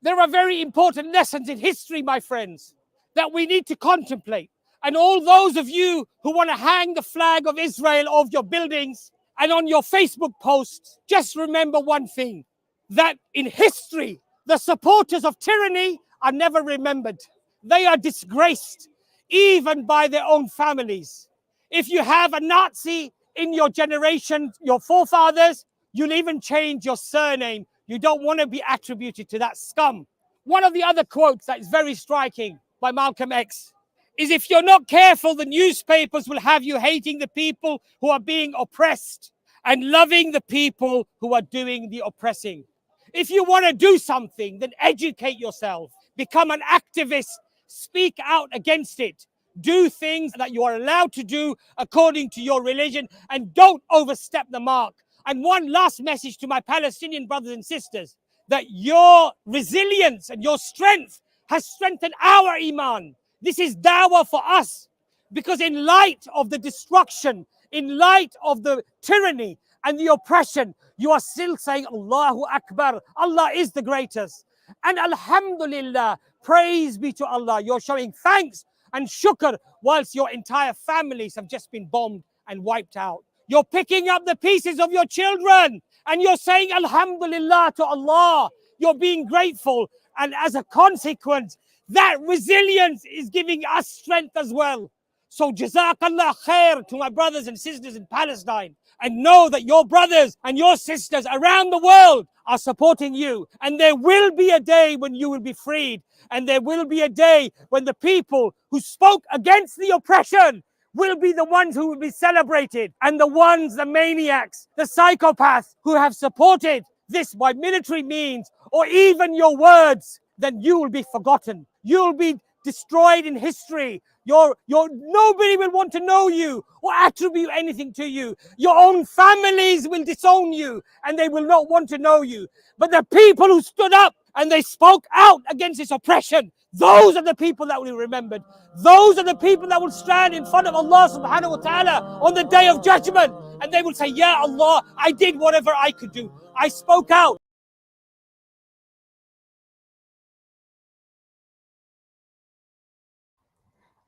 There are very important lessons in history, my friends, that we need to contemplate. And all those of you who want to hang the flag of Israel off your buildings and on your Facebook posts, just remember one thing, that in history, the supporters of tyranny are never remembered. They are disgraced, even by their own families. If you have a Nazi in your generation, your forefathers, you'll even change your surname. You don't want to be attributed to that scum. One of the other quotes that is very striking by Malcolm X is, if you're not careful, the newspapers will have you hating the people who are being oppressed and loving the people who are doing the oppressing. If you want to do something, then educate yourself, become an activist, speak out against it. Do things that you are allowed to do according to your religion, and don't overstep the mark. And one last message to my Palestinian brothers and sisters, that your resilience and your strength has strengthened our iman. This is dawah for us, because in light of the destruction, in light of the tyranny and the oppression, you are still saying Allahu Akbar. Allah is the greatest. And Alhamdulillah, praise be to Allah. You're showing thanks and shukr whilst your entire families have just been bombed and wiped out. You're picking up the pieces of your children and you're saying Alhamdulillah to Allah. You're being grateful. And as a consequence, that resilience is giving us strength as well. So Jazakallah khair to my brothers and sisters in Palestine. And know that your brothers and your sisters around the world are supporting you. And there will be a day when you will be freed. And there will be a day when the people who spoke against the oppression will be the ones who will be celebrated. And the maniacs, the psychopaths who have supported this by military means or even your words, then you will be forgotten. You'll be destroyed in history. Nobody will want to know you or attribute anything to you. Your own families will disown you and they will not want to know you. But the people who stood up and they spoke out against this oppression, those are the people that will be remembered. Those are the people that will stand in front of Allah subhanahu wa ta'ala on the day of judgment. And they will say, Ya Allah, I did whatever I could do. I spoke out.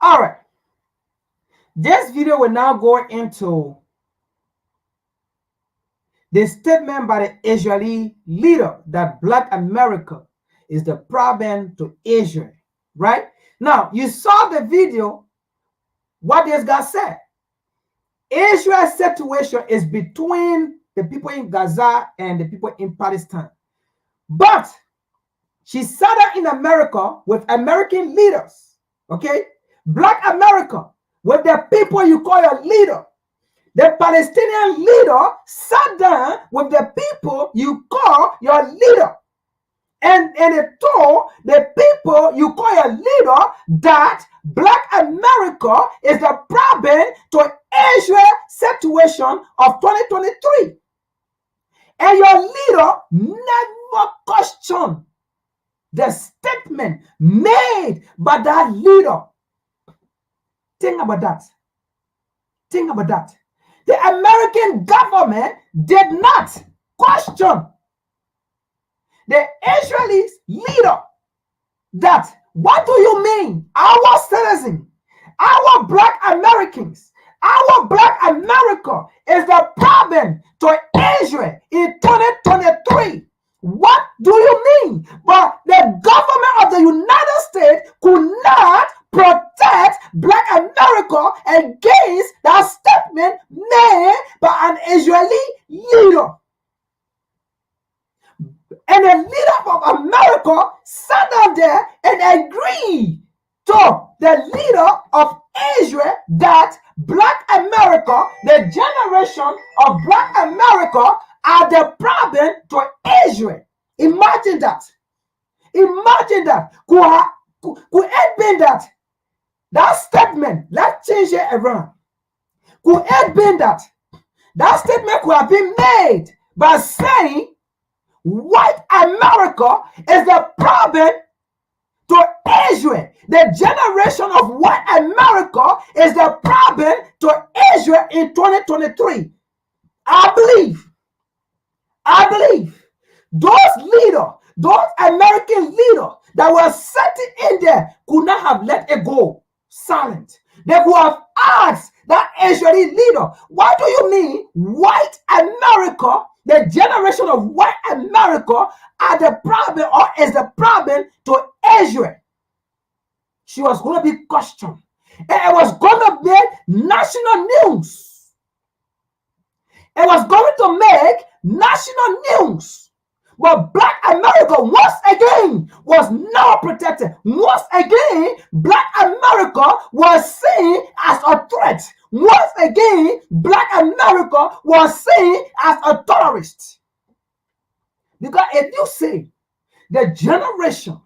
All right. This video will now go into the statement by the Israeli leader that Black America is the problem to Israel, right? Now, you saw the video, what this guy said. Israel's situation is between the people in Gaza and the people in Palestine. But she sat down in America with American leaders, okay? Black America, with the people you call your leader. The Palestinian leader sat down with the people you call your leader. And it told the people you call your leader that Black America is the problem to Israel situation of 2023. And your leader never questioned the statement made by that leader. Think about that. Think about that. The American government did not question the Israeli leader that, what do you mean? Our citizens, our Black Americans, our Black America is the problem to Israel in 2023. What do you mean? But the government of the United States could not protect Black America against that statement made by an Israeli leader. And the leader of America sat down there and agreed to the leader of Israel that Black America, the generation of Black America, are the problem to Israel. Imagine that. Imagine that. Could it be that statement, let's change it around. Could it be that statement could have been made by saying white America is the problem to Israel. The generation of white America is the problem to Israel in 2023. I believe those leaders, those American leaders that were sitting in there could not have let it go silent. They could have asked that Israeli leader, what do you mean white America, the generation of white America are the problem or is the problem to Israel? She was going to be questioned. And it was going to be national news. It was going to make national news. But Black America, once again, was not protected. Once again, Black America was seen as a threat. Once again, Black America was seen as a terrorist. Because if you say the generation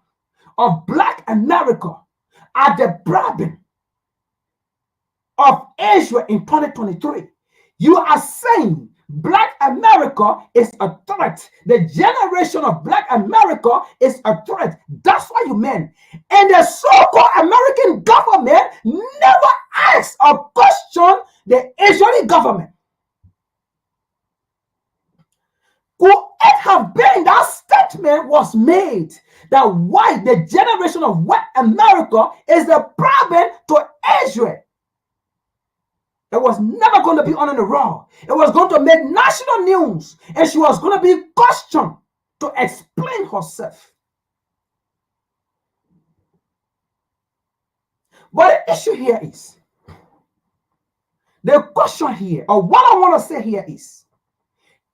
of Black America are the problem of Asia in 2023, you are saying Black America is a threat. The generation of Black America is a threat. That's what you meant. And the so-called American government never asked or questioned the Israeli government. Could it have been that statement was made that why the generation of white America is the problem to Israel? It was never going to be on the raw. It was going to make national news, and she was going to be questioned to explain herself. But the issue here is, the question here, or what I want to say here is,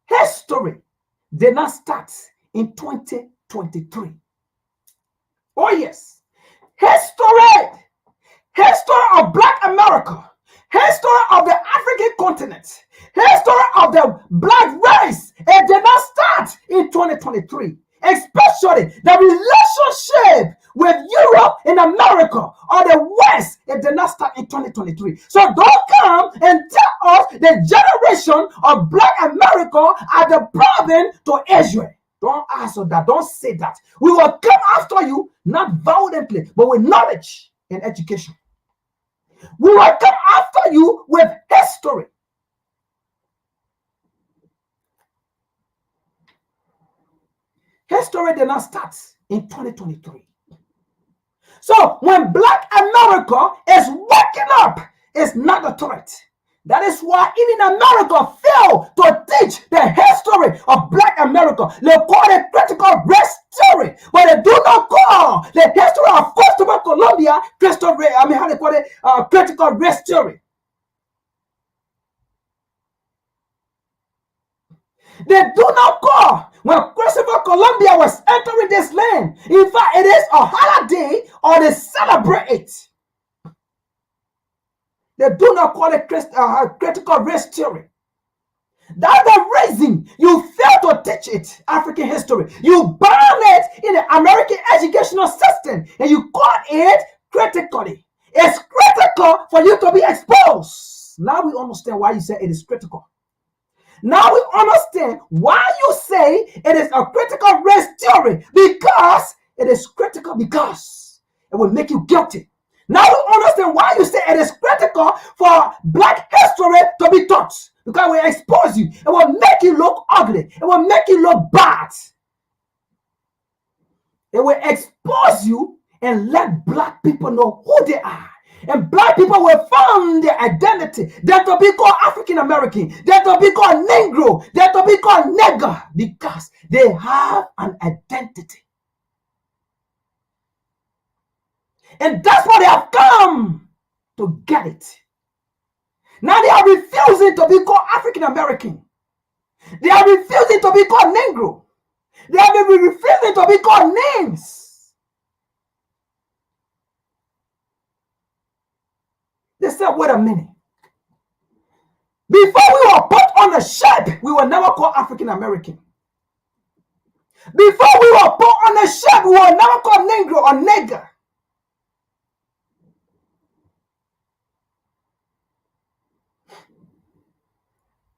history did not start in 2023. Oh yes, history of Black America, history of the African continent, history of the Black race, it did not start in 2023. Especially the relationship with Europe and America or the West, it did not start in 2023. So don't come and tell us the generation of Black America are the problem to Israel. Don't answer that. Don't say that. We will come after you, not violently, but with knowledge and education. We will come after you with history. History did not start in 2023. So when Black America is waking up, it's not a threat. That is why even America failed to teach the history of Black America. They call it critical race theory, but they do not call the history of Christopher Columbia critical race theory. They do not call when Christopher Columbia was entering this land. In fact, it is a holiday or they celebrate it. They do not call it critical race theory. That's the reason you fail to teach it, African history. You burn it in the American educational system and you call it critically. It's critical for you to be exposed. Now we understand why you say it is critical. Now we understand why you say it is a critical race theory, because it is critical because it will make you guilty. Now we understand why you say it is critical for Black history to be taught, because it will expose you. It will make you look ugly. It will make you look bad. It will expose you and let Black people know who they are. And Black people will find their identity. They're to be called African American. They're to be called Negro. They're to be called nigger, because they have an identity. And that's why they have come to get it. Now they are refusing to be called African American. They are refusing to be called Negro. They are refusing to be called names. They said, wait a minute. Before we were put on the ship, we were never called African American. Before we were put on the ship, we were never called Negro or nigger.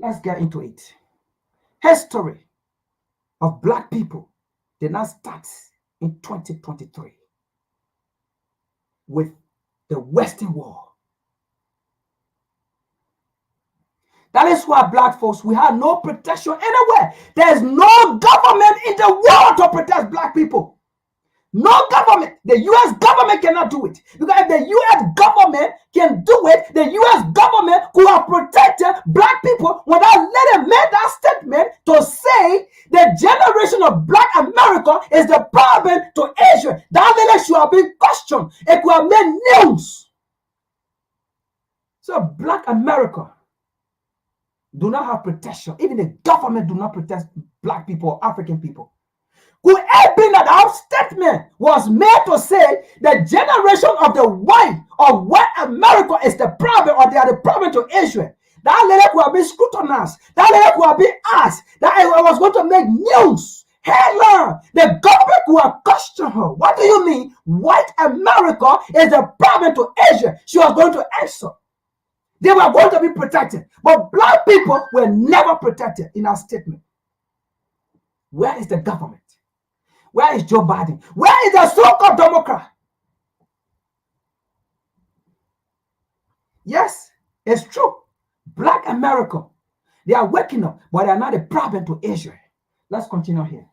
Let's get into it. History of Black people did not start in 2023 with the Western world. That is why black folks, we have no protection anywhere. There's no government in the world to protect black people. No government. The US government cannot do it. Because if the US government can do it, the US government could have protected black people without letting make that statement to say the generation of black America is the problem to Asia. That letter should have been questioned. It could have made news. So black America do not have protection. Even the government do not protect black people or African people. Could it be that our statement was made to say the generation of the white or white America is the problem or they are the problem to Israel? That letter could have been scrutinized. That letter could have been asked. That it was going to make news. Headline. The government could have questioned her. What do you mean white America is the problem to Asia? She was going to answer. They were going to be protected. But black people were never protected in our statement. Where is the government? Where is Joe Biden? Where is the so-called Democrat? Yes, it's true. Black America, they are waking up, but they are not a problem to Israel. Let's continue here.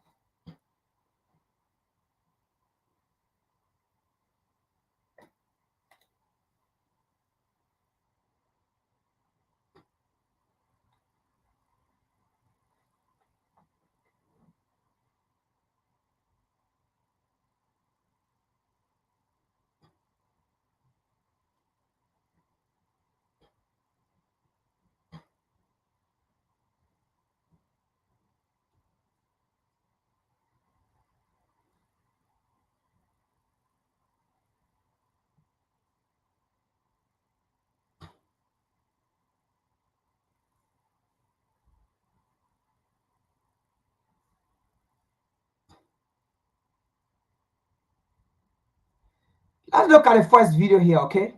Let's look at the first video here, okay?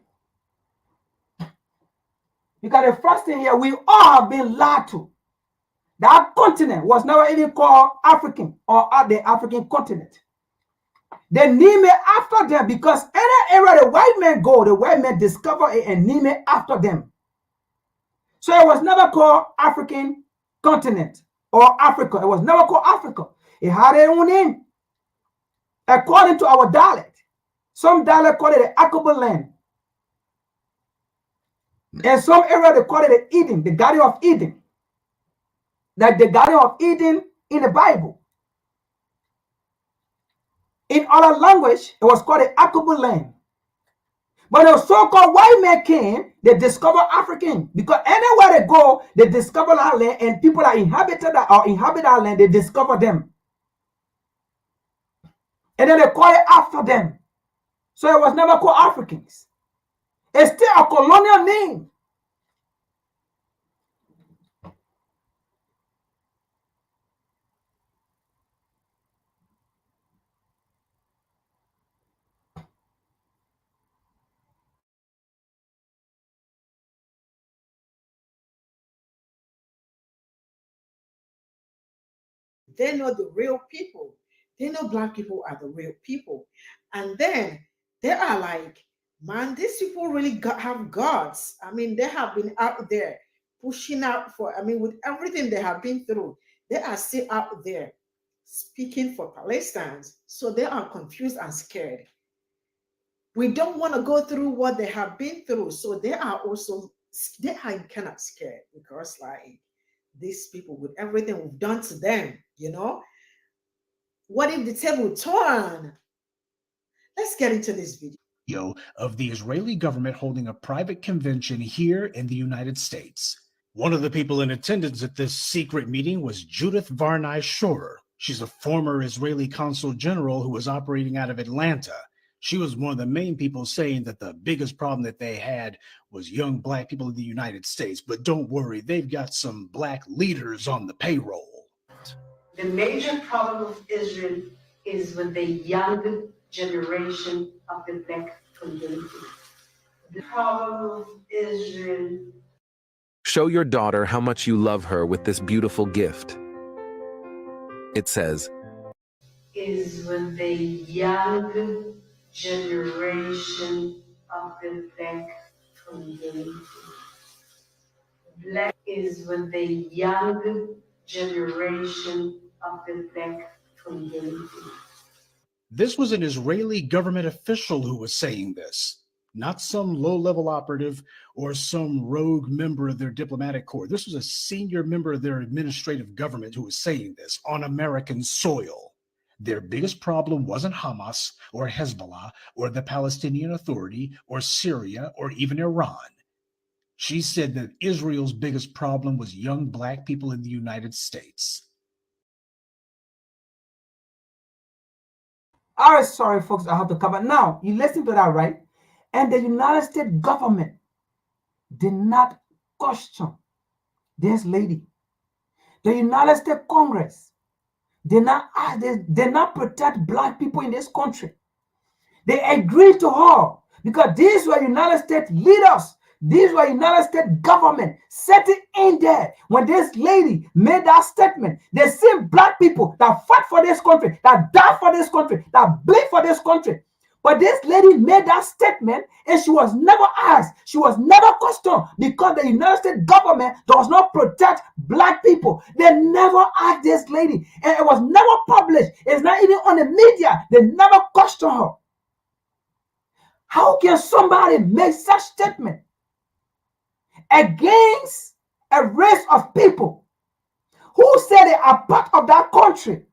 Because the first thing here, we all have been lied to. That continent was never even called African or the African continent. They name it after them because any area the white men go, the white men discover it and name it after them. So it was never called African continent or Africa. It was never called Africa. It had its own name. According to our dialect. Some dialect call it the Akaba land. In some area they call it the Eden, the Garden of Eden. Like the Garden of Eden in the Bible. In other language, it was called the Akaba land. But the so-called white men came, they discovered African. Because anywhere they go, they discover that land, and people that inhabit that land, they discover them. And then they call it after them. So it was never called Africans. It's still a colonial name. They know the real people. They know black people are the real people. And then they are like, man, these people really have gods. I mean, they have been out there pushing out for, I mean, with everything they have been through, they are still out there speaking for Palestine. So they are confused and scared. We don't want to go through what they have been through. So they are kind of scared because like these people with everything we've done to them, you know, what if the table turn? Let's get into this video of the Israeli government holding a private convention here in the United States. One of the people in attendance at this secret meeting was Judith Varnai Shorer. She's a former Israeli consul general who was operating out of Atlanta. She was one of the main people saying that the biggest problem that they had was young black people in the United States. But don't worry, they've got some black leaders on the payroll. The major problem of Israel is with the young generation of the black community. The problem of Israel. Show your daughter how much you love her with this beautiful gift. It says, is with the young generation of the black community. Black is with the young generation of the Black community. This was an Israeli government official who was saying this, not some low-level operative or some rogue member of their diplomatic corps. This was a senior member of their administrative government who was saying this on American soil. Their biggest problem wasn't Hamas or Hezbollah or the Palestinian Authority or Syria or even Iran. She said that Israel's biggest problem was young Black people in the United States. All right, sorry, folks, I have to cover. Now, you listen to that, right? And the United States government did not question this lady. The United States Congress did not ask, they did not protect Black people in this country. They agreed to her because these were United States leaders. These were United States government sitting in there when this lady made that statement. They see Black people that fight for this country, that die for this country, that bleed for this country. But this lady made that statement and she was never asked. She was never questioned because the United States government does not protect Black people. They never asked this lady and it was never published. It's not even on the media. They never questioned her. How can somebody make such statement against a race of people who say they are part of that country,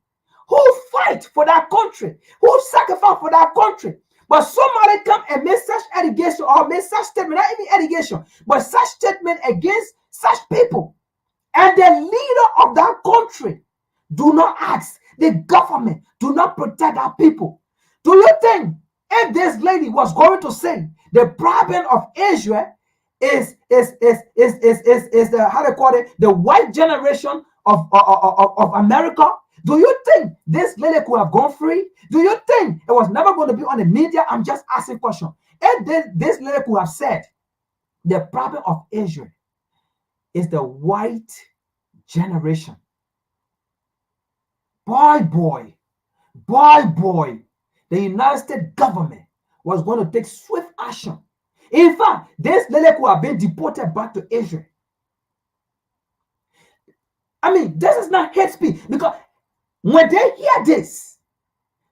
who fight for that country, who sacrifice for that country? But somebody come and make such allegation or make such statement, not even allegation, but such statement against such people. And the leader of that country do not ask. The government do not protect our people. Do you think if this lady was going to say the problem of Israel is the, how they call it, the white generation of America? Do you think this lady could have gone free? Do you think it was never going to be on the media? I'm just asking question. If this lady could have said the problem of Israel is the white generation, boy, the United States government was going to take swift action. In fact, this lady could have been deported back to Israel. I mean, this is not hate speech, because when they hear this,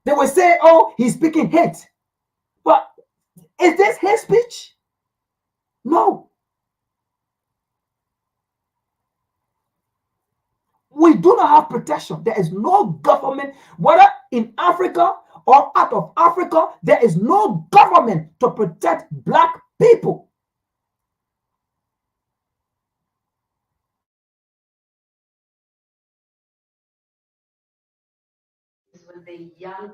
they will say, oh, he's speaking hate. But is this hate speech? No. We do not have protection. There is no government, whether in Africa or out of Africa, there is no government to protect Black people. With the young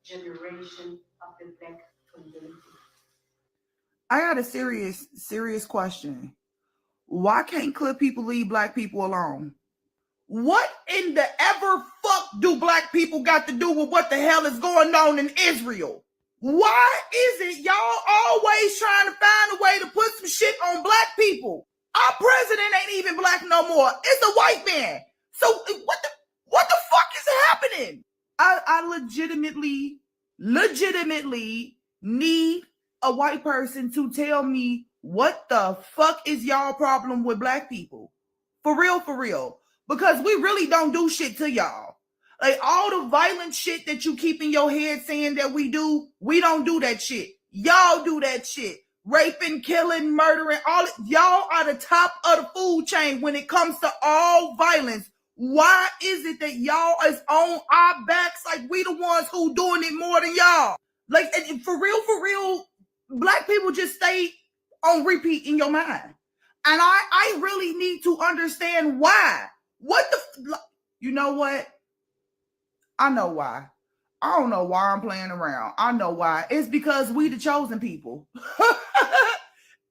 generation of the Black community. I got a serious question. Why can't Clip people leave Black people alone? What in the ever fuck do Black people got to do with what the hell is going on in Israel? Why is it y'all always trying to find a way to put some shit on Black people? Our president ain't even Black no more. It's a white man. So what the fuck is happening? I legitimately need a white person to tell me what the fuck is y'all problem with Black people. For real. Because we really don't do shit to y'all. Like all the violent shit that you keep in your head saying that we don't do that shit. Y'all do that shit. Raping, killing, murdering, all y'all are the top of the food chain when it comes to all violence. Why is it that y'all is on our backs like we the ones who doing it more than y'all? Like for real, Black people just stay on repeat in your mind. And I really need to understand why. You know what? I know why. I don't know why I'm playing around. I know why. It's because we the chosen people.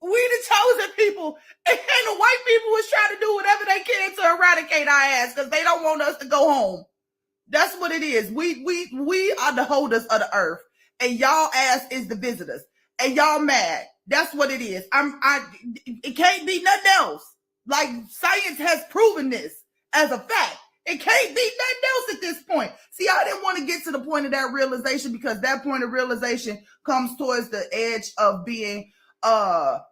We the chosen people. And the white people is trying to do whatever they can to eradicate our ass because they don't want us to go home. That's what it is. We are the holders of the earth. And y'all ass is the visitors. And y'all mad. That's what it is. It can't be nothing else. Like science has proven this as a fact. It can't be nothing else at this point. See, I didn't want to get to the point of that realization because that point of realization comes towards the edge of being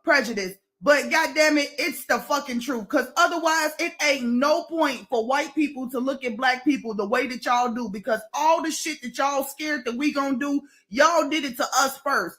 prejudiced But goddamn it, it's the fucking truth. Because otherwise, it ain't no point for white people to look at black people the way that y'all do. Because all the shit that y'all scared that we gonna do, y'all did it to us first.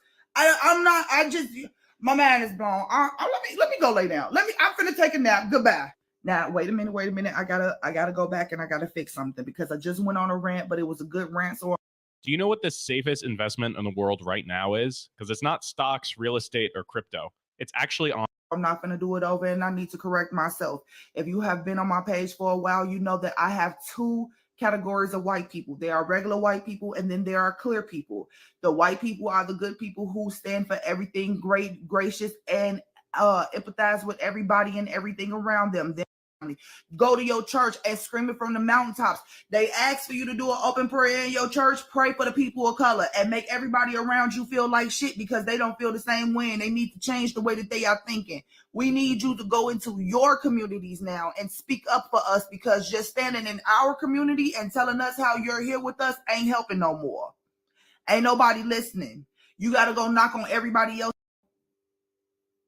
My mind is blown. Let me go lay down. I'm finna take a nap. Goodbye. Now, wait a minute. I gotta go back and I gotta fix something because I just went on a rant, but it was a good rant. So do you know what the safest investment in the world right now is? Because it's not stocks, real estate, or crypto. It's actually on. I'm not going to do it over, and I need to correct myself. If you have been on my page for a while, you know that I have two categories of white people. There are regular white people, and then there are clear people. The white people are the good people who stand for everything great, gracious, and empathize with everybody and everything around them. Go to your church and scream it from the mountaintops. They ask for you to do an open prayer in your church. Pray for the people of color and make everybody around you feel like shit because they don't feel the same way and they need to change the way that they are thinking. We need you to go into your communities now and speak up for us because just standing in our community and telling us how you're here with us ain't helping no more. Ain't nobody listening. You got to go knock on everybody else.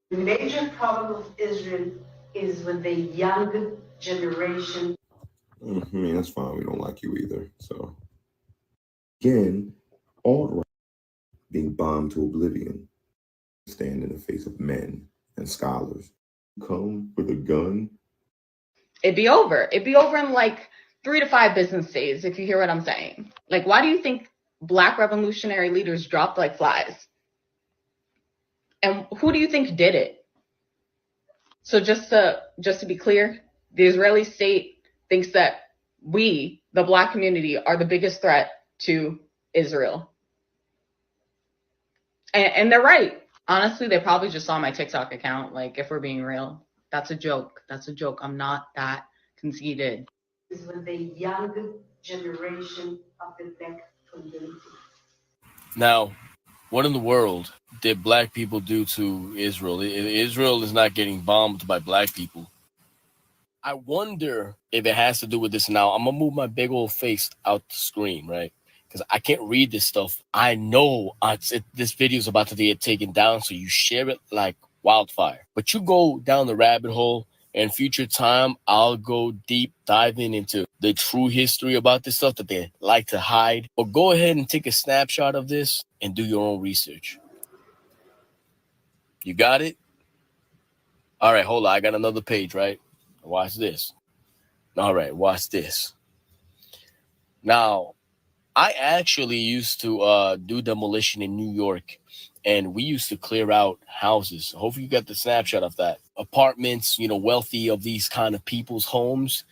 The major problem of Israel is with the young generation. I mean, that's fine. We don't like you either. So, again, alt-right being bombed to oblivion. Stand in the face of men and scholars. Come with a gun. It'd be over. It'd be over in like 3 to 5 business days, if you hear what I'm saying. Like, why do you think Black revolutionary leaders dropped like flies? And who do you think did it? So just to be clear, the Israeli state thinks that we, the Black community, are the biggest threat to Israel. And they're right. Honestly, they probably just saw my TikTok account. Like, if we're being real, that's a joke. That's a joke. I'm not that conceited. Is with the young generation of the Black community. Now, what in the world did Black people do to Israel? Israel is not getting bombed by Black people. I wonder if it has to do with this. Now, I'm going to move my big old face out the screen, right? Because I can't read this stuff. I know this video is about to get taken down, so you share it like wildfire. But you go down the rabbit hole, and future time, I'll go deep diving into the true history about this stuff that they like to hide. Or go ahead and take a snapshot of this and do your own research. You got it? All right, hold on. I got another page, right? Watch this. All right, watch this. Now, I actually used to do demolition in New York, and we used to clear out houses. Hopefully you got the snapshot of that. Apartments, wealthy of these kind of people's homes.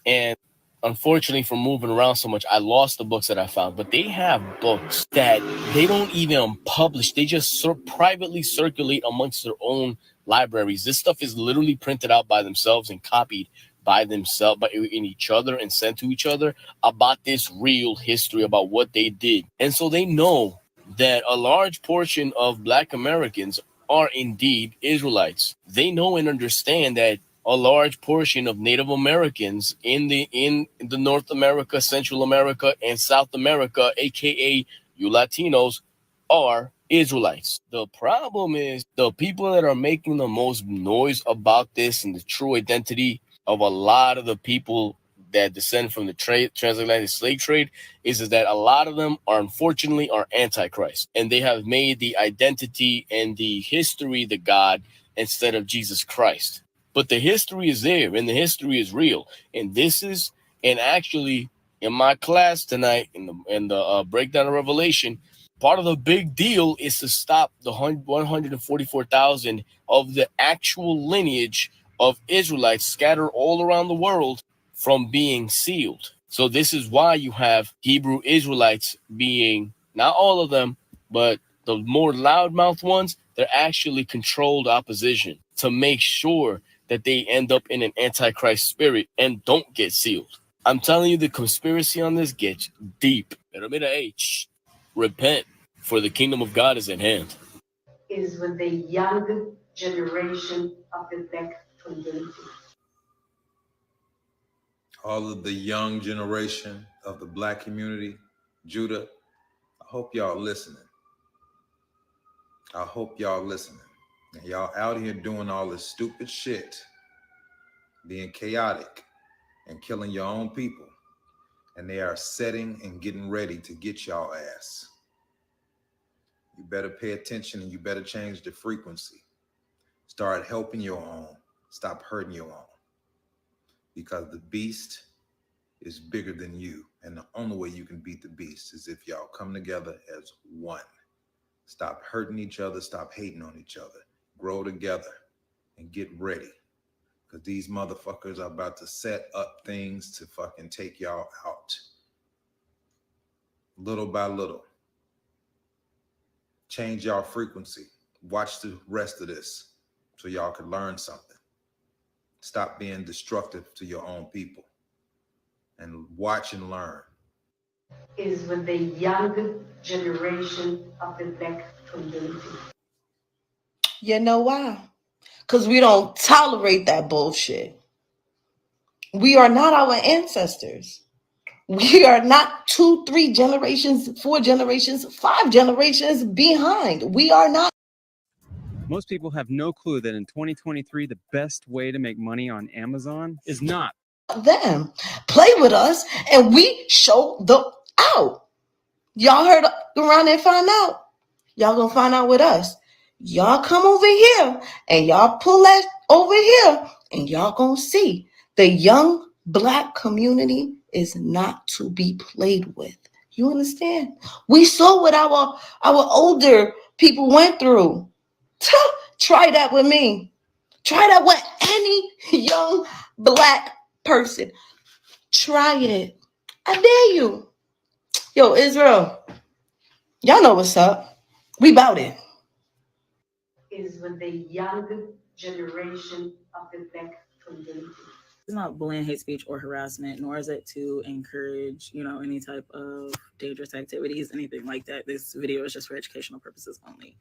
And unfortunately, from moving around so much, I lost the books that I found. But they have books that they don't even publish. They just privately circulate amongst their own libraries. This stuff is literally printed out by themselves and copied by themselves, in each other, and sent to each other about this real history about what they did. And so they know that a large portion of Black Americans are indeed Israelites. They know and understand that a large portion of Native Americans in the North America, Central America, and South America, aka you Latinos, are Israelites. The problem is the people that are making the most noise about this and the true identity of a lot of the people that descend from the transatlantic slave trade is that a lot of them are unfortunately antichrist, and they have made the identity and the history the God instead of Jesus Christ. But the history is there, and the history is real. And actually in my class tonight in the breakdown of Revelation, part of the big deal is to stop the 144,000 of the actual lineage of Israelites scattered all around the world from being sealed. So this is why you have Hebrew Israelites being, not all of them, but the more loudmouth ones, they're actually controlled opposition to make sure that they end up in an antichrist spirit and don't get sealed. I'm telling you, the conspiracy on this gets deep. Repent, for the kingdom of God is at hand. Is with the young generation of the Black community. All of the young generation of the Black community, Judah, I hope y'all listening. I hope y'all listening. And y'all out here doing all this stupid shit, being chaotic and killing your own people. And they are setting and getting ready to get y'all ass. You better pay attention and you better change the frequency. Start helping your own. Stop hurting your own. Because the beast is bigger than you. And the only way you can beat the beast is if y'all come together as one. Stop hurting each other. Stop hating on each other. Grow together and get ready. Because these motherfuckers are about to set up things to fucking take y'all out. Little by little. Change y'all frequency. Watch the rest of this so y'all can learn something. Stop being destructive to your own people. And watch and learn. Is with the young generation of the Black community. You know why? Because we don't tolerate that bullshit. We are not our ancestors. We are not 2, 3 generations, 4 generations, 5 generations behind. We are not. Most people have no clue that in 2023, the best way to make money on Amazon is not Them. Play with us and we show them out. Y'all heard around and find out. Y'all gonna find out with us. Y'all come over here and y'all pull that over here and y'all gonna see the young Black community is not to be played with. You understand? We saw what our older people went through. Try that with me. Try that with any young Black person. Try it. I dare you. Yo, Israel, y'all know what's up. We bout it. Is with the young generation of the Black community. It's not bullying, hate speech, or harassment, nor is it to encourage, any type of dangerous activities, anything like that. This video is just for educational purposes only.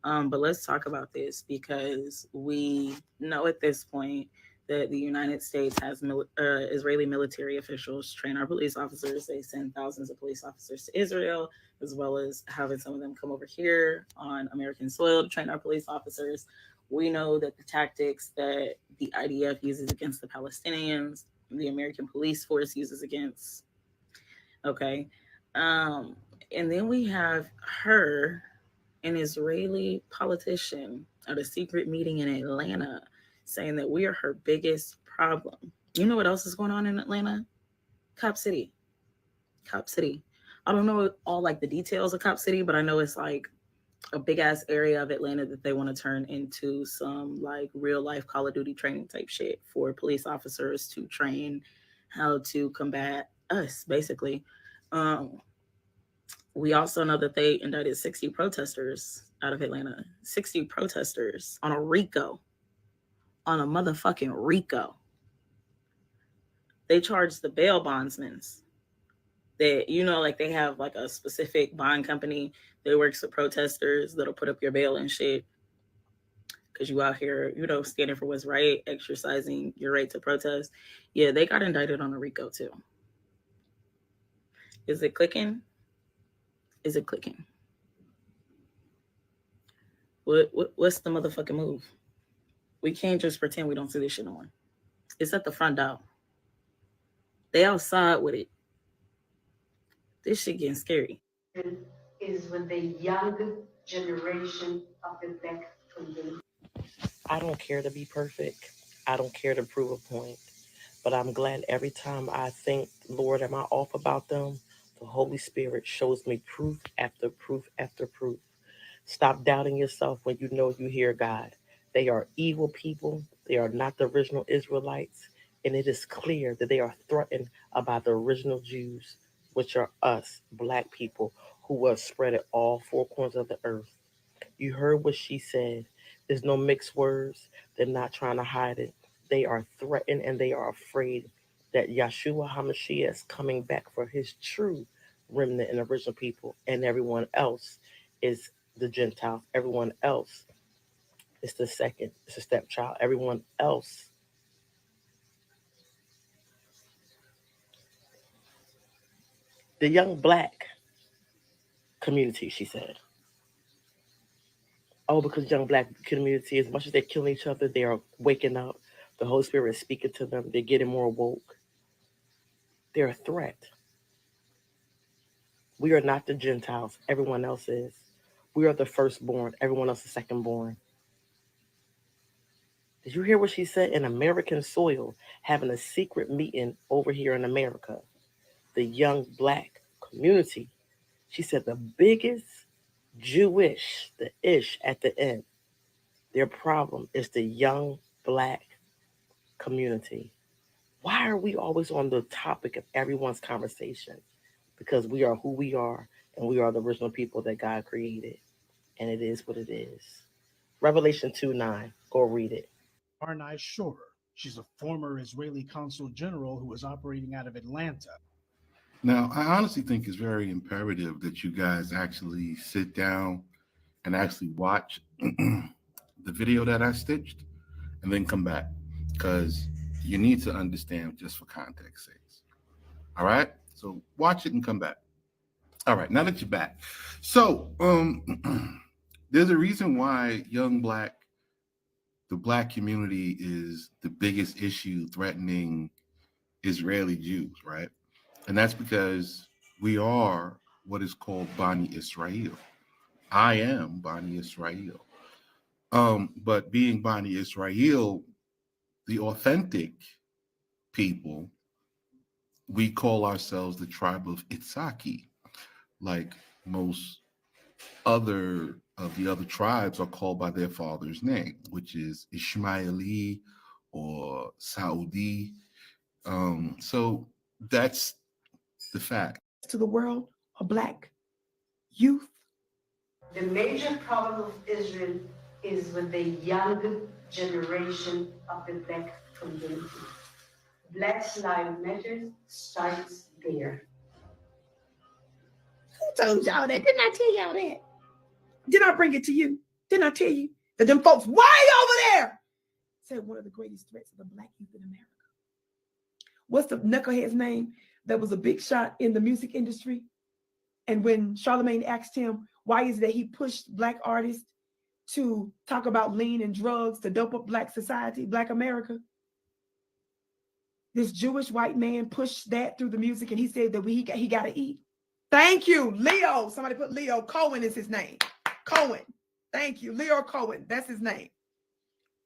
But let's talk about this because we know at this point that the United States has Israeli military officials train our police officers. They send thousands of police officers to Israel, as well as having some of them come over here on American soil to train our police officers. We know that the tactics that the IDF uses against the Palestinians, the American police force uses against, okay? And then we have her, an Israeli politician, at a secret meeting in Atlanta saying that we are her biggest problem. You know what else is going on in Atlanta? Cop City. Cop City. I don't know all the details of Cop City, but I know it's a big ass area of Atlanta that they want to turn into some real life Call of Duty training type shit for police officers to train how to combat us, basically. We also know that they indicted 60 protesters out of Atlanta. 60 protesters on a RICO. On a motherfucking RICO. They charged the bail bondsmen. That they have a specific bond company that works with protesters that'll put up your bail and shit because you out here, standing for what's right, exercising your right to protest. Yeah, they got indicted on a RICO too. Is it clicking? Is it clicking? What's the motherfucking move? We can't just pretend we don't see this shit no more. It's at the front door. They outside with it. This shit getting scary. Is with the young generation of the Black community. I don't care to be perfect. I don't care to prove a point. But I'm glad every time I think, Lord, am I off about them? The Holy Spirit shows me proof after proof after proof. Stop doubting yourself when you know you hear God. They are evil people. They are not the original Israelites. And it is clear that they are threatened by the original Jews, which are us, Black people, who are spread at all four corners of the earth. You heard what she said. There's no mixed words. They're not trying to hide it. They are threatened and they are afraid that Yeshua HaMashiach is coming back for his true remnant and original people, and everyone else is the Gentiles. Everyone else is the second, it's a stepchild. Everyone else the young Black community, she said, Oh, because young black community, as much as they're killing each other, they are waking up. The Holy Spirit is speaking to them. They're getting more woke. They're a threat. We are not the Gentiles. Everyone else is. We are the firstborn. Everyone else is secondborn. Did you hear what she said? In American soil, having a secret meeting over here in America, the young black community. She said the biggest Jewish, the ish at the end, their problem is the young black community. Why are we always on the topic of everyone's conversation? Because we are who we are, and we are the original people that God created. And it is what it is. Revelation 2:9. Go read it. Varnai Shorer. She's a former Israeli consul general who was operating out of Atlanta. Now, I honestly think it's very imperative that you guys actually sit down and actually watch the video that I stitched and then come back, because you need to understand just for context sake. All right? So watch it and come back. All right, now that you're back. So there's a reason why the black community is the biggest issue threatening Israeli Jews, right? And that's because we are what is called Bani Israel. I am Bani Israel. But being Bani Israel, the authentic people, we call ourselves the tribe of Itzhaki, like most other of the other tribes are called by their father's name, which is Ishmaeli or Saudi. So that's the fact. To the world of black youth. The major problem of Israel is with the young generation of the black community. Black Lives Matter starts there. Who told y'all that? Didn't I tell y'all that? Did I bring it to you? Didn't I tell you that them folks way over there said one of the greatest threats of the black youth in America? What's the knucklehead's name that was a big shot in the music industry? And when Charlemagne asked him, why is it that he pushed black artists to talk about lean and drugs to dope up black society, black America? This Jewish white man pushed that through the music, and he said that he got to eat. Thank you, Leo. Somebody put Leo Cohen is his name. Cohen. Thank you, Leo Cohen. That's his name.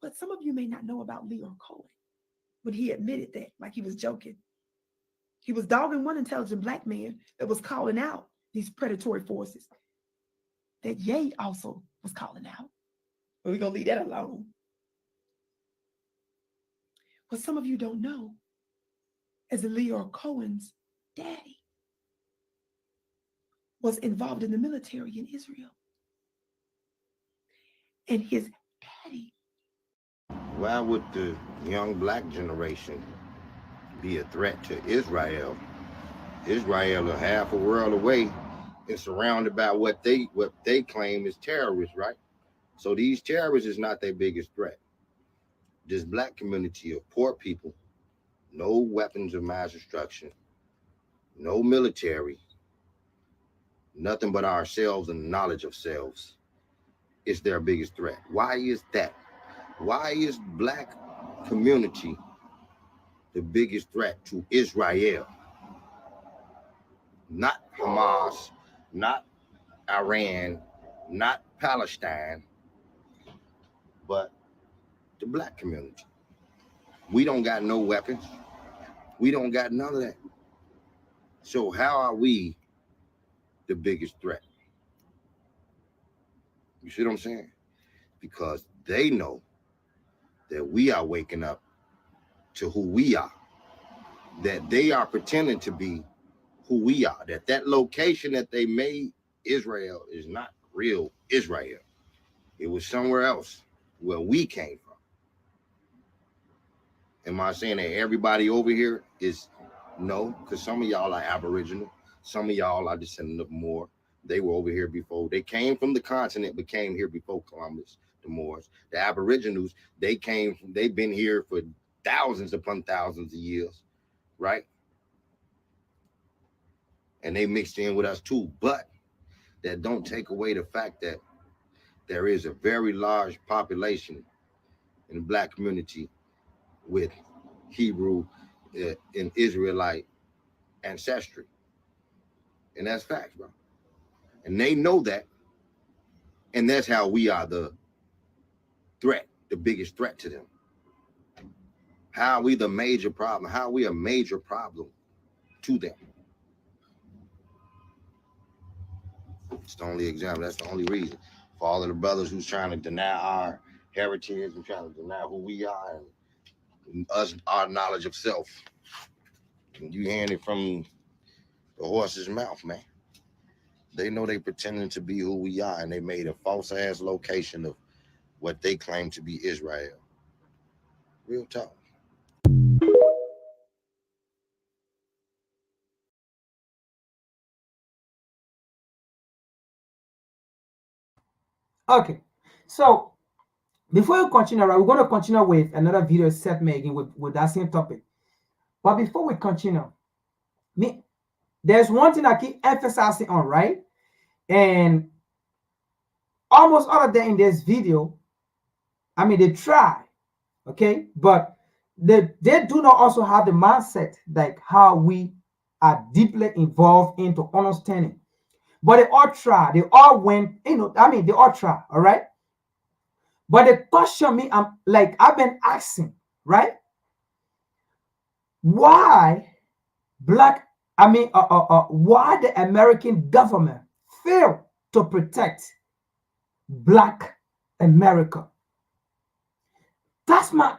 But some of you may not know about Leo Cohen, but he admitted that, like he was joking. He was dogging one intelligent black man that was calling out these predatory forces that Ye also was calling out. But we're going to leave that alone. What some of you don't know is that Leo Cohen's daddy was involved in the military in Israel. And his daddy. Why would the young black generation be a threat to Israel? Israel is half a world away and surrounded by what they claim is terrorists, right? So these terrorists is not their biggest threat. This black community of poor people, no weapons of mass destruction, no military, nothing but ourselves and knowledge of selves is their biggest threat. Why is that? Why is black community the biggest threat to Israel? Not Hamas, not Iran, not Palestine, but the black community. We don't got no weapons. We don't got none of that. So how are we the biggest threat? You see what I'm saying? Because they know that we are waking up to who we are, that they are pretending to be who we are, that location that they made Israel is not real Israel. It was somewhere else where we came from. Am I saying that everybody over here is? No, because some of y'all are Aboriginal, some of y'all are descendant of Moor. They were over here before. They came from the continent, but came here before Columbus, the Moors. The Aboriginals, they've been here for thousands upon thousands of years, right? And they mixed in with us too, but that don't take away the fact that there is a very large population in the black community with Hebrew and Israelite ancestry. And that's facts, bro. And they know that. And that's how we are the threat, the biggest threat to them. How are we the major problem? How are we a major problem to them? It's the only example. That's the only reason. For all of the brothers who's trying to deny our heritage and trying to deny who we are and us, our knowledge of self. And you hearing it from the horse's mouth, man. They know they pretending to be who we are, and they made a false ass location of what they claim to be Israel. Real talk. Okay, so before we continue, right, we're going to continue with another video Seth making with that same topic. But before we continue, there's one thing I keep emphasizing on, right? And almost all of them in this video, I mean, they try, okay? But they do not also have the mindset like how we are deeply involved into understanding. But they all try. They all went, they all try, all right? But the question me, I've been asking, right? Why why the American government failed to protect Black America? That's my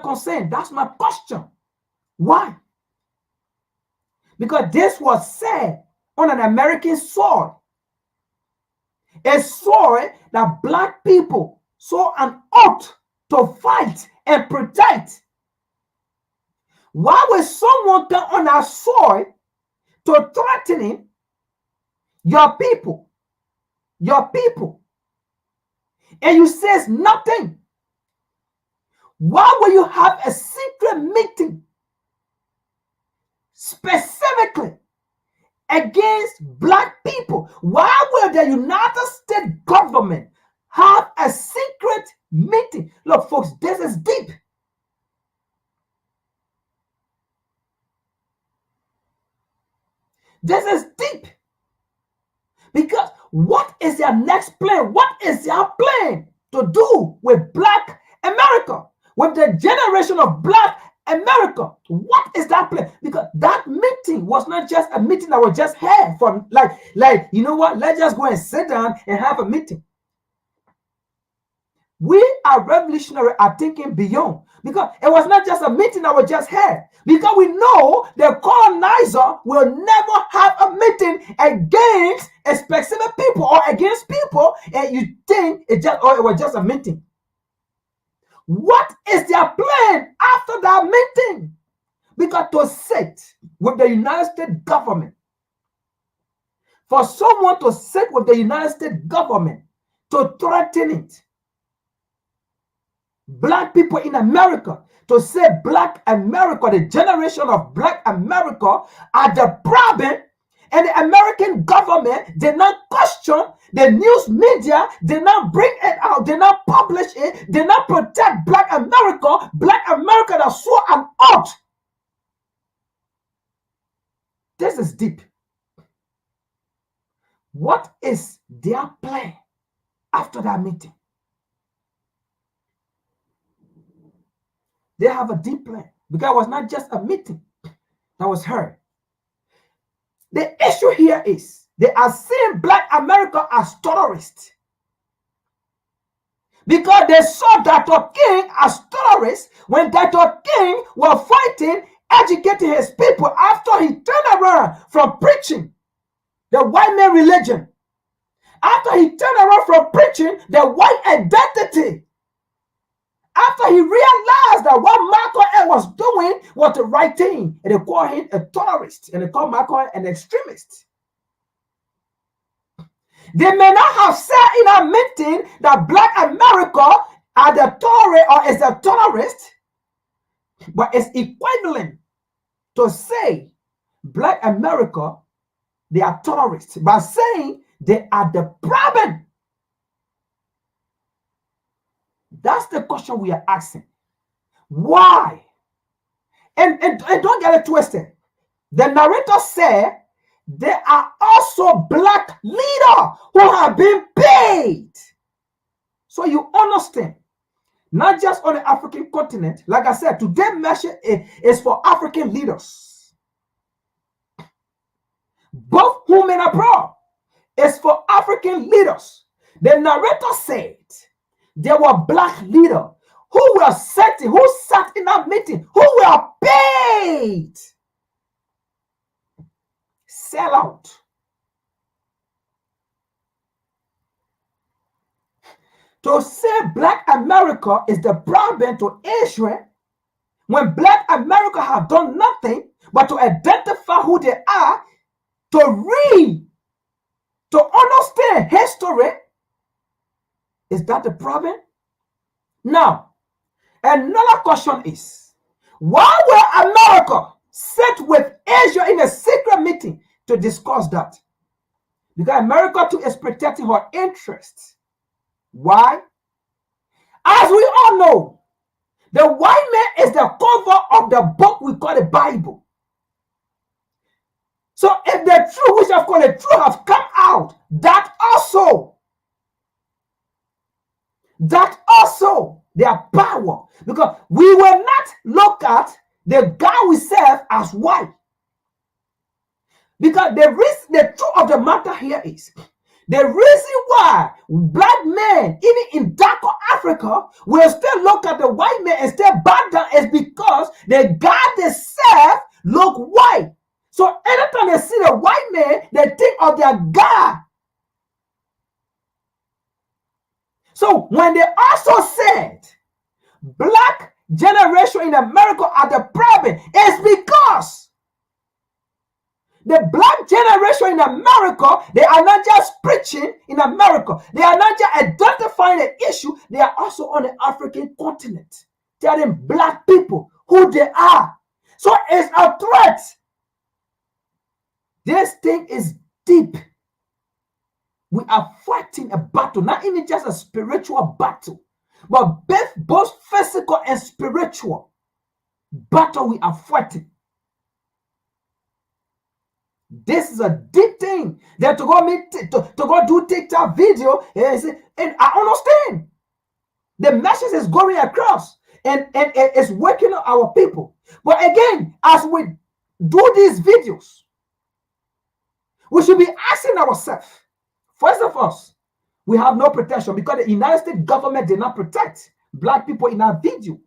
concern. That's my question. Why? Because this was said on an American soil. A soil that Black people saw an oath to fight and protect. Why would someone come on our soil to threatening your people? Your people. And you says nothing. Why will you have a secret meeting specifically against Black people? Why will the United States government have a secret meeting? Look, folks, this is deep. This is deep. Because what is their next plan? What is their plan to do with Black America? With the generation of Black America? What is that plan? Because that meeting was not just a meeting that was just had for like, you know what? Let's just go and sit down and have a meeting. We are revolutionary are thinking beyond, because it was not just a meeting that was just had. Because we know the colonizer will never have a meeting against a specific people or against people, and you think it was just a meeting. What is their plan after that meeting? Because to sit with the United States government, for someone to sit with the United States government to threaten it, Black people in America, to say Black America, the generation of Black America are the problem, and the American government did not question, the news media did not bring it out, did not publish it, did not protect Black America that swore an oath. This is deep. What is their plan after that meeting? They have a deep plan, because it was not just a meeting that was heard. The issue here is they are seeing Black America as terrorists, because they saw Dr. King as terrorists when Dr. King was fighting, educating his people after he turned around from preaching the white man religion, after he turned around from preaching the white identity, after he realized that what Malcolm was doing was the right thing, and they call him a terrorist, and they call Malcolm an extremist. They may not have said in a meeting that Black America are the terrorist or is a terrorist, but it's equivalent to say Black America, they are terrorists, by saying they are the problem. That's the question we are asking. Why? And don't get it twisted. The narrator said there are also black leaders who have been paid. So you understand, not just on the African continent. Like I said, today's message is for African leaders, both home and abroad. It's for African leaders. The narrator said there were black leaders who sat in that meeting, who were paid. Sell out. To say Black America is the problem to Israel, when Black America have done nothing but to identify who they are, to read, to understand history, is that the problem? Now, another question is, why will America sit with Israel in a secret meeting to discuss that? Because America too is protecting her interests. Why? As we all know, the white man is the cover of the book we call the Bible. So if the truth, which I've called the truth, have come out, that also their power. Because we will not look at the God we serve as white. Because the truth of the matter here is, the reason why black men, even in darker Africa, will still look at the white man and still bow down is because the God they serve look white. So anytime they see the white man, they think of their God. So when they also said black generation in America are the problem, it's because the black generation in America, they are not just preaching in America. They are not just identifying the issue. They are also on the African continent, telling black people who they are. So it's a threat. This thing is deep. We are fighting a battle, not even just a spiritual battle, but both physical and spiritual battle we are fighting. This is a deep thing. That to go do TikTok video, and I understand the message is going across and it's working on our people. But again, as we do these videos, we should be asking ourselves, first of all, we have no protection because the United States government did not protect black people in our video.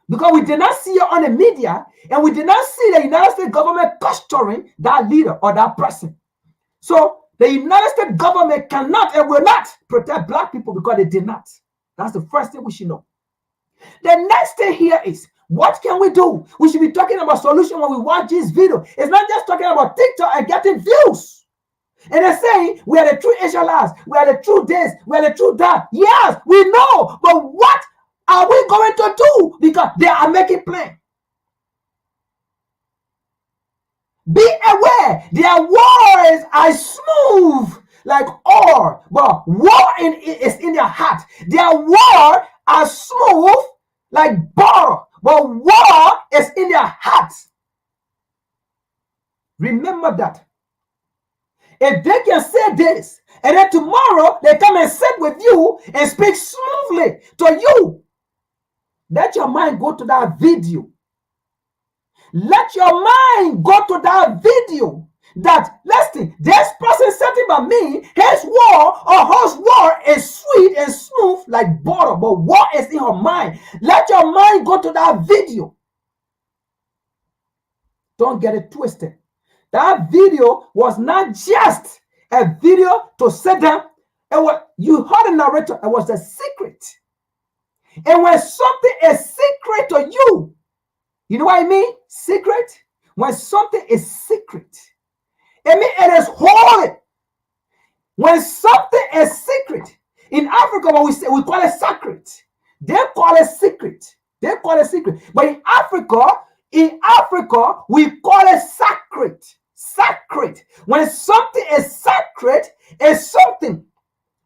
Because we did not see it on the media, and we did not see the United States government custodian that leader or that person. So the United States government cannot and will not protect black people because they did not. That's the first thing we should know. The next thing here is, what can we do? We should be talking about solution when we watch this video. It's not just talking about TikTok and getting views. And they're saying we are the true Israelites, we are the true this, we are the true that. Yes, we know, but what are we going to do? Because they are making plans. Be aware, their words are smooth like ore, but war is in their heart. Their words are smooth like butter, but war is in their heart. Remember that. If they can say this, and then tomorrow they come and sit with you and speak smoothly to you, let your mind go to that video. Let your mind go to that video. That, listen, this person sitting by me, his war or hers war is sweet and smooth like butter, but what is in her mind? Let your mind go to that video. Don't get it twisted. That video was not just a video to sit down. You heard the narrator, it was a secret. And when something is secret to you, you know what I mean? Secret. When something is secret, it means it is holy. When something is secret, in Africa, what we call it sacred. They call it secret. They call it secret. But in Africa, we call it sacred. Sacred. When something is sacred, it's something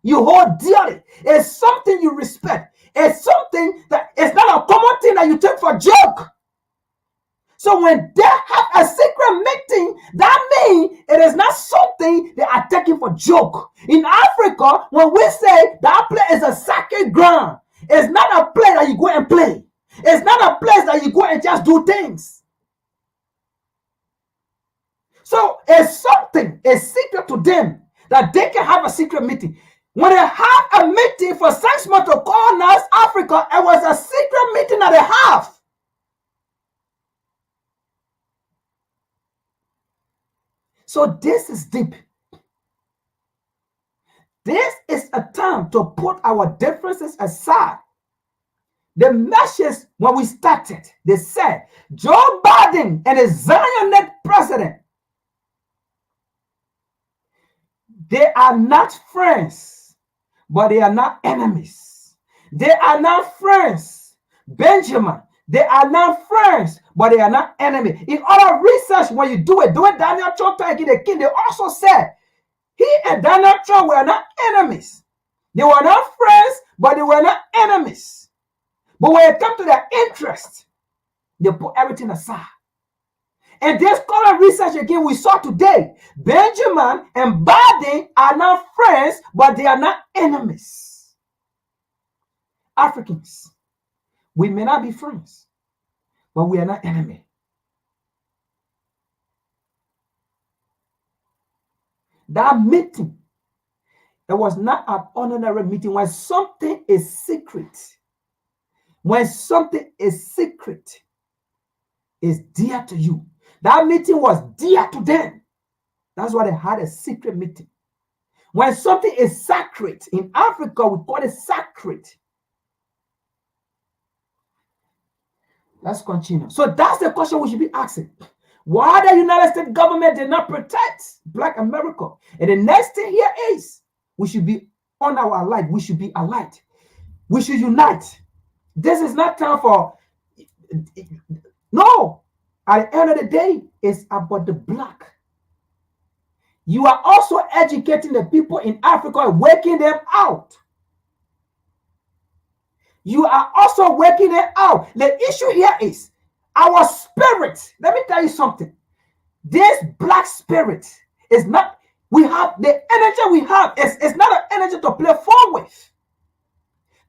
you hold dearly. It's something you respect. is something that is not a common thing that you take for joke. So when they have a secret meeting, that means it is not something they are taking for joke. In Africa, when we say that place is a sacred ground, it's not a place that you go and play. It's not a place that you go and just do things. So it's something, a secret to them, that they can have a secret meeting. When they have a meeting for 6 months to colonize Africa, it was a secret meeting that they have. So this is deep. This is a time to put our differences aside. The message when we started, they said Joe Biden and the Zionist president, they are not friends, but they are not enemies. They are not friends, Benjamin. They are not friends, but they are not enemies. In other research, when you do it, Daniel Trump tried to get the king, they also said he and Donald Trump were not enemies. They were not friends, but they were not enemies. But when it comes to their interest, they put everything aside. And this current research again we saw today, Benjamin and Biden are not friends, but they are not enemies. Africans, we may not be friends, but we are not enemies. That meeting, it was not an ordinary meeting. When something is secret, it's dear to you. That meeting was dear to them. That's why they had a secret meeting. When something is sacred, in Africa, we call it sacred. Let's continue. So that's the question we should be asking. Why the United States government did not protect Black America? And the next thing here is, we should be on our allied. We should be allied. We should unite. This is not time for... No. At the end of the day, it's about the Black. You are also educating the people in Africa and waking them out. You are also waking them out. The issue here is our spirit. Let me tell you something. This Black spirit is not, we have the energy we have. It's not an energy to play fun with.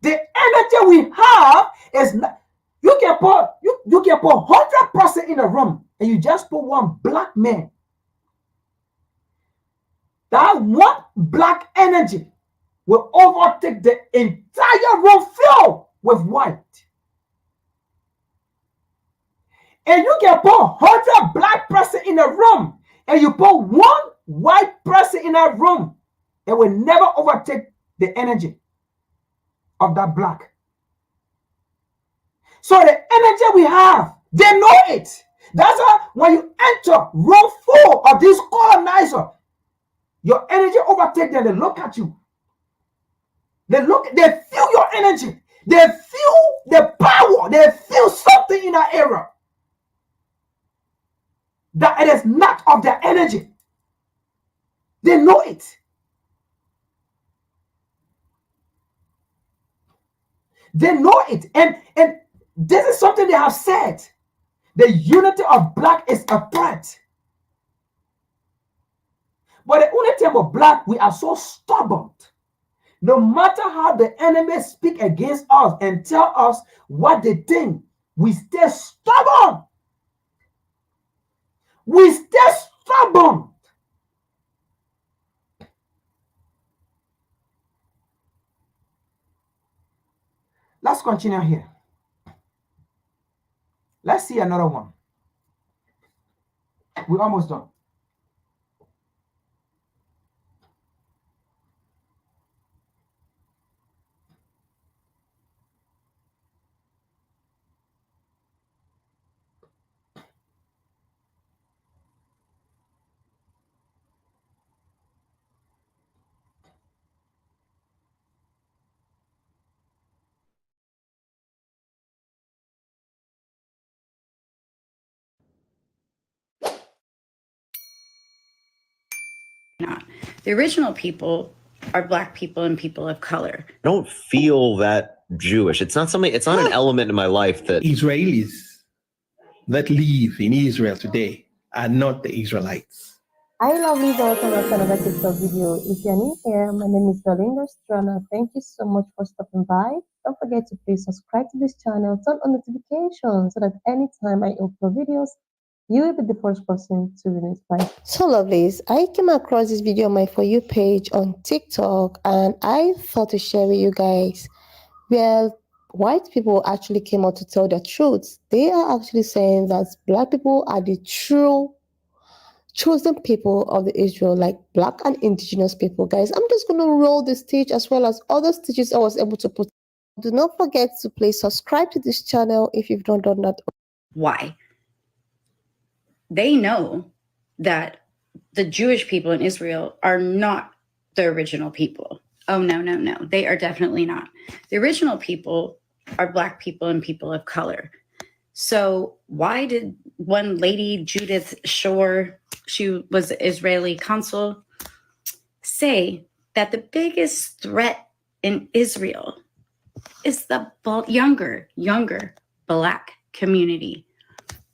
The energy we have is not, you can put 100% in a room and you just put one Black man. That one Black energy will overtake the entire room filled with white. And you can put 100 Black person in a room and you put one white person in a room, it will never overtake the energy of that Black. So the energy we have, they know it. That's why when you enter room full of this colonizer, your energy overtake them. They look at you. They feel your energy. They feel the power. They feel something in that area that it is not of their energy. They know it. They know it. And this is something they have said. The unity of Black is a threat. But the only thing about Black, we are so stubborn. No matter how the enemy speak against us and tell us what they think, we stay stubborn. We stay stubborn. Let's continue here. Let's see another one. We're almost done. The original people are Black people and people of color. I don't feel that Jewish. It's not something. It's not an element in my life that Israelis that live in Israel today are not the Israelites. Hi, lovely, welcome back to another TikTok video. If you're new here, my name is Dolinda Strana. Thank you so much for stopping by. Don't forget to please subscribe to this channel, turn on notifications so that anytime I upload videos, you will be the first person to be notified. So lovelies, I came across this video on my For You page on TikTok and I thought to share with you guys. Well, white people actually came out to tell the truth. They are actually saying that black people are the true chosen people of the Israel, like black and indigenous people. Guys, I'm just going to roll the stage as well as other stages I was able to put. Do not forget to please subscribe to this channel if you've not done that. Why? They know that the Jewish people in Israel are not the original people. Oh, no, no, no. They are definitely not. The original people are black people and people of color. So why did one lady, Judith Shore, she was the Israeli consul, say that the biggest threat in Israel is the younger black community?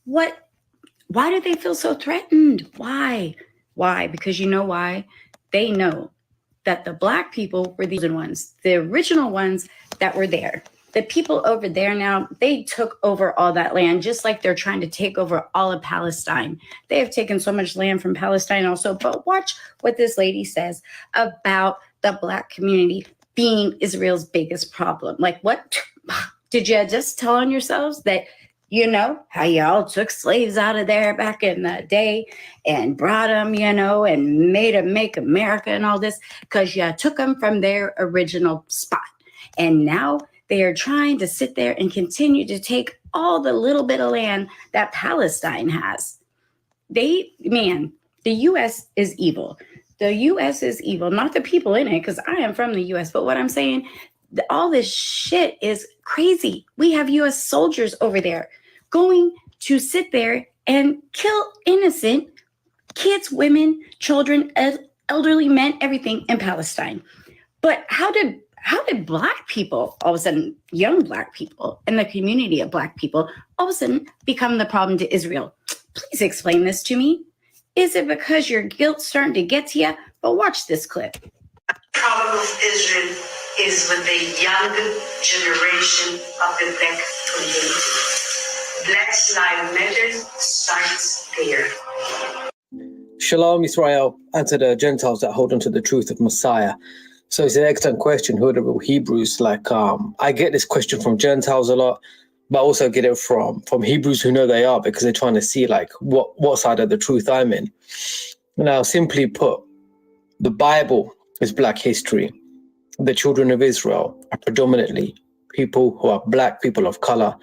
Why do they feel so threatened? Why? Because you know why? They know that the black people were the ones, the original ones that were there. The people over there now, they took over all that land, just like they're trying to take over all of Palestine. They have taken so much land from Palestine also, but watch what this lady says about the black community being Israel's biggest problem. Like, what? Did you just tell on yourselves that, you know, how y'all took slaves out of there back in the day and brought them, you know, and made them make America and all this because you took them from their original spot. And now they are trying to sit there and continue to take all the little bit of land that Palestine has. The U.S. is evil. The U.S. is evil, not the people in it, because I am from the U.S. But what I'm saying, all this shit is crazy. We have U.S. soldiers over there going to sit there and kill innocent kids, women, children, elderly men, everything in Palestine. But how did black people, all of a sudden, young black people and the community of black people, all of a sudden become the problem to Israel? Please explain this to me. Is it because your guilt's starting to get to you? But watch this clip. The problem of Israel is with the young generation of the black community. Black Lives Matter starts there. Shalom Israel, and to the Gentiles that hold on to the truth of Messiah. So it's an excellent question. Who are the real Hebrews? Like, I get this question from Gentiles a lot, but I also get it from Hebrews who know they are, because they're trying to see like what side of the truth I'm in. Now, simply put, the Bible is black history. The children of Israel are predominantly people who are black, people of color.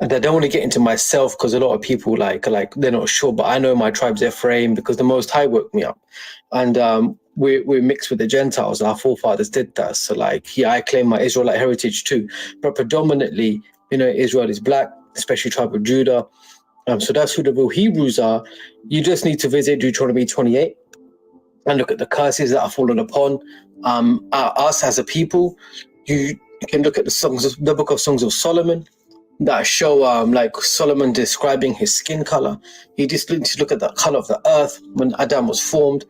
And I don't want to get into myself because a lot of people like they're not sure, but I know my tribe's Ephraim because the Most High woke me up. And we're mixed with the Gentiles. Our forefathers did that. So like, yeah, I claim my Israelite heritage too. But predominantly, you know, Israel is black, especially tribe of Judah. So that's who the real Hebrews are. You just need to visit Deuteronomy 28 and look at the curses that are fallen upon us as a people. You can look at the book of Songs of Solomon that show like Solomon describing his skin color. You just need to look at the color of the earth when Adam was formed.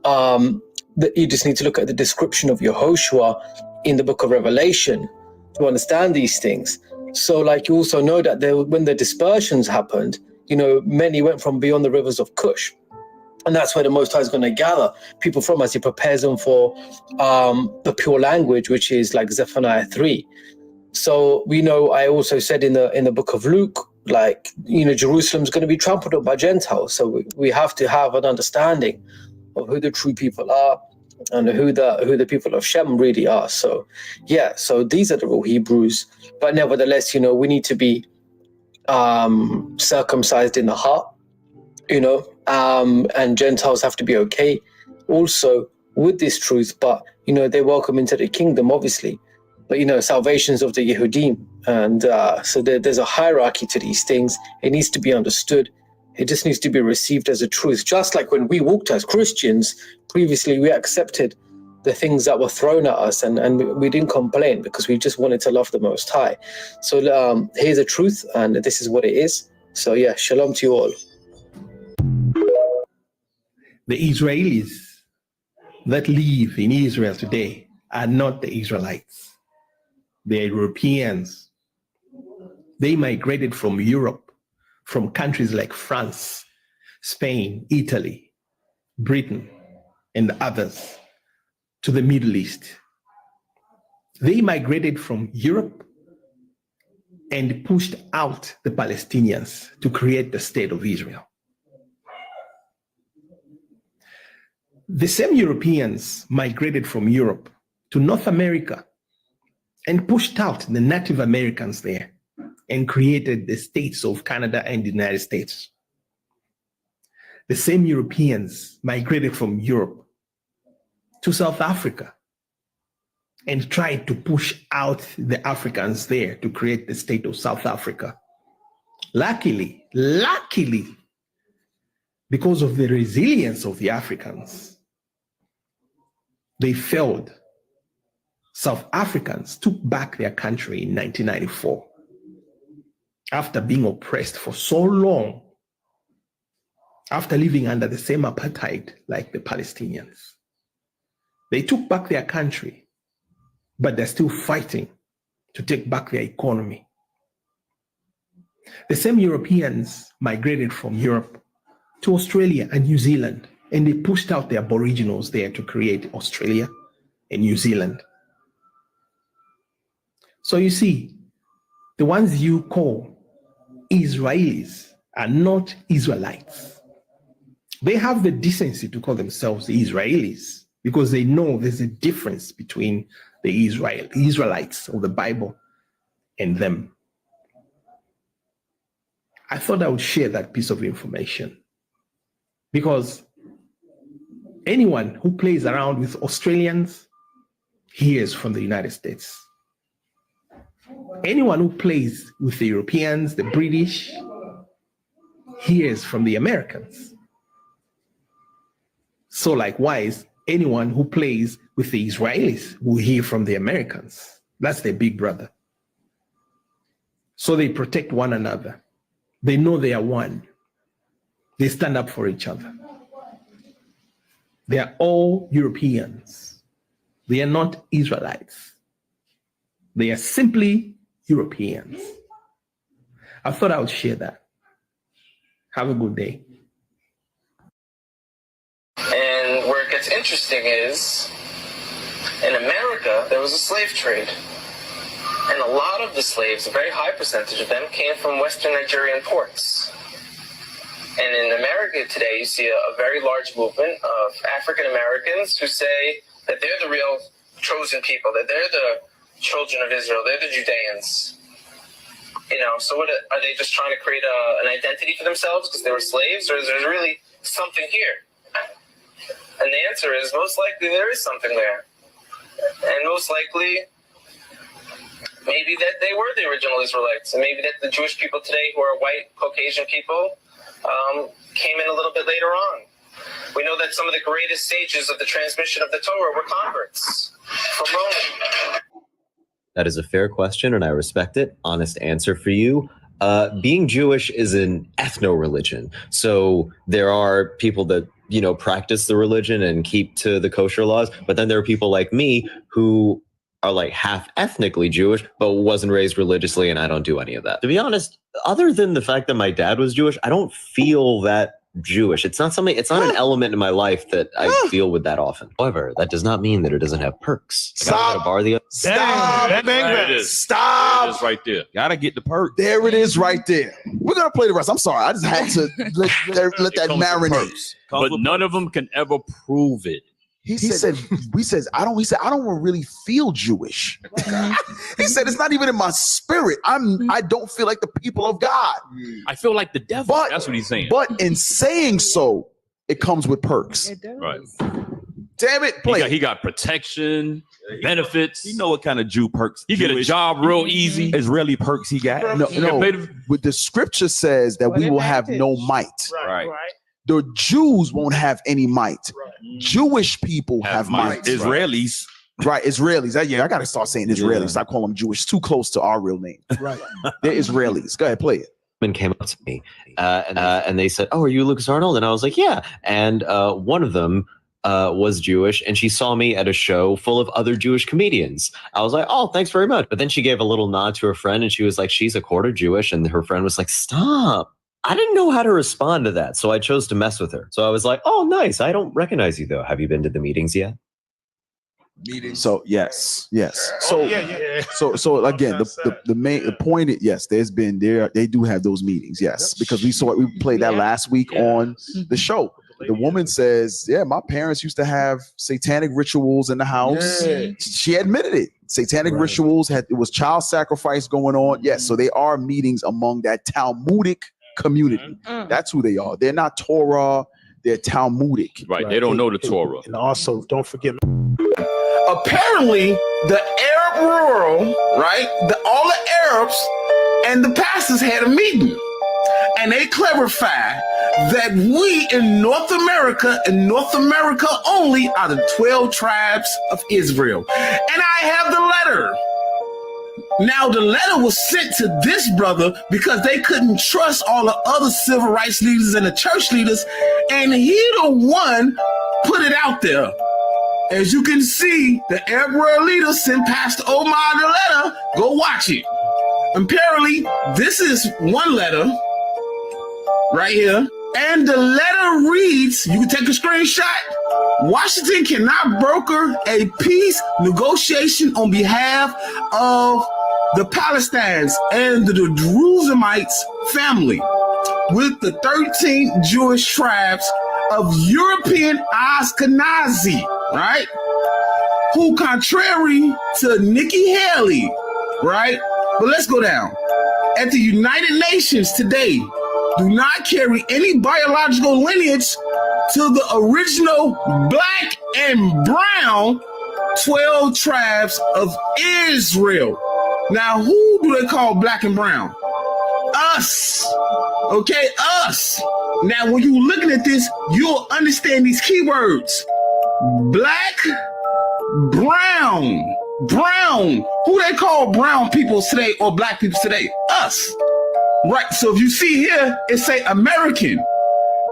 You just need to look at the description of Yehoshua in the book of Revelation to understand these things. So like, you also know that when the dispersions happened, you know, many went from beyond the rivers of Cush. And that's where the Most High is going to gather people from as he prepares them for the pure language, which is like Zephaniah 3. So we know, I also said in the book of Luke, like, you know, Jerusalem's going to be trampled on by Gentiles. So we have to have an understanding of who the true people are and who the people of Shem really are. So yeah, so these are the real Hebrews. But nevertheless, you know, we need to be circumcised in the heart, you know, and Gentiles have to be okay also with this truth. But, you know, they're welcome into the kingdom, obviously. But, you know, salvation's of the Yehudim. And so there's a hierarchy to these things. It needs to be understood. It just needs to be received as a truth. Just like when we walked as Christians, previously we accepted the things that were thrown at us, and we didn't complain because we just wanted to love the Most High. So here's the truth, and this is what it is. So yeah, shalom to you all. The Israelis that live in Israel today are not the Israelites. They're Europeans. They migrated from Europe, from countries like France, Spain, Italy, Britain, and others to the Middle East. They migrated from Europe and pushed out the Palestinians to create the state of Israel. The same Europeans migrated from Europe to North America and pushed out the Native Americans there and created the states of Canada and the United States. The same Europeans migrated from Europe to South Africa and tried to push out the Africans there to create the state of South Africa. Luckily, because of the resilience of the Africans, they failed. South Africans took back their country in 1994 after being oppressed for so long, after living under the same apartheid like the Palestinians. They took back their country, but they're still fighting to take back their economy. The same Europeans migrated from Europe to Australia and New Zealand, and they pushed out the Aboriginals there to create Australia and New Zealand. So you see, the ones you call Israelis are not Israelites. They have the decency to call themselves Israelis because they know there's a difference between the Israelites of the Bible and them. I thought I would share that piece of information because anyone who plays around with Australians hears from the United States. Anyone who plays with the Europeans, the British, hears from the Americans. So likewise, anyone who plays with the Israelis will hear from the Americans. That's their big brother. So they protect one another. They know they are one. They stand up for each other. They are all Europeans. They are not Israelites. They are simply Europeans. I thought I would share that. Have a good day. And where it gets interesting is, in America, there was a slave trade. And a lot of the slaves, a very high percentage of them, came from Western Nigerian ports. And in America today, you see a very large movement of African Americans who say that they're the real chosen people, that they're the children of Israel, they're the Judeans. You know, so what are they just trying to create an identity for themselves because they were slaves, or is there really something here? And the answer is most likely there is something there. And most likely, maybe that they were the original Israelites, and maybe that the Jewish people today who are white, Caucasian people came in a little bit later on. We know that some of the greatest stages of the transmission of the Torah were converts from Rome. That is a fair question, and I respect it. Honest answer for you. Being Jewish is an ethno-religion. So there are people that, you know, practice the religion and keep to the kosher laws. But then there are people like me who are like half ethnically Jewish, but wasn't raised religiously, and I don't do any of that. To be honest, other than the fact that my dad was Jewish, I don't feel that Jewish. It's not an element in my life that I deal with that often. However, that does not mean that it doesn't have perks. Stop. There it is right there. Gotta get the perk. There it is right there. We're gonna play the rest. I'm sorry. I just had to let that marinate. But none of them can ever prove it. He said, I don't really feel Jewish. He said, it's not even in my spirit. I don't feel like the people of God. I feel like the devil. That's what he's saying. But in saying so, it comes with perks. Right. Damn it, play. He got protection, benefits. You know what kind of Jew perks? You get a job real easy. Israeli perks he got. No. What the scripture says that we will have no might. Right. The Jews won't have any might. Jewish people have might. Israelis. Right, Israelis. Yeah, I got to start saying Israelis. Stop calling them Jewish. Too close to our real name. Right. They're Israelis. Go ahead, play it. And came up to me and they said, "Oh, are you Lucas Arnold?" And I was like, "Yeah." And one of them was Jewish, and she saw me at a show full of other Jewish comedians. I was like, "Oh, thanks very much." But then she gave a little nod to her friend, and she was like, "She's a quarter Jewish," and her friend was like, "Stop." I didn't know how to respond to that, so I chose to mess with her. So I was like, "Oh, nice. I don't recognize you though. Have you been to the meetings yet?" So yes. So so again, the point is, yes, there's been they do have those meetings, yes, because we played that last week on the show. The woman says, "Yeah, my parents used to have satanic rituals in the house." Yeah. She admitted it. Satanic rituals it was child sacrifice going on. Yes, so they are meetings among that Talmudic community. That's who they are. They're not Torah. They're Talmudic. Right. They don't know the Torah. And also, don't forget. Apparently, the Arab world, right? All the Arabs and the pastors had a meeting, and they clarified that we in North America only, are the 12 tribes of Israel. And I have the letter. Now, the letter was sent to this brother because they couldn't trust all the other civil rights leaders and the church leaders, and he the one put it out there. As you can see, the Arab world leader sent Pastor Omar the letter. Go watch it. Apparently, this is one letter right here. And the letter reads, you can take a screenshot. Washington cannot broker a peace negotiation on behalf of the Palestinians and the Jerusalemites family with the 13 Jewish tribes of European Ashkenazi, right? Who, contrary to Nikki Haley, right? But let's go down. At the United Nations today, do not carry any biological lineage to the original black and brown 12 tribes of Israel. Now, who do they call black and brown? Us. Okay, us. Now, when you're looking at this, you'll understand these keywords. Black, brown, brown. Who they call brown people today or black people today? Us. Right, so if you see here, it say American.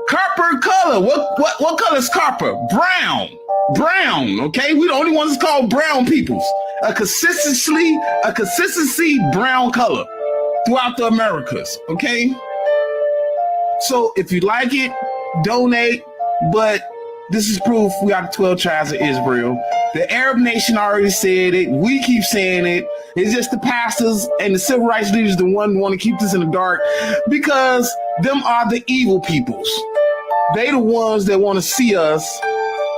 Copper color. What color is copper? Brown. Brown, okay? We the only ones called brown peoples. A consistency brown color throughout the Americas, okay? So if you like it, donate, but this is proof we got the 12 tribes of Israel. The Arab nation already said it. We keep saying it. It's just the pastors and the civil rights leaders the one who want to keep this in the dark because them are the evil peoples. They the ones that want to see us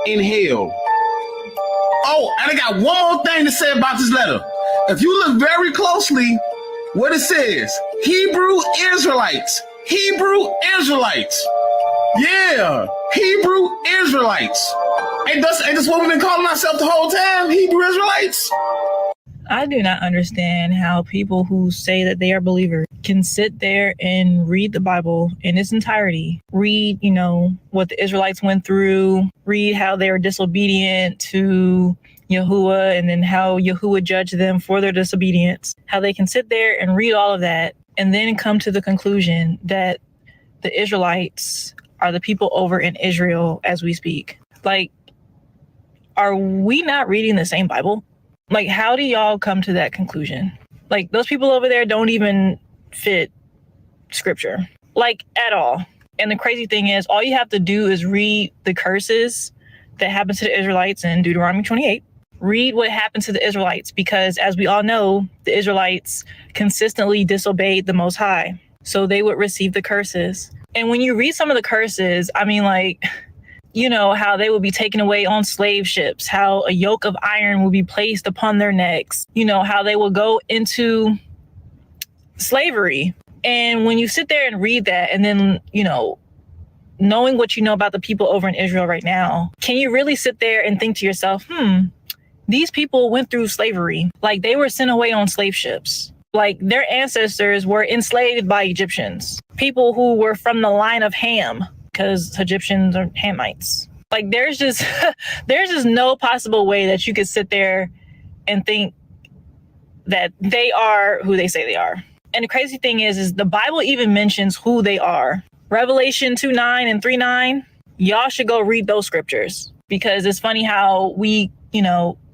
in hell. Oh, and I got one more thing to say about this letter. If you look very closely, what it says, Hebrew Israelites. Hebrew Israelites. Yeah, Hebrew Israelites. Ain't this what we've been calling ourselves the whole time? Hebrew Israelites? I do not understand how people who say that they are believers can sit there and read the Bible in its entirety, read, what the Israelites went through, read how they were disobedient to Yahuwah, and then how Yahuwah judged them for their disobedience, how they can sit there and read all of that and then come to the conclusion that the Israelites are the people over in Israel as we speak. Like, are we not reading the same Bible? Like, how do y'all come to that conclusion? Like, those people over there don't even fit scripture, like, at all. And the crazy thing is, all you have to do is read the curses that happened to the Israelites in Deuteronomy 28. Read what happened to the Israelites, because as we all know, the Israelites consistently disobeyed the Most High. So they would receive the curses. And when you read some of the curses, I mean, like, how they would be taken away on slave ships, how a yoke of iron will be placed upon their necks, how they will go into slavery. And when you sit there and read that, and then, knowing what you know about the people over in Israel right now, can you really sit there and think to yourself, these people went through slavery. Like, they were sent away on slave ships. Like, their ancestors were enslaved by Egyptians. People who were from the line of Ham because Egyptians are Hamites. Like there's just there's just no possible way that you could sit there and think that they are who they say they are. And the crazy thing is the Bible even mentions who they are. Revelation 2:9 and 3:9. Y'all should go read those scriptures, because it's funny how we,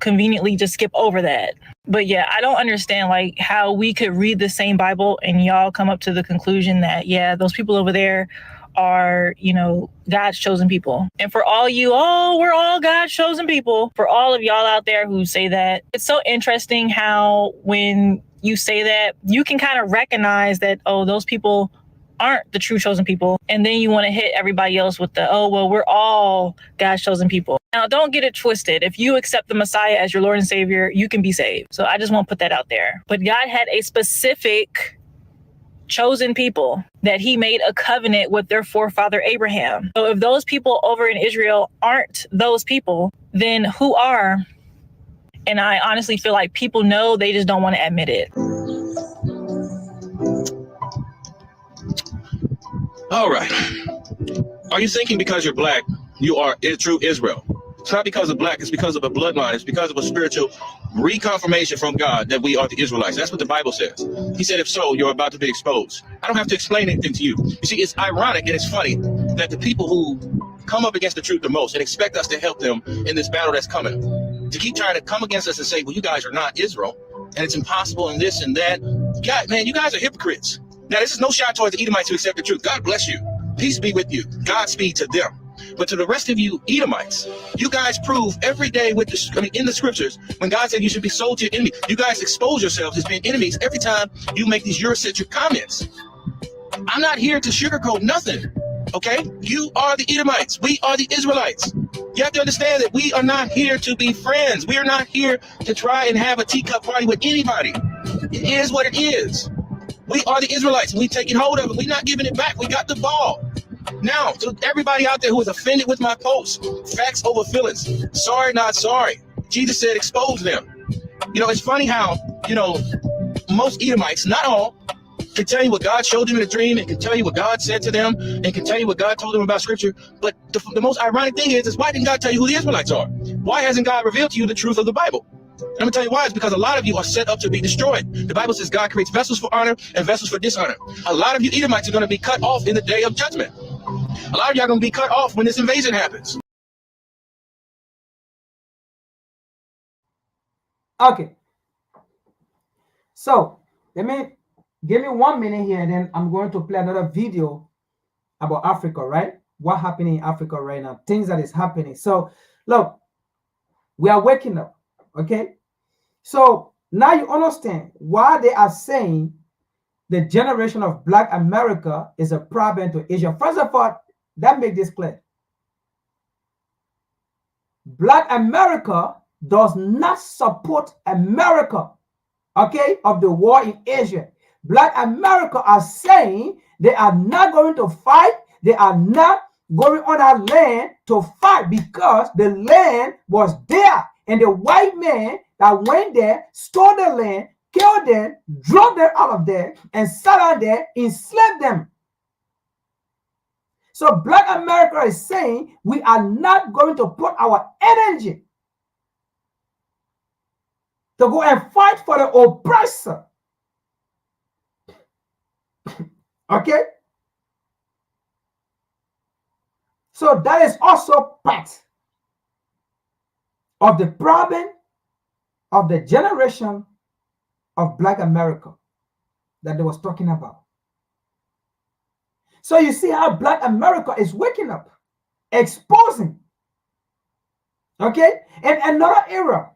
conveniently just skip over that. But yeah, I don't understand like how we could read the same Bible and y'all come up to the conclusion that, yeah, those people over there are, God's chosen people. And for all you, we're all God's chosen people. For all of y'all out there who say that, it's so interesting how when you say that, you can kind of recognize that, those people aren't the true chosen people. And then you want to hit everybody else with the, we're all God's chosen people. Now, don't get it twisted. If you accept the Messiah as your Lord and Savior, you can be saved. So I just want to put that out there. But God had a specific chosen people that he made a covenant with their forefather Abraham. So if those people over in Israel aren't those people, then who are? And I honestly feel like people know, they just don't want to admit it. All right. Are you thinking because you're black, you are a true Israel? It's not because of black, it's because of a bloodline. It's because of a spiritual reconfirmation from God that we are the Israelites. That's what the Bible says. He said, if so, you're about to be exposed. I don't have to explain anything to you. You see, it's ironic and it's funny that the people who come up against the truth the most and expect us to help them in this battle that's coming, to keep trying to come against us and say, well, you guys are not Israel, and it's impossible and this and that. God, man, you guys are hypocrites. Now, this is no shot towards the Edomites who accept the truth. God bless you. Peace be with you. Godspeed to them. But to the rest of you Edomites, you guys prove every day with in the scriptures, when God said you should be sold to your enemy, you guys expose yourselves as being enemies every time you make these Eurocentric comments. I'm not here to sugarcoat nothing, okay? You are the Edomites. We are the Israelites. You have to understand that we are not here to be friends. We are not here to try and have a teacup party with anybody. It is what it is. We are the Israelites. We taking hold of it. We're not giving it back. We got the ball. Now, to everybody out there who is offended with my post, facts over feelings. Sorry, not sorry. Jesus said, expose them. It's funny how, most Edomites, not all, can tell you what God showed them in a dream and can tell you what God said to them and can tell you what God told them about scripture. But the most ironic thing is why didn't God tell you who the Israelites are? Why hasn't God revealed to you the truth of the Bible? I'm going to tell you why. It's because a lot of you are set up to be destroyed. The Bible says God creates vessels for honor and vessels for dishonor. A lot of you Edomites are going to be cut off in the day of judgment. A lot of y'all are going to be cut off when this invasion happens. Okay. So, give me 1 minute here, and then I'm going to play another video about Africa, right? What happening in Africa right now? Things that is happening. So, look, we are waking up, okay? So, now you understand why they are saying the generation of Black America is a problem to Asia. First of all, that make this clear. Black America does not support America, okay, of the war in Asia. Black America are saying they are not going to fight. They are not going on our land to fight because the land was there. And the white man that went there, stole the land, killed them, drove them out of there, and sat out there, enslaved them. So Black America is saying we are not going to put our energy to go and fight for the oppressor. Okay? So that is also part of the problem of the generation of Black America that they was talking about. So you see how Black America is waking up, exposing, okay? And another era.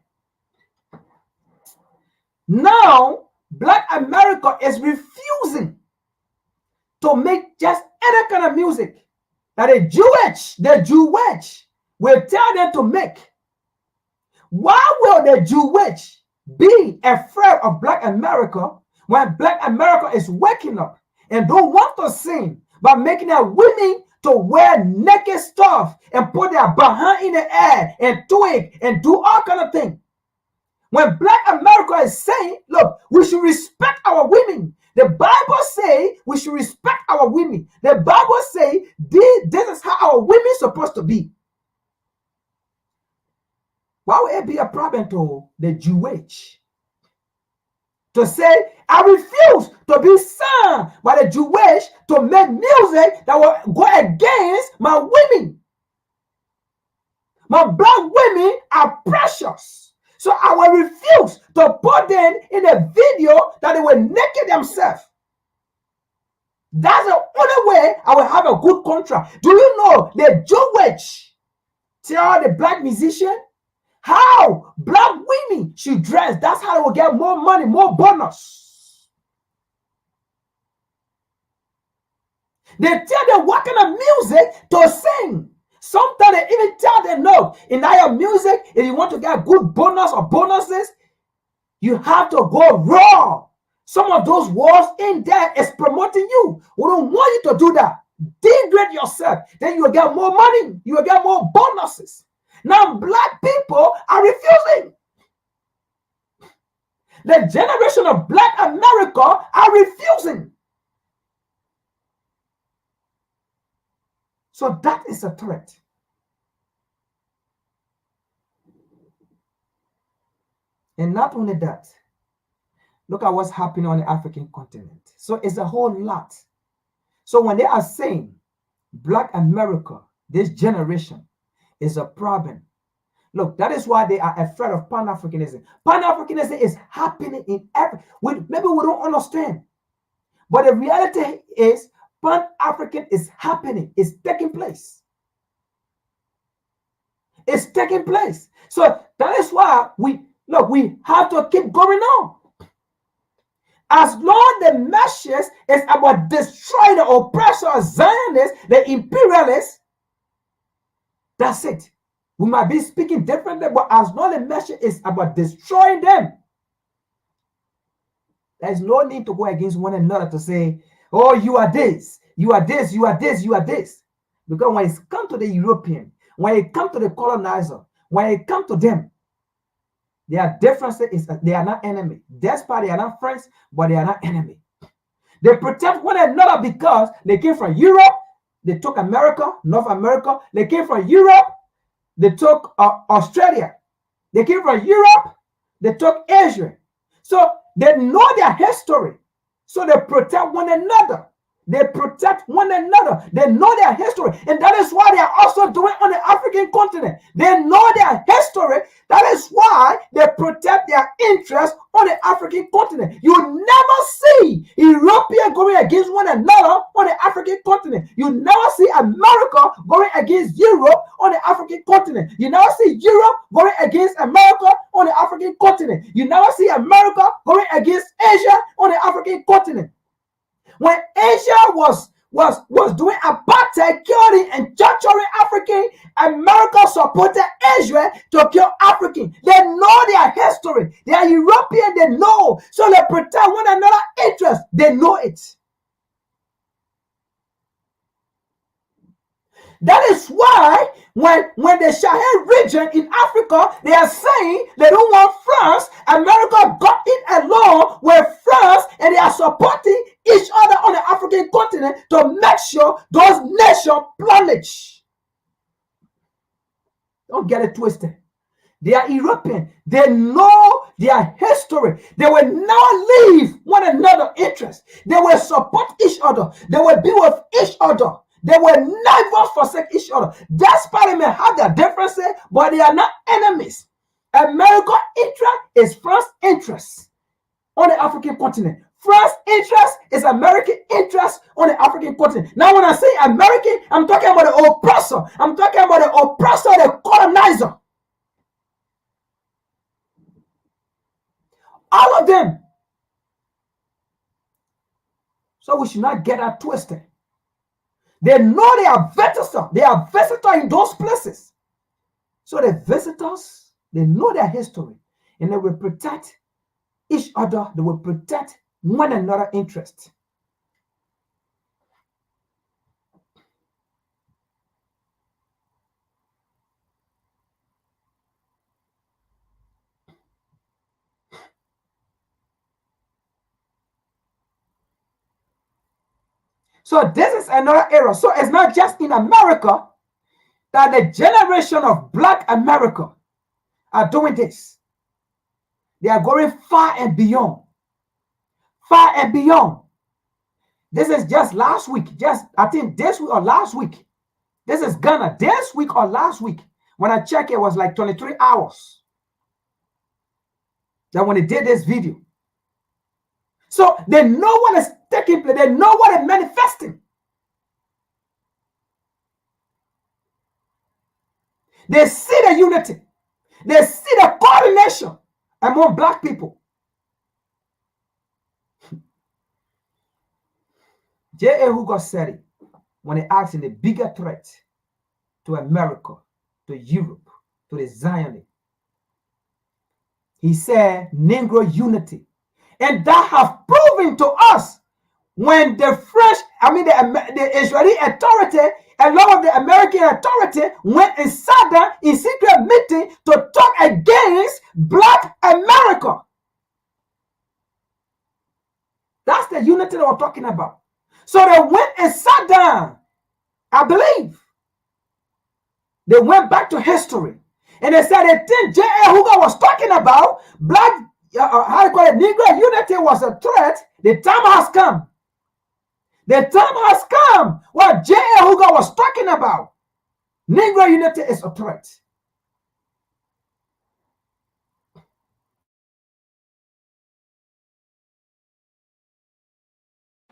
Now, Black America is refusing to make just any kind of music that the Jewish will tell them to make. Why will the Jewish be afraid of Black America when Black America is waking up and don't want to sing, but making their women to wear naked stuff and put their behind in the air and twig and do all kind of things? When Black America is saying, look, we should respect our women The Bible say we should respect our women. The Bible say this is how our women supposed to be. Why would it be a problem to the Jewish to say, I refuse to be signed by the Jewish to make music that will go against my women? My black women are precious. So I will refuse to put them in a video that they will naked themselves. That's the only way I will have a good contract. Do you know the Jewish tell the black musician how black women should dress? That's how they will get more money, more bonus. They tell them what kind of music to sing. Sometimes they even tell them, no, in that music, if you want to get good bonus or bonuses, you have to go raw. Some of those words in there is promoting you. We don't want you to do that. Degrade yourself. Then you will get more money. You will get more bonuses. Now, black people are refusing. The generation of black America are refusing. So that is a threat. And not only that, look at what's happening on the African continent. So it's a whole lot. So when they are saying Black America, this generation, is a problem, look, that is why they are afraid of Pan-Africanism. Pan-Africanism is happening in maybe we don't understand. But the reality is Pan-African is happening. It's taking place. It's taking place. So that is why we have to keep going on. As long the message is about destroying the oppressor, Zionists, the imperialists, that's it. We might be speaking differently, but as long the message is about destroying them, there's no need to go against one another to say, oh, you are this, you are this, you are this, you are this. Because when it comes to the European, when it comes to the colonizer, when it comes to them, their differences is they are not enemy. Despite they are not friends, but they are not enemy. They protect one another because they came from Europe, they took America, North America. They came from Europe, they took Australia. They came from Europe, they took Asia. So they know their history. So they protect one another. They protect one another. They know their history. And that is why they are also doing on the African continent. They know their history. That is why they protect their interests on the African continent. You never see Europeans going against one another on the African continent. You never see America going against Europe on the African continent. You never see Europe going against America on the African continent. You never see America going against Asia on the African continent. When Asia was doing apartheid, killing and torturing African, America supported Asia to kill African. They know their history. They are European, they know. So they protect one another interest. They know it. That is why when the Sahel region in Africa, they are saying they don't want France. America got in along with France and they are supporting each other on the African continent to make sure those nations plumage. Don't get it twisted. They are European. They know their history. They will not leave one another interest. They will support each other. They will be with each other. They will never forsake each other. Despite they may have their differences, but they are not enemies. America's interest is France's interest on the African continent. France's interest is American interest on the African continent. Now, when I say American, I'm talking about the oppressor. I'm talking about the oppressor, the colonizer. All of them. So we should not get that twisted. They know they are visitors. They are visitors in those places. So the visitors, they know their history. And they will protect each other. They will protect one another interest. So this is another era. So it's not just in America that the generation of Black America are doing this. They are going far and beyond. Far and beyond. This is just last week. I think this week or last week. This is Ghana. This week or last week. When I checked, it was like 23 hours. That when they did this video. So they know what is taking place. They know what is manifesting. They see the unity. They see the coordination among Black people. J.A. Hugo said it when he asked the bigger threat to America, to Europe, to the Zionists. He said Negro unity. And that have proven to us when the French, the Israeli authority, a lot of the American authority went and sat down in secret meeting to talk against Black America. That's the unity that we're talking about. So they went and sat down, I believe. They went back to history. And they said the thing J.A. Hugo was talking about, Black, Negro unity was a threat. The time has come. The time has come. What J.A. Hugo was talking about, Negro unity is a threat.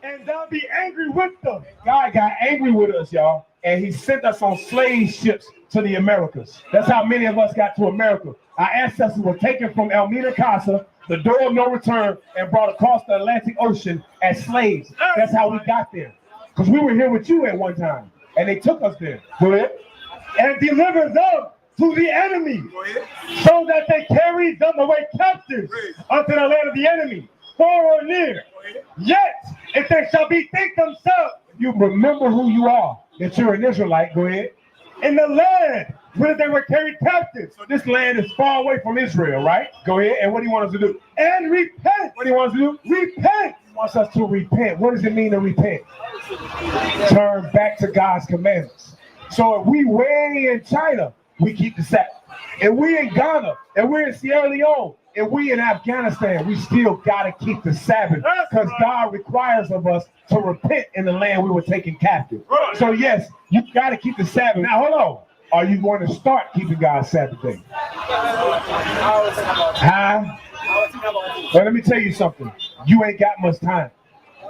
And they'll be angry with them. God got angry with us, y'all. And he sent us on slave ships to the Americas. That's how many of us got to America. Our ancestors were taken from Elmina Casa, the door of no return, and brought across the Atlantic Ocean as slaves. That's how we got there. Because we were here with you at one time. And they took us there. Go ahead. And delivered them to the enemy. So that they carried them away captives unto the land of the enemy, far or near. Yet, if they shall bethink themselves, you remember who you are, that you're an Israelite, go ahead, in the land where they were carried captive. So this land is far away from Israel, right? Go ahead, and what do you want us to do? And repent. What do you want us to do? Repent. He wants us to repent. What does it mean to repent? Turn back to God's commandments. So if we way in China, we keep the Sabbath. If we in Ghana, if we're in Sierra Leone, if we in Afghanistan, we still got to keep the Sabbath because God requires of us to repent in the land we were taken captive. So yes, you got to keep the Sabbath. Now hold on. Are you going to start keeping God's Sabbath day? Huh? Well, let me tell you something. You ain't got much time.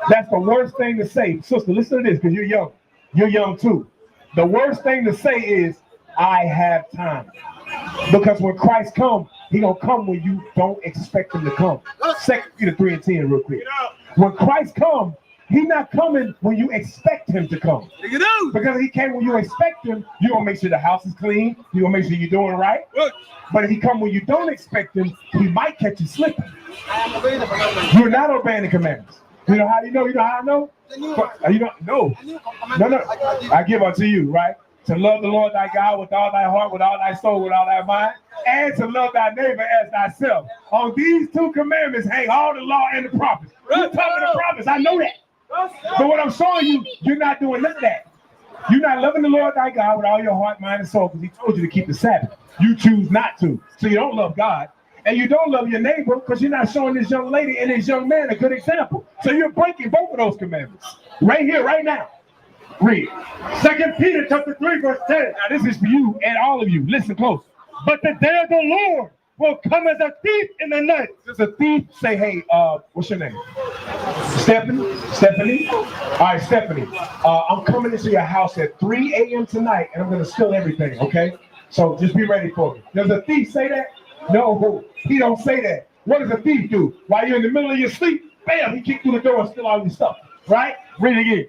That's the worst thing to say. Sister, listen to this because you're young. You're young too. The worst thing to say is, I have time. Because when Christ comes, he gonna come when you don't expect him to come. 2 Peter 3:10 real quick. When Christ comes, he's not coming when you expect him to come. Because he came when you expect him, you're gonna make sure the house is clean, you're gonna make sure you're doing right. But if he come when you don't expect him, he might catch you slipping. You're not obeying the commandments. You know how you know? You know how I know? You don't know. No. I give unto you, right? To love the Lord thy God with all thy heart, with all thy soul, with all thy mind, and to love thy neighbor as thyself. On these two commandments hang all the law and the prophets. You're talking the prophets, I know that. But what I'm showing you, you're not doing none of that. You're not loving the Lord thy God with all your heart, mind, and soul, because he told you to keep the Sabbath. You choose not to. So you don't love God. And you don't love your neighbor because you're not showing this young lady and this young man a good example. So you're breaking both of those commandments. Right here, right now. Read. 2 Peter chapter 3, verse 10. Now this is for you and all of you. Listen close. But the day of the Lord will come as a thief in the night. There's a thief. Say, hey, what's your name? Stephanie? All right, Stephanie. I'm coming into your house at 3 a.m. tonight, and I'm going to steal everything, okay? So just be ready for me. Does a thief say that? No, he don't say that. What does a thief do? While you're in the middle of your sleep, bam, he kicked through the door and steal all your stuff, right? Read it again.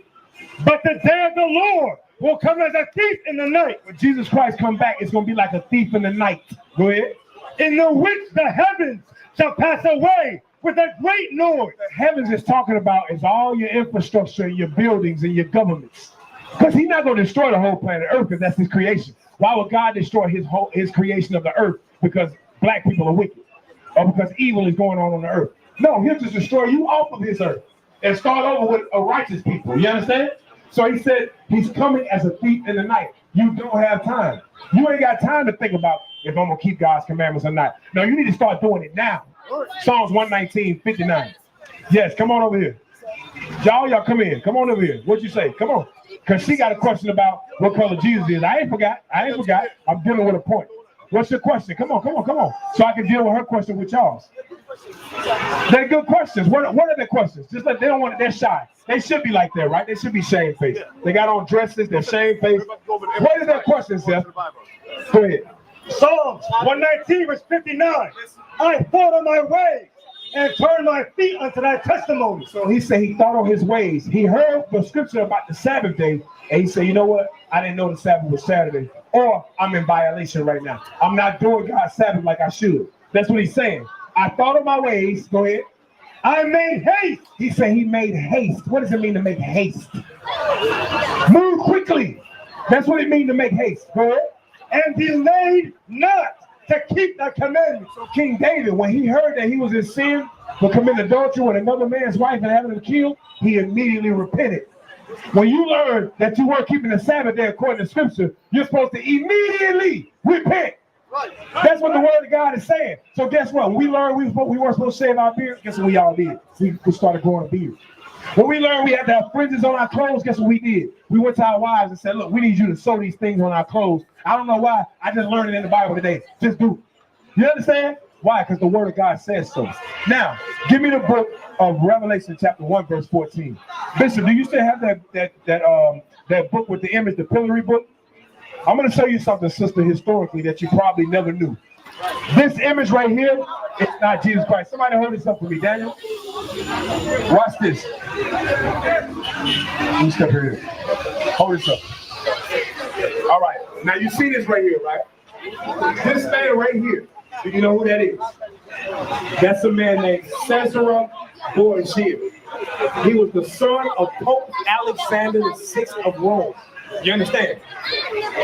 But the day of the Lord will come as a thief in the night. When Jesus Christ come back, it's going to be like a thief in the night. Go ahead. In the which the heavens shall pass away with a great noise. The heavens is talking about is all your infrastructure and your buildings and your governments. Because he's not going to destroy the whole planet Earth because that's his creation. Why would God destroy his creation of the earth? Because black people are wicked. Or because evil is going on the earth. No, he'll just destroy you off of his earth. And start over with a righteous people. You understand? So he said he's coming as a thief in the night. You don't have time. You ain't got time to think about if I'm gonna keep God's commandments or not. No, you need to start doing it now. Psalms 119:59. Yes, come on over here. Y'all come in. Come on over here. What'd you say? Come on. Because she got a question about what color Jesus is. I ain't forgot. I'm dealing with a point. What's your question? Come on. So I can deal with her question with y'all's. They're good questions. What are their questions? Just like they don't want it, they're shy. They should be like that, right? They should be shamefaced. They got on dresses, they're shamefaced. What is their question, Seth? Go ahead. Psalms 119, verse 59. I thought on my ways and turned my feet unto thy testimony. So he said he thought on his ways. He heard the scripture about the Sabbath day, and he said, you know what? I didn't know the Sabbath was Saturday. Or I'm in violation right now. I'm not doing God's Sabbath like I should. That's what he's saying. I thought of my ways. Go ahead. I made haste. He said he made haste. What does it mean to make haste? Move quickly. That's what it means to make haste. Go ahead. And delayed not to keep thy commandments. So King David, when he heard that he was in sin for committing adultery with another man's wife and having him killed, he immediately repented. When you learn that you weren't keeping the Sabbath day according to scripture, you're supposed to immediately repent. That's what the word of God is saying. So guess what? When we learned we weren't supposed to shave our beard, guess what we all did? We started growing a beard. When we learned we had to have fringes on our clothes, guess what we did? We went to our wives and said, look, we need you to sew these things on our clothes. I don't know why. I just learned it in the Bible today. Just do it. You understand? Why? Because the word of God says so. Now, give me the book of Revelation chapter 1, verse 14. Bishop, do you still have that book with the image, the pillory book? I'm going to show you something, sister, historically that you probably never knew. This image right here, it's not Jesus Christ. Somebody hold this up for me, Daniel. Watch this. Let me step here. Hold this up. All right. Now you see this right here, right? This man right here. Do you know who that is? That's a man named Caesar Borgia. He was the son of Pope Alexander VI of Rome. You understand?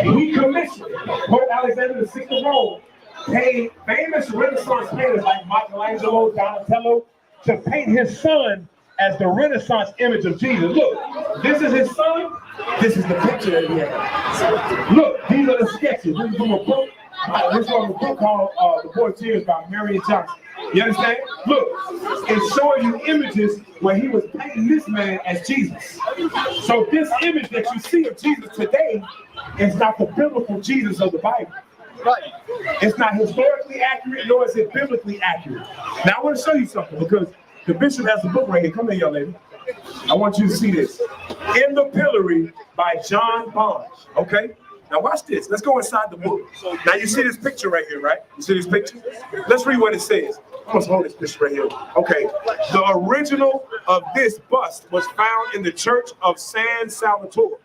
He commissioned Pope Alexander VI of Rome, paid famous Renaissance painters like Michelangelo, Donatello, to paint his son as the Renaissance image of Jesus. Look, this is his son. This is the picture that he had. Look, these are the sketches. This is from a book. This is from a book called The Boy Tears by Marion Johnson. You understand? Look, it's showing you images where he was painting this man as Jesus. So this image that you see of Jesus today is not the biblical Jesus of the Bible. Right. It's not historically accurate, nor is it biblically accurate. Now I want to show you something because the bishop has a book right here. Come here, young lady. I want you to see this. In the Pillory by John Barnes. Okay? Now watch this. Let's go inside the book. Now you see this picture right here, right? You see this picture? Let's read what it says. I'm gonna hold this picture right here. Okay. The original of this bust was found in the Church of San Salvatore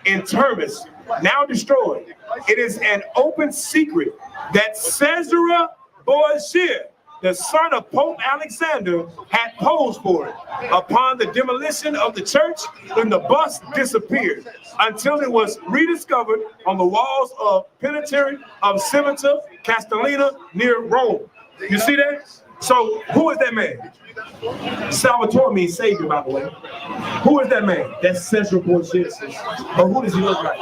in Termes, now destroyed. It is an open secret that Caesar Borgia, the son of Pope Alexander, had posed for it. Upon the demolition of the church, then the bust disappeared until it was rediscovered on the walls of Penitentiary of Civita Castellina near Rome. You see that? So who is that man? Salvatore means savior, by the way. Who is that man? That's Caesar Borgia. But who does he look like?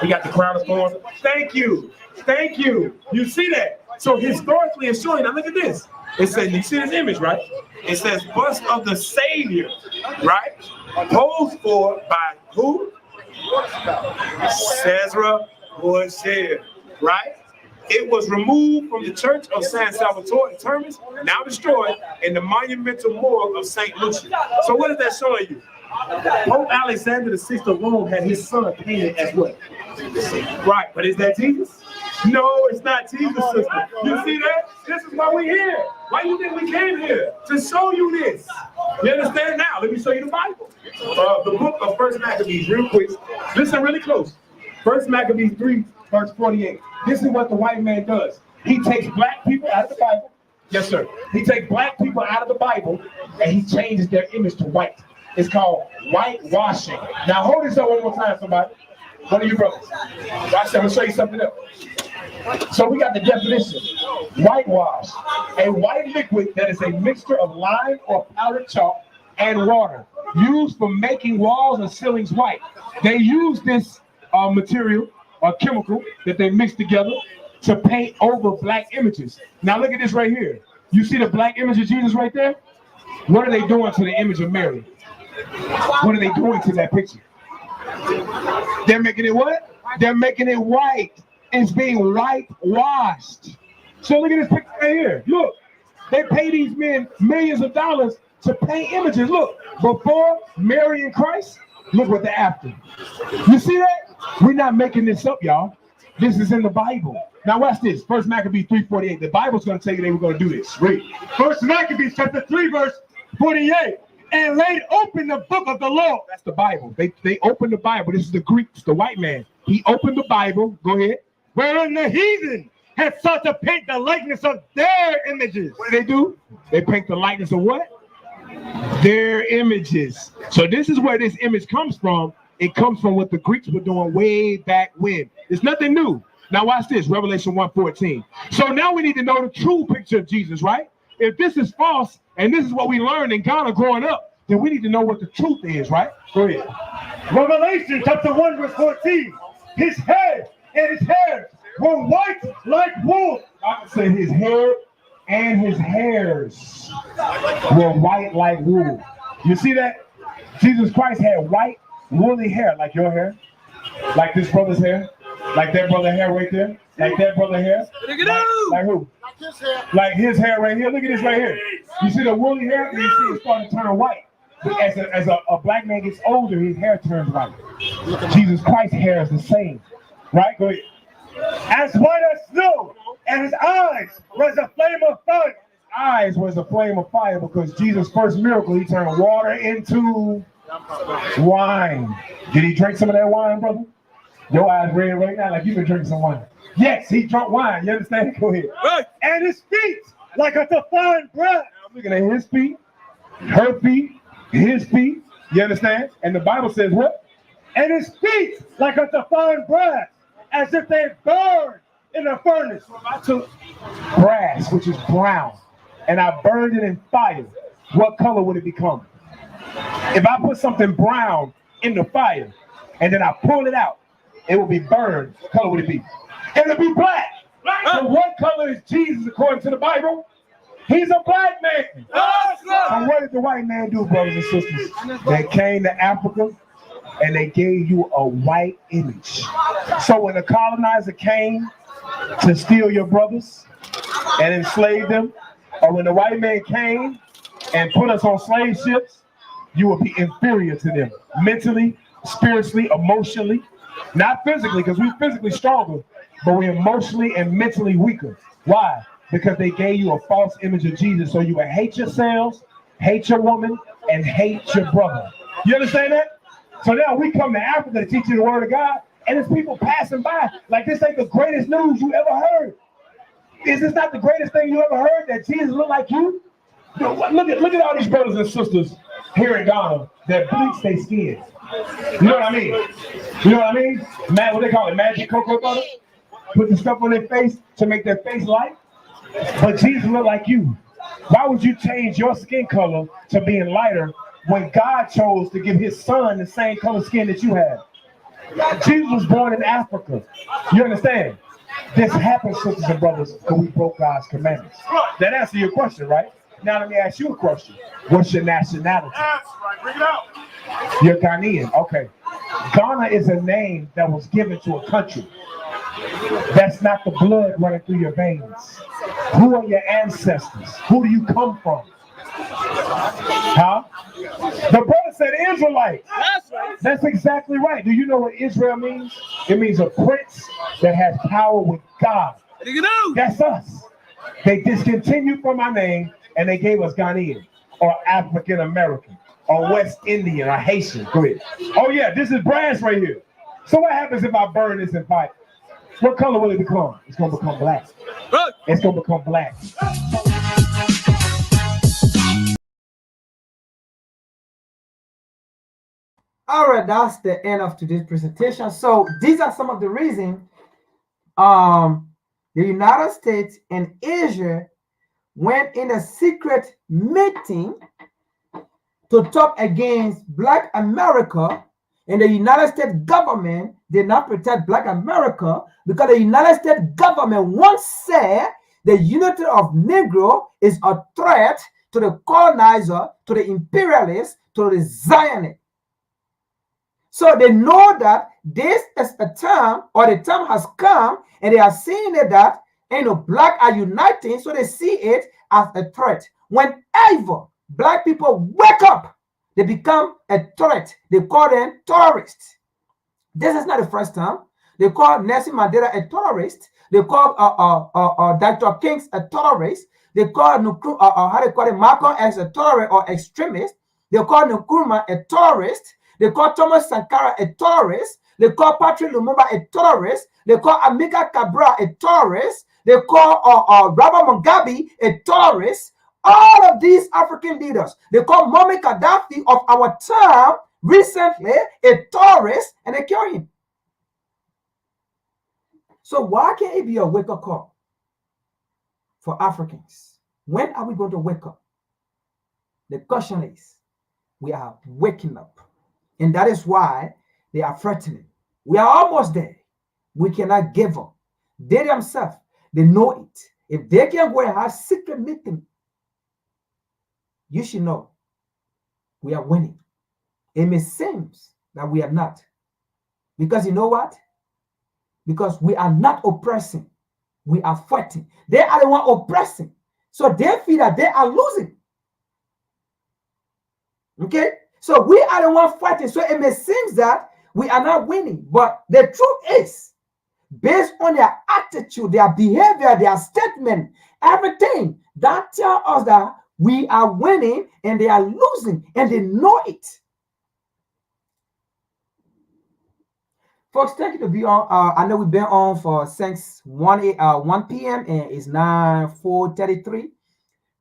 He got the crown of thorns. Thank you. Thank you. You see that? So historically it's showing. Now look at this. It says, you see this image, right? It says bust of the Savior, right? Posed for by who? Caesar Borgia, right? It was removed from the Church of San Salvatore in Termes, now destroyed, in the monumental morgue of St. Lucia. So what is that showing you? Pope Alexander VI of Rome had his son painted as what? Right, but is that Jesus? No, it's not Jesus, sister. You see that? This is why we're here. Why do you think we came here? To show you this. You understand now? Let me show you the Bible. The book of 1 Maccabees, real quick. Listen really close. 1 Maccabees 3, verse 48. This is what the white man does. He takes black people out of the Bible. Yes, sir. He takes black people out of the Bible and he changes their image to white. It's called whitewashing. Now hold this up one more time, somebody. One of you brothers. Watch that. I'm going to show you something else. So we got the definition. Whitewash, a white liquid that is a mixture of lime or powdered chalk and water used for making walls and ceilings white. They use this material or chemical that they mix together to paint over black images. Now look at this right here. You see the black image of Jesus right there? What are they doing to the image of Mary? What are they doing to that picture? They're making it what? They're making it white. It's being whitewashed. So look at this picture right here. Look, they pay these men millions of dollars to paint images. Look, before Mary and Christ, look what they're after. You see that? We're not making this up, y'all. This is in the Bible. Now watch this. First Maccabees 3:48. The Bible's going to tell you they were going to do this. Read. First Maccabees chapter 3, verse 48. And laid open the book of the law. That's the Bible. They opened the Bible. This is the Greeks, the white man. He opened the Bible. Go ahead. Wherein the heathen had sought to paint the likeness of their images. What do? They paint the likeness of what? Their images. So this is where this image comes from. It comes from what the Greeks were doing way back when. It's nothing new. Now watch this, Revelation 1:14. So now we need to know the true picture of Jesus, right? If this is false, and this is what we learned in Ghana growing up, then we need to know what the truth is, right? Go ahead. Revelation chapter 1, verse 14. His head and his hairs were white like wool. I would say his hair and his hairs were white like wool. You see that? Jesus Christ had white, woolly hair, like your hair, like this brother's hair, like that brother's hair right there, like that brother's hair. Like who? Like his hair right here. Look at this right here. You see the woolly hair, and you see it starting to turn white. As a black man gets older, his hair turns white. Jesus Christ's hair is the same, right? Go ahead. As white as snow, and his eyes was a flame of fire. His eyes was a flame of fire because Jesus' first miracle, he turned water into wine. Did he drink some of that wine, brother? Your eyes red right now like you've been drinking some wine. Yes, he drank wine. You understand? Go ahead. Right. And his feet like a fine brass. I'm looking at his feet, her feet, his feet. You understand? And the Bible says what? And his feet like a fine brass, as if they burned in a furnace. So if I took brass, which is brown, and I burned it in fire, what color would it become? If I put something brown in the fire, and then I pull it out, it will be burned. What color would it be? It'll be black. So what color is Jesus according to the Bible? He's a black man. And what did the white man do, brothers and sisters? They came to Africa and they gave you a white image. So when the colonizer came to steal your brothers and enslave them, or when the white man came and put us on slave ships, you will be inferior to them mentally, spiritually, emotionally, not physically, because we're physically stronger, but we're emotionally and mentally weaker. Why? Because they gave you a false image of Jesus, so you would hate yourselves, hate your woman, and hate your brother. You understand that? So now we come to Africa to teach you the word of God, and there's people passing by like this ain't the greatest news you ever heard. Is this not the greatest thing you ever heard, that Jesus looked like you? Look at all these brothers and sisters here in Ghana that bleach their skin. You know what I mean? You know what I mean? What they call it, magic cocoa butter? Put the stuff on their face to make their face light. But Jesus looked like you. Why would you change your skin color to being lighter when God chose to give his son the same color skin that you have? Jesus was born in Africa. You understand? This happened, sisters and brothers, because we broke God's commandments. That answers your question, right? Now let me ask you a question. What's your nationality? That's right. Bring it out. You're Ghanaian. Okay. Ghana is a name that was given to a country. That's not the blood running through your veins. Who are your ancestors? Who do you come from? Huh? The brother said Israelite. That's right. That's exactly right. Do you know what Israel means? It means a prince that has power with God. That's us. They discontinued from our name and they gave us Ghanaian or African American or West Indian or Haitian. Go ahead. Oh yeah, this is brass right here. So what happens if I burn this in fire? What color will it become? It's gonna become black. It's gonna become black. All right, that's the end of today's presentation. So these are some of the reasons the United States and Asia went in a secret meeting to talk against Black America, and the United States government did not protect Black America because the United States government once said the unity of Negro is a threat to the colonizer, to the imperialists, to the Zionists. So they know that this is a time, or the time has come, and they are seeing it that Black are uniting, so they see it as a threat. Whenever Black people wake up, they become a threat. They call them terrorists. This is not the first time. They call Nelson Mandela a terrorist. They call Dr. King a terrorist. They call Malcolm X a terrorist or extremist. They call Nkrumah a terrorist. They call Thomas Sankara a terrorist. They call Patrick Lumumba a terrorist. They call Amilcar Cabral a terrorist. They call Robert Mugabe a terrorist. All of these African leaders, they call Muammar Gaddafi of our time recently a terrorist, and they kill him. So why can't it be a wake-up call for Africans? When are we going to wake up? The question is, we are waking up. And that is why they are threatening. We are almost there. We cannot give up. They themselves, they know it. If they can go and have secret meeting, you should know we are winning. It may seem that we are not. Because you know what? Because we are not oppressing. We are fighting. They are the one oppressing. So they feel that they are losing. Okay? So we are the one fighting. So it may seem that we are not winning. But the truth is, based on their attitude, their behavior, their statement, everything, that tells us that we are winning and they are losing, and they know it. Folks, thank you to be on. I know we've been on for since 1 p.m. and it's now 4:33.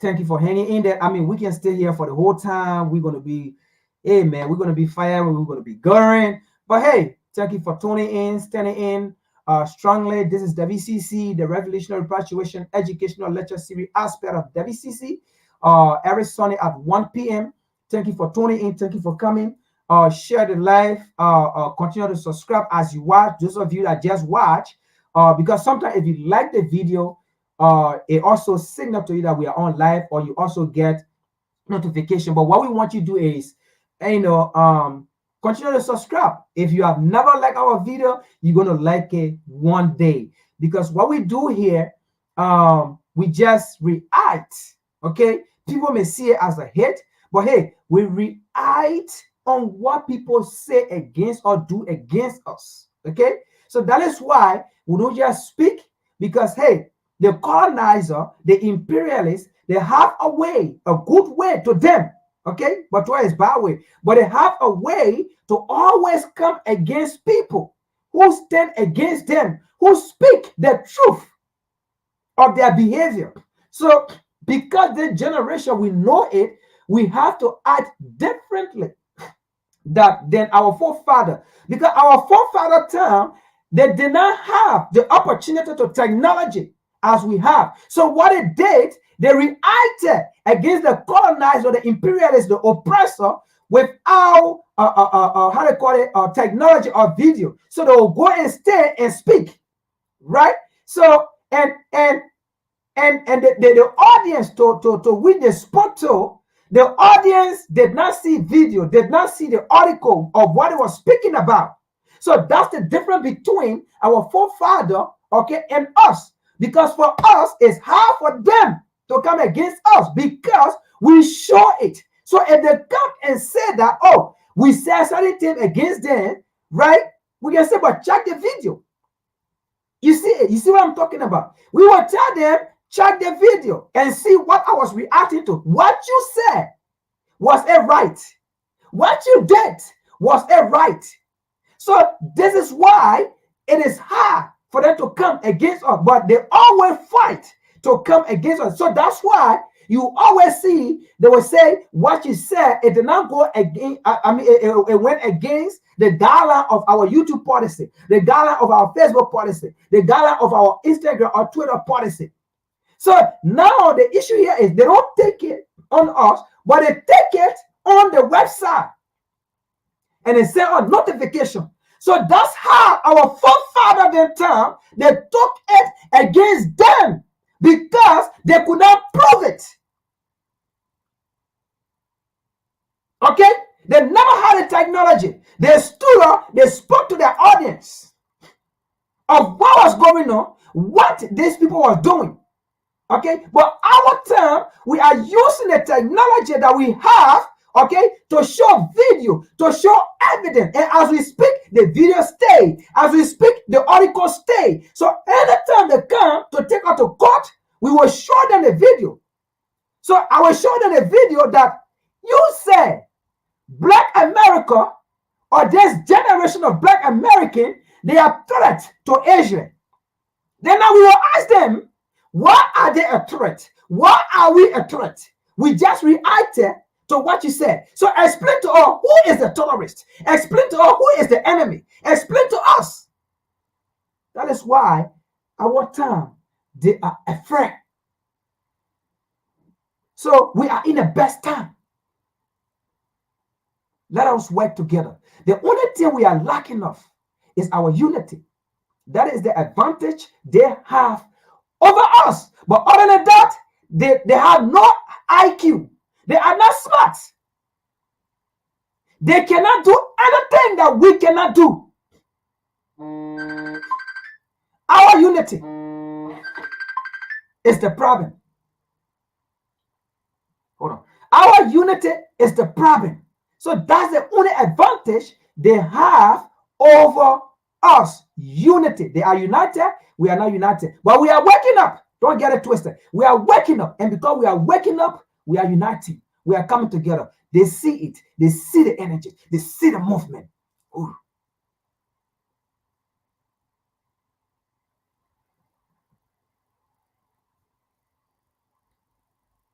Thank you for hanging in there. I mean, we can stay here for the whole time. We're going to be, hey, man, we're going to be firing. We're going to be going. But hey, thank you for tuning in, standing in strongly. This is WCC, the Revolutionary Repatriation Educational Lecture Series aspect of WCC. Every Sunday at 1 p.m. Thank you for tuning in. Thank you for coming. Share the live. Continue to subscribe as you watch. Those of you that just watch, because sometimes if you like the video, it also signals to you that we are on live, or you also get notification. But what we want you to do is, continue to subscribe. If you have never liked our video, you're gonna like it one day, because what we do here, we just react. Okay, people may see it as a hit, but hey, we react on what people say against or do against us. Okay, so that is why we don't just speak, because hey, the colonizer, the imperialists, they have a way, a good way to them. Okay, but why is bad way? But they have a way to always come against people who stand against them, who speak the truth of their behavior. So because the generation, we know it, we have to act differently than our forefather. Because our forefather time, they did not have the opportunity to technology as we have. So what they did, they reacted against the colonizer, the imperialist, the oppressor, without how they call it, technology or video. So they will go and stay and speak, right? So and the audience to which they spoke to, the audience did not see video, did not see the article of what it was speaking about. So that's the difference between our forefather, okay, and us. Because for us, it's hard for them to come against us because we show it. So if they come and say that, oh, we said something against them, right? We can say, but check the video. You see what I'm talking about? We will tell them, check the video and see what I was reacting to. What you said, was it right? What you did, was it right? So this is why it is hard for them to come against us, but they always fight to come against us. So that's why you always see they will say what you said, it did not go against, it went against the guideline of our YouTube policy, the guideline of our Facebook policy, the guideline of our Instagram or Twitter policy. So now the issue here is they don't take it on us, but they take it on the website and they send us notification. So that's how our forefathers then time they took it against them because they could not prove it. Okay? They never had the technology. They stood up, they spoke to their audience of what was going on, what these people were doing. Okay? But our time, we are using the technology that we have, okay, to show video, to show evidence. And as we speak, the video stay. As we speak, the article stay. So anytime they come to take us to court, we will show them the video. So I will show them the video that you said Black America or this generation of Black American, they are threat to Asia. Then now we will ask them, why are they a threat? Why are we a threat? We just reacted to what you said. So explain to us who is the terrorist. Explain to us who is the enemy. Explain to us. That is why our time, they are afraid. So we are in the best time. Let us work together. The only thing we are lacking of is our unity. That is the advantage they have over us. But other than that, they have no IQ. They are not smart. They cannot do anything that we cannot do. Our unity is the problem. Hold on. Our unity is the problem. So that's the only advantage they have over us. Unity. They are united. We are not united. But we are waking up. Don't get it twisted. We are waking up. And because we are waking up, we are uniting. We are coming together. They see it. They see the energy. They see the movement. Ooh.